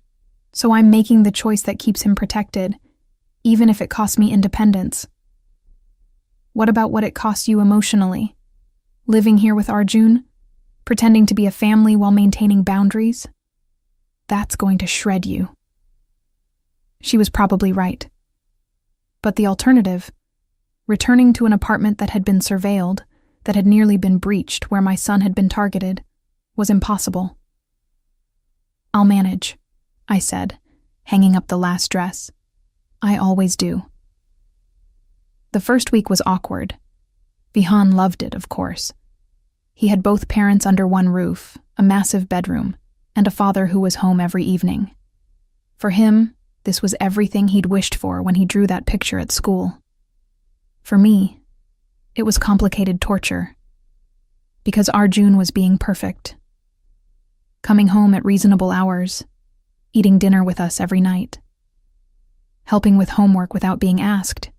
A: so I'm making the choice that keeps him protected, even if it costs me independence." "What about what it costs you emotionally? Living here with Arjun? Pretending to be a family while maintaining boundaries? That's going to shred you." She was probably right. But the alternative, returning to an apartment that had been surveilled, that had nearly been breached where my son had been targeted, was impossible. "I'll manage," I said, hanging up the last dress. I always do. The first week was awkward. Vihan loved it, of course. He had both parents under one roof, a massive bedroom, and a father who was home every evening. For him, this was everything he'd wished for when he drew that picture at school. For me, it was complicated torture. Because Arjun was being perfect. Coming home at reasonable hours, eating dinner with us every night. helping with homework without being asked,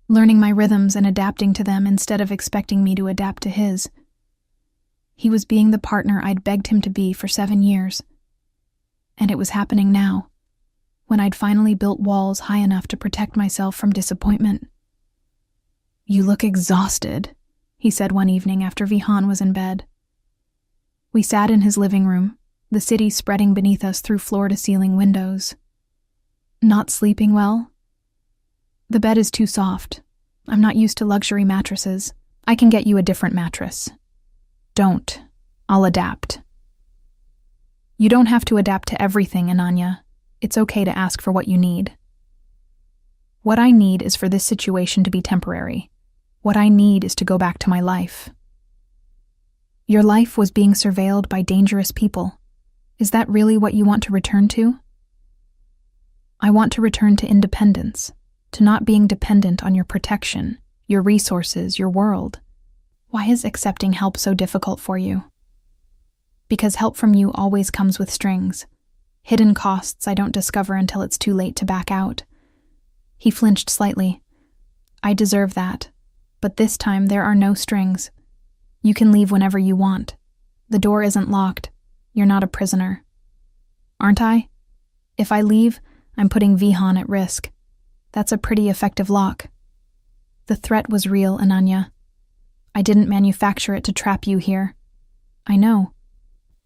A: learning my rhythms and adapting to them instead of expecting me to adapt to his. He was being the partner I'd begged him to be for 7 years. And it was happening now, when I'd finally built walls high enough to protect myself from disappointment. "You look exhausted," he said one evening after Vihan was in bed. We sat in his living room, the city spreading beneath us through floor-to-ceiling windows. "Not sleeping well?" "The bed is too soft. I'm not used to luxury mattresses. I can get you a different mattress." "Don't. I'll adapt." "You don't have to adapt to everything, Ananya. It's okay to ask for what you need." "What I need is for this situation to be temporary. What I need is to go back to my life." "Your life was being surveilled by dangerous people. Is that really what you want to return to?" "I want to return to independence, to not being dependent on your protection, your resources, your world." "Why is accepting help so difficult for you?" "Because help from you always comes with strings. Hidden costs I don't discover until it's too late to back out." He flinched slightly. "I deserve that, but this time there are no strings. You can leave whenever you want. The door isn't locked. You're not a prisoner." "Aren't I? If I leave, I'm putting Vihan at risk. That's a pretty effective lock." "The threat was real, Ananya. I didn't manufacture it to trap you here." "I know.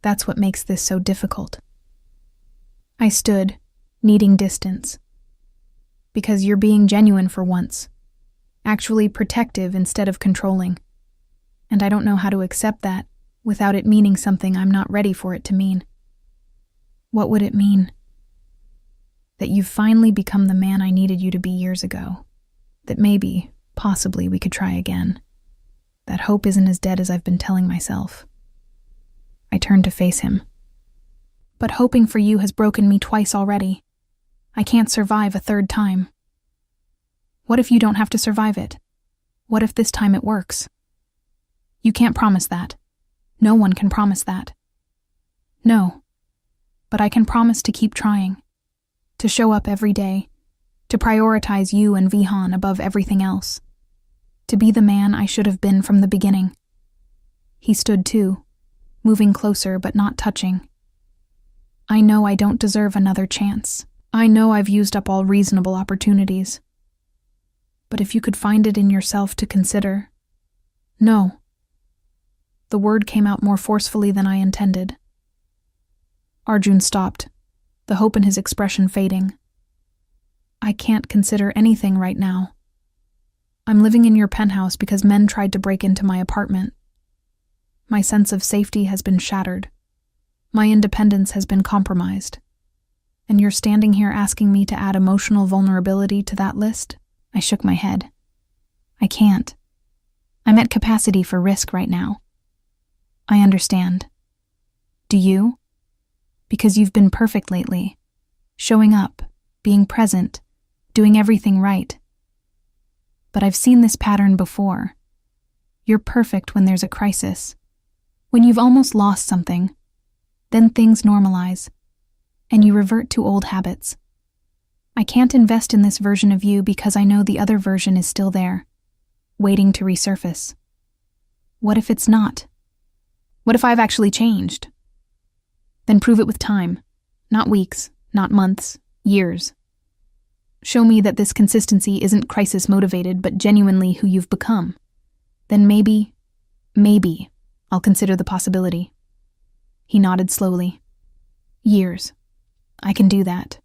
A: That's what makes this so difficult." I stood, needing distance. "Because you're being genuine for once. Actually protective instead of controlling. And I don't know how to accept that without it meaning something I'm not ready for it to mean." "What would it mean?" "That you've finally become the man I needed you to be years ago. That maybe, possibly, we could try again. That hope isn't as dead as I've been telling myself." I turned to face him. "But hoping for you has broken me twice already. I can't survive a third time." "What if you don't have to survive it? What if this time it works?" "You can't promise that. No one can promise that." "No. But I can promise to keep trying. To show up every day. To prioritize you and Vihan above everything else. To be the man I should have been from the beginning." He stood too, moving closer but not touching. "I know I don't deserve another chance. I know I've used up all reasonable opportunities. But if you could find it in yourself to consider—" "No." The word came out more forcefully than I intended. Arjun stopped, the hope in his expression fading. "I can't consider anything right now. I'm living in your penthouse because men tried to break into my apartment. My sense of safety has been shattered. My independence has been compromised. And you're standing here asking me to add emotional vulnerability to that list?" I shook my head. "I can't. I'm at capacity for risk right now." "I understand. Do you? Because you've been perfect lately. Showing up, being present, doing everything right. But I've seen this pattern before. You're perfect when there's a crisis. When you've almost lost something. Then things normalize, and you revert to old habits. I can't invest in this version of you because I know the other version is still there, waiting to resurface. What if it's not? What if I've actually changed? Then prove it with time. Not weeks, not months, years. Show me that this consistency isn't crisis-motivated but genuinely who you've become. Then maybe, I'll consider the possibility." He nodded slowly. "Years. I can do that."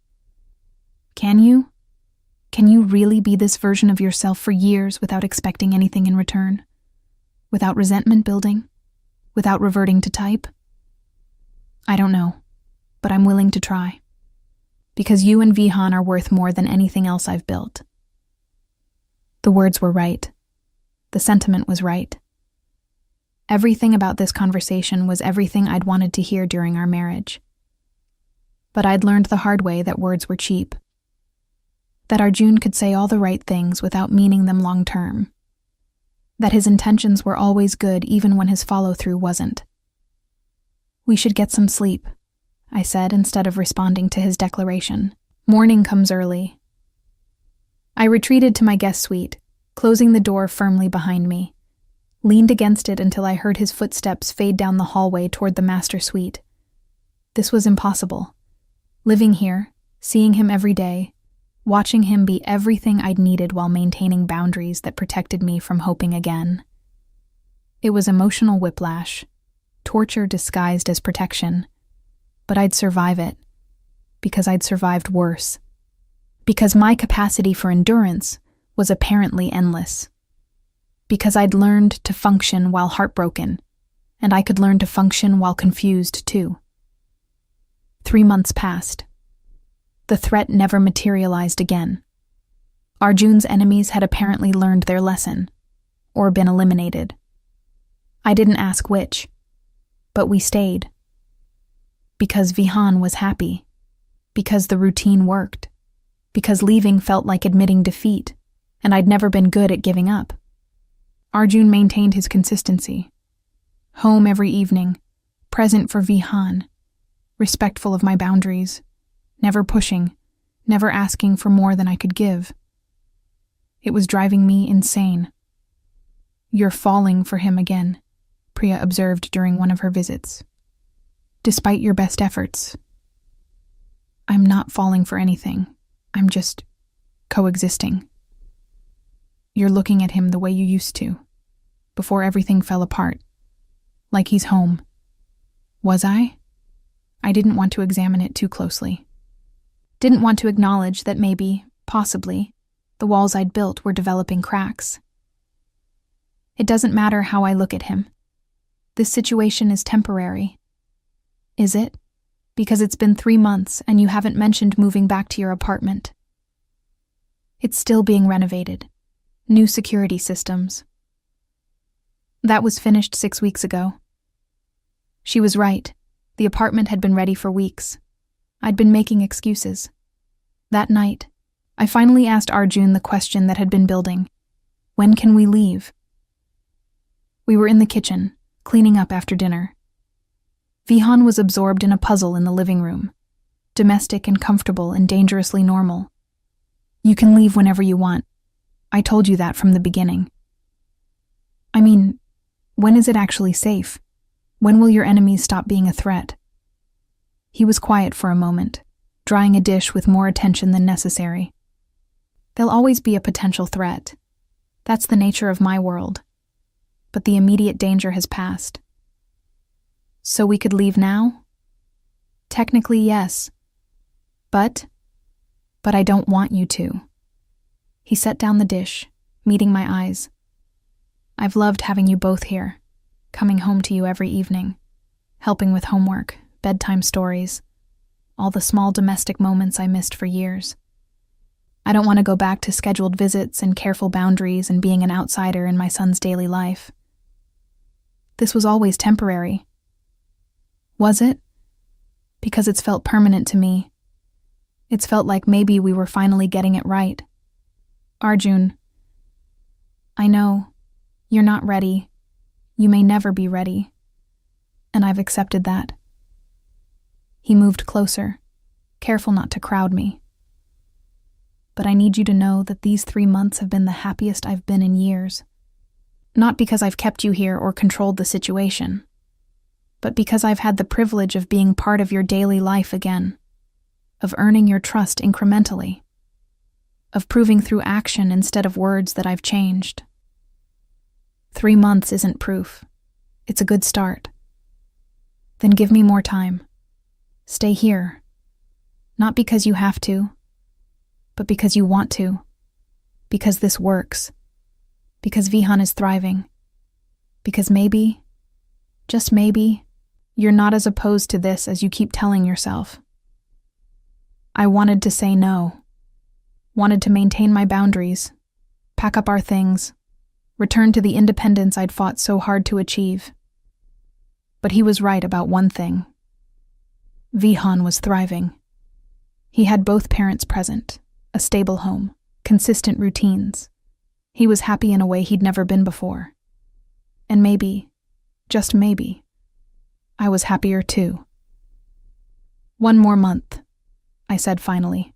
A: "Can you? Can you really be this version of yourself for years without expecting anything in return? Without resentment building? Without reverting to type?" "I don't know, but I'm willing to try. Because you and Vihan are worth more than anything else I've built." The words were right. The sentiment was right. Everything about this conversation was everything I'd wanted to hear during our marriage. But I'd learned the hard way that words were cheap. That Arjun could say all the right things without meaning them long-term. That his intentions were always good even when his follow-through wasn't. "We should get some sleep," I said instead of responding to his declaration. "Morning comes early. I retreated to my guest suite, closing the door firmly behind me, leaned against it until I heard his footsteps fade down the hallway toward the master suite. This was impossible. Living here, seeing him every day, watching him be everything I'd needed while maintaining boundaries that protected me from hoping again. It was emotional whiplash, torture disguised as protection, but I'd survive it, because I'd survived worse. Because my capacity for endurance was apparently endless. Because I'd learned to function while heartbroken, and I could learn to function while confused too. 3 months passed. The threat never materialized again. Arjun's enemies had apparently learned their lesson, or been eliminated. I didn't ask which, but we stayed. Because Vihan was happy. Because the routine worked. Because leaving felt like admitting defeat, and I'd never been good at giving up. Arjun maintained his consistency. Home every evening, present for Vihan, respectful of my boundaries, never pushing, never asking for more than I could give. It was driving me insane. "You're falling for him again," Priya observed during one of her visits. "Despite your best efforts." "I'm not falling for anything. I'm just coexisting." "You're looking at him the way you used to, before everything fell apart, like he's home." Was I? I didn't want to examine it too closely. Didn't want to acknowledge that maybe, possibly, the walls I'd built were developing cracks. It doesn't matter how I look at him. This situation is temporary. Is it? Because it's been 3 months and you haven't mentioned moving back to your apartment. It's still being renovated. New security systems. That was finished 6 weeks ago. She was right. The apartment had been ready for weeks. I'd been making excuses. That night, I finally asked Arjun the question that had been building. When can we leave? We were in the kitchen, cleaning up after dinner. Vihan was absorbed in a puzzle in the living room, domestic and comfortable and dangerously normal. "You can leave whenever you want. I told you that from the beginning." "I mean, when is it actually safe? When will your enemies stop being a threat?" He was quiet for a moment, drying a dish with more attention than necessary. "There'll always be a potential threat. That's the nature of my world. But the immediate danger has passed." "So we could leave now?" "Technically, yes. But I don't want you to." He set down the dish, meeting my eyes. "I've loved having you both here, coming home to you every evening, helping with homework, bedtime stories, all the small domestic moments I missed for years. I don't want to go back to scheduled visits and careful boundaries and being an outsider in my son's daily life. This was always temporary. Was it? Because it's felt permanent to me. It's felt like maybe we were finally getting it right. Arjun, I know, you're not ready. You may never be ready. And I've accepted that." He moved closer, careful not to crowd me. "But I need you to know that these 3 months have been the happiest I've been in years. Not because I've kept you here or controlled the situation, but because I've had the privilege of being part of your daily life again, of earning your trust incrementally, of proving through action instead of words that I've changed. 3 months isn't proof. It's a good start. Then give me more time. Stay here. Not because you have to, but because you want to. Because this works. Because Vihan is thriving. Because maybe, just maybe, you're not as opposed to this as you keep telling yourself." I wanted to say no. Wanted to maintain my boundaries, pack up our things, return to the independence I'd fought so hard to achieve. But he was right about one thing. Vihan was thriving. He had both parents present, a stable home, consistent routines. He was happy in a way he'd never been before. And maybe, just maybe, I was happier too. "1 more month," I said finally.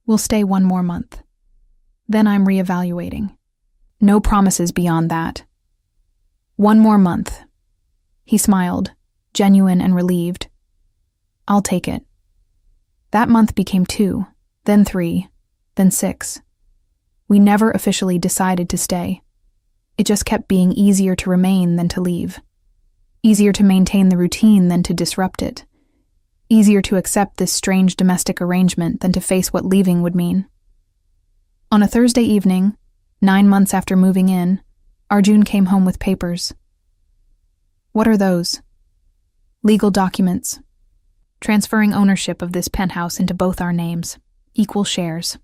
A: "We'll stay 1 more month. Then I'm reevaluating. No promises beyond that. 1 more month. He smiled, genuine and relieved. I'll take it. That month became 2, then 3, then 6. We never officially decided to stay. It just kept being easier to remain than to leave. Easier to maintain the routine than to disrupt it. Easier to accept this strange domestic arrangement than to face what leaving would mean. On a Thursday evening, 9 months after moving in, Arjun came home with papers. What are those? Legal documents. Transferring ownership of this penthouse into both our names. Equal shares.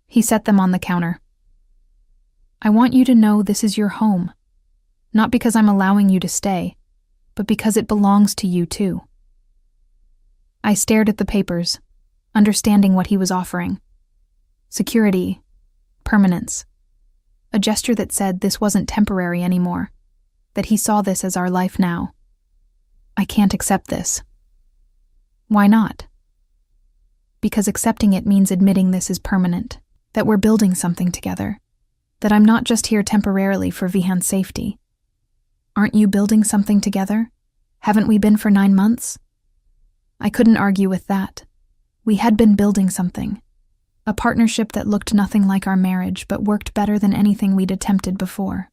A: He set them on the counter. I want you to know this is your home. Not because I'm allowing you to stay, but because it belongs to you too. I stared at the papers, understanding what he was offering. Security, permanence. A gesture that said this wasn't temporary anymore, that he saw this as our life now. I can't accept this. Why not? Because accepting it means admitting this is permanent, that we're building something together, that I'm not just here temporarily for Vihan's safety. Aren't you building something together? Haven't we been for 9 months? I couldn't argue with that. We had been building something. A partnership that looked nothing like our marriage but worked better than anything we'd attempted before.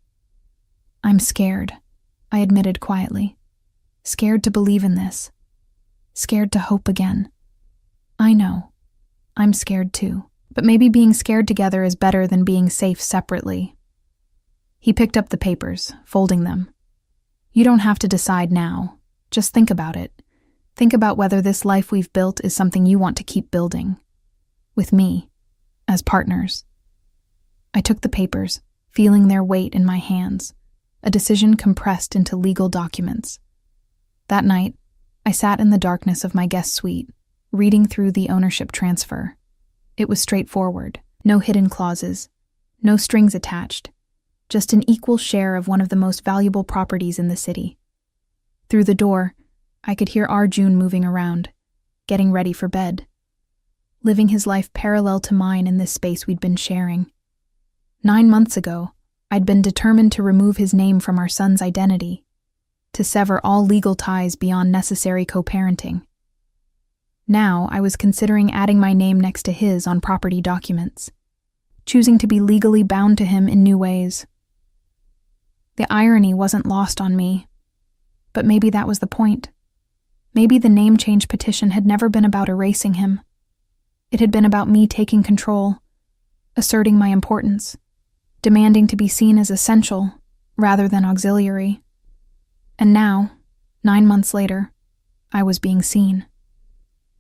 A: I'm scared, I admitted quietly. Scared to believe in this. Scared to hope again. I know. I'm scared too. But maybe being scared together is better than being safe separately. He picked up the papers, folding them. You don't have to decide now. Just think about it. Think about whether this life we've built is something you want to keep building. With me, as partners. I took the papers, feeling their weight in my hands, a decision compressed into legal documents. That night, I sat in the darkness of my guest suite, reading through the ownership transfer. It was straightforward, no hidden clauses, no strings attached, just an equal share of one of the most valuable properties in the city. Through the door, I could hear Arjun moving around, getting ready for bed, living his life parallel to mine in this space we'd been sharing. 9 months ago, I'd been determined to remove his name from our son's identity, to sever all legal ties beyond necessary co-parenting. Now, I was considering adding my name next to his on property documents, choosing to be legally bound to him in new ways. The irony wasn't lost on me, but maybe that was the point. Maybe the name change petition had never been about erasing him. It had been about me taking control, asserting my importance, demanding to be seen as essential rather than auxiliary. And now, 9 months later, I was being seen,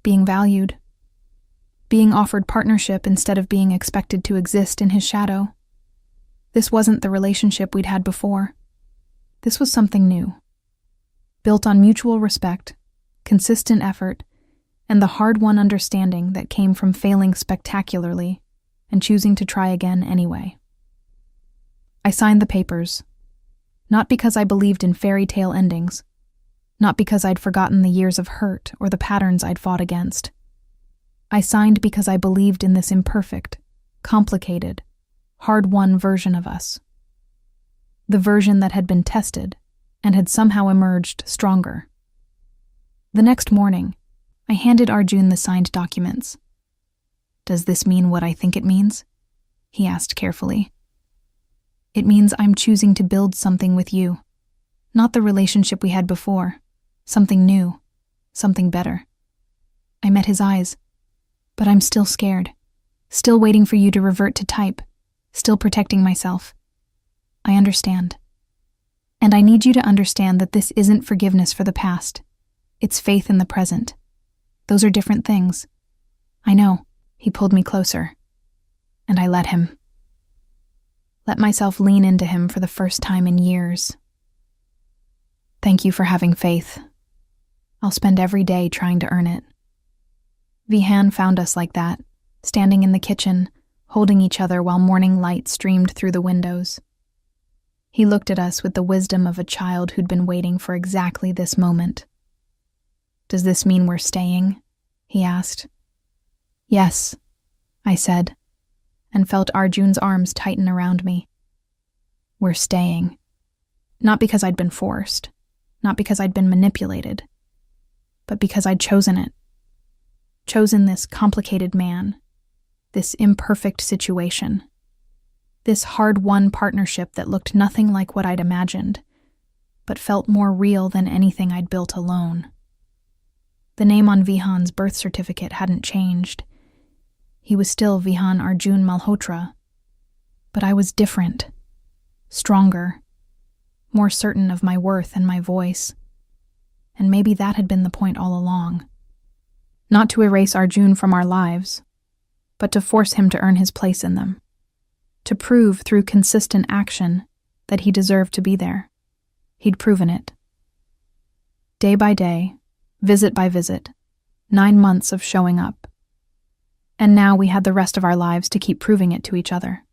A: being valued, being offered partnership instead of being expected to exist in his shadow. This wasn't the relationship we'd had before. This was something new, built on mutual respect, consistent effort, and the hard-won understanding that came from failing spectacularly and choosing to try again anyway. I signed the papers, not because I believed in fairy tale endings, not because I'd forgotten the years of hurt or the patterns I'd fought against. I signed because I believed in this imperfect, complicated, hard-won version of us. The version that had been tested and had somehow emerged stronger. The next morning, I handed Arjun the signed documents. Does this mean what I think it means? He asked carefully. It means I'm choosing to build something with you, not the relationship we had before, something new, something better. I met his eyes, but I'm still scared, still waiting for you to revert to type, still protecting myself. I understand. And I need you to understand that this isn't forgiveness for the past. It's faith in the present. Those are different things. I know. He pulled me closer, and I let him. Let myself lean into him for the first time in years. Thank you for having faith. I'll spend every day trying to earn it. Vihan found us like that, standing in the kitchen, holding each other while morning light streamed through the windows. He looked at us with the wisdom of a child who'd been waiting for exactly this moment. Does this mean we're staying? He asked. Yes, I said, and felt Arjun's arms tighten around me. We're staying. Not because I'd been forced, not because I'd been manipulated, but because I'd chosen it. Chosen this complicated man, this imperfect situation, this hard-won partnership that looked nothing like what I'd imagined, but felt more real than anything I'd built alone. The name on Vihan's birth certificate hadn't changed. He was still Vihan Arjun Malhotra, but I was different, stronger, more certain of my worth and my voice. And maybe that had been the point all along. Not to erase Arjun from our lives, but to force him to earn his place in them. To prove through consistent action that he deserved to be there. He'd proven it. Day by day, visit by visit, 9 months of showing up. And now we had the rest of our lives to keep proving it to each other.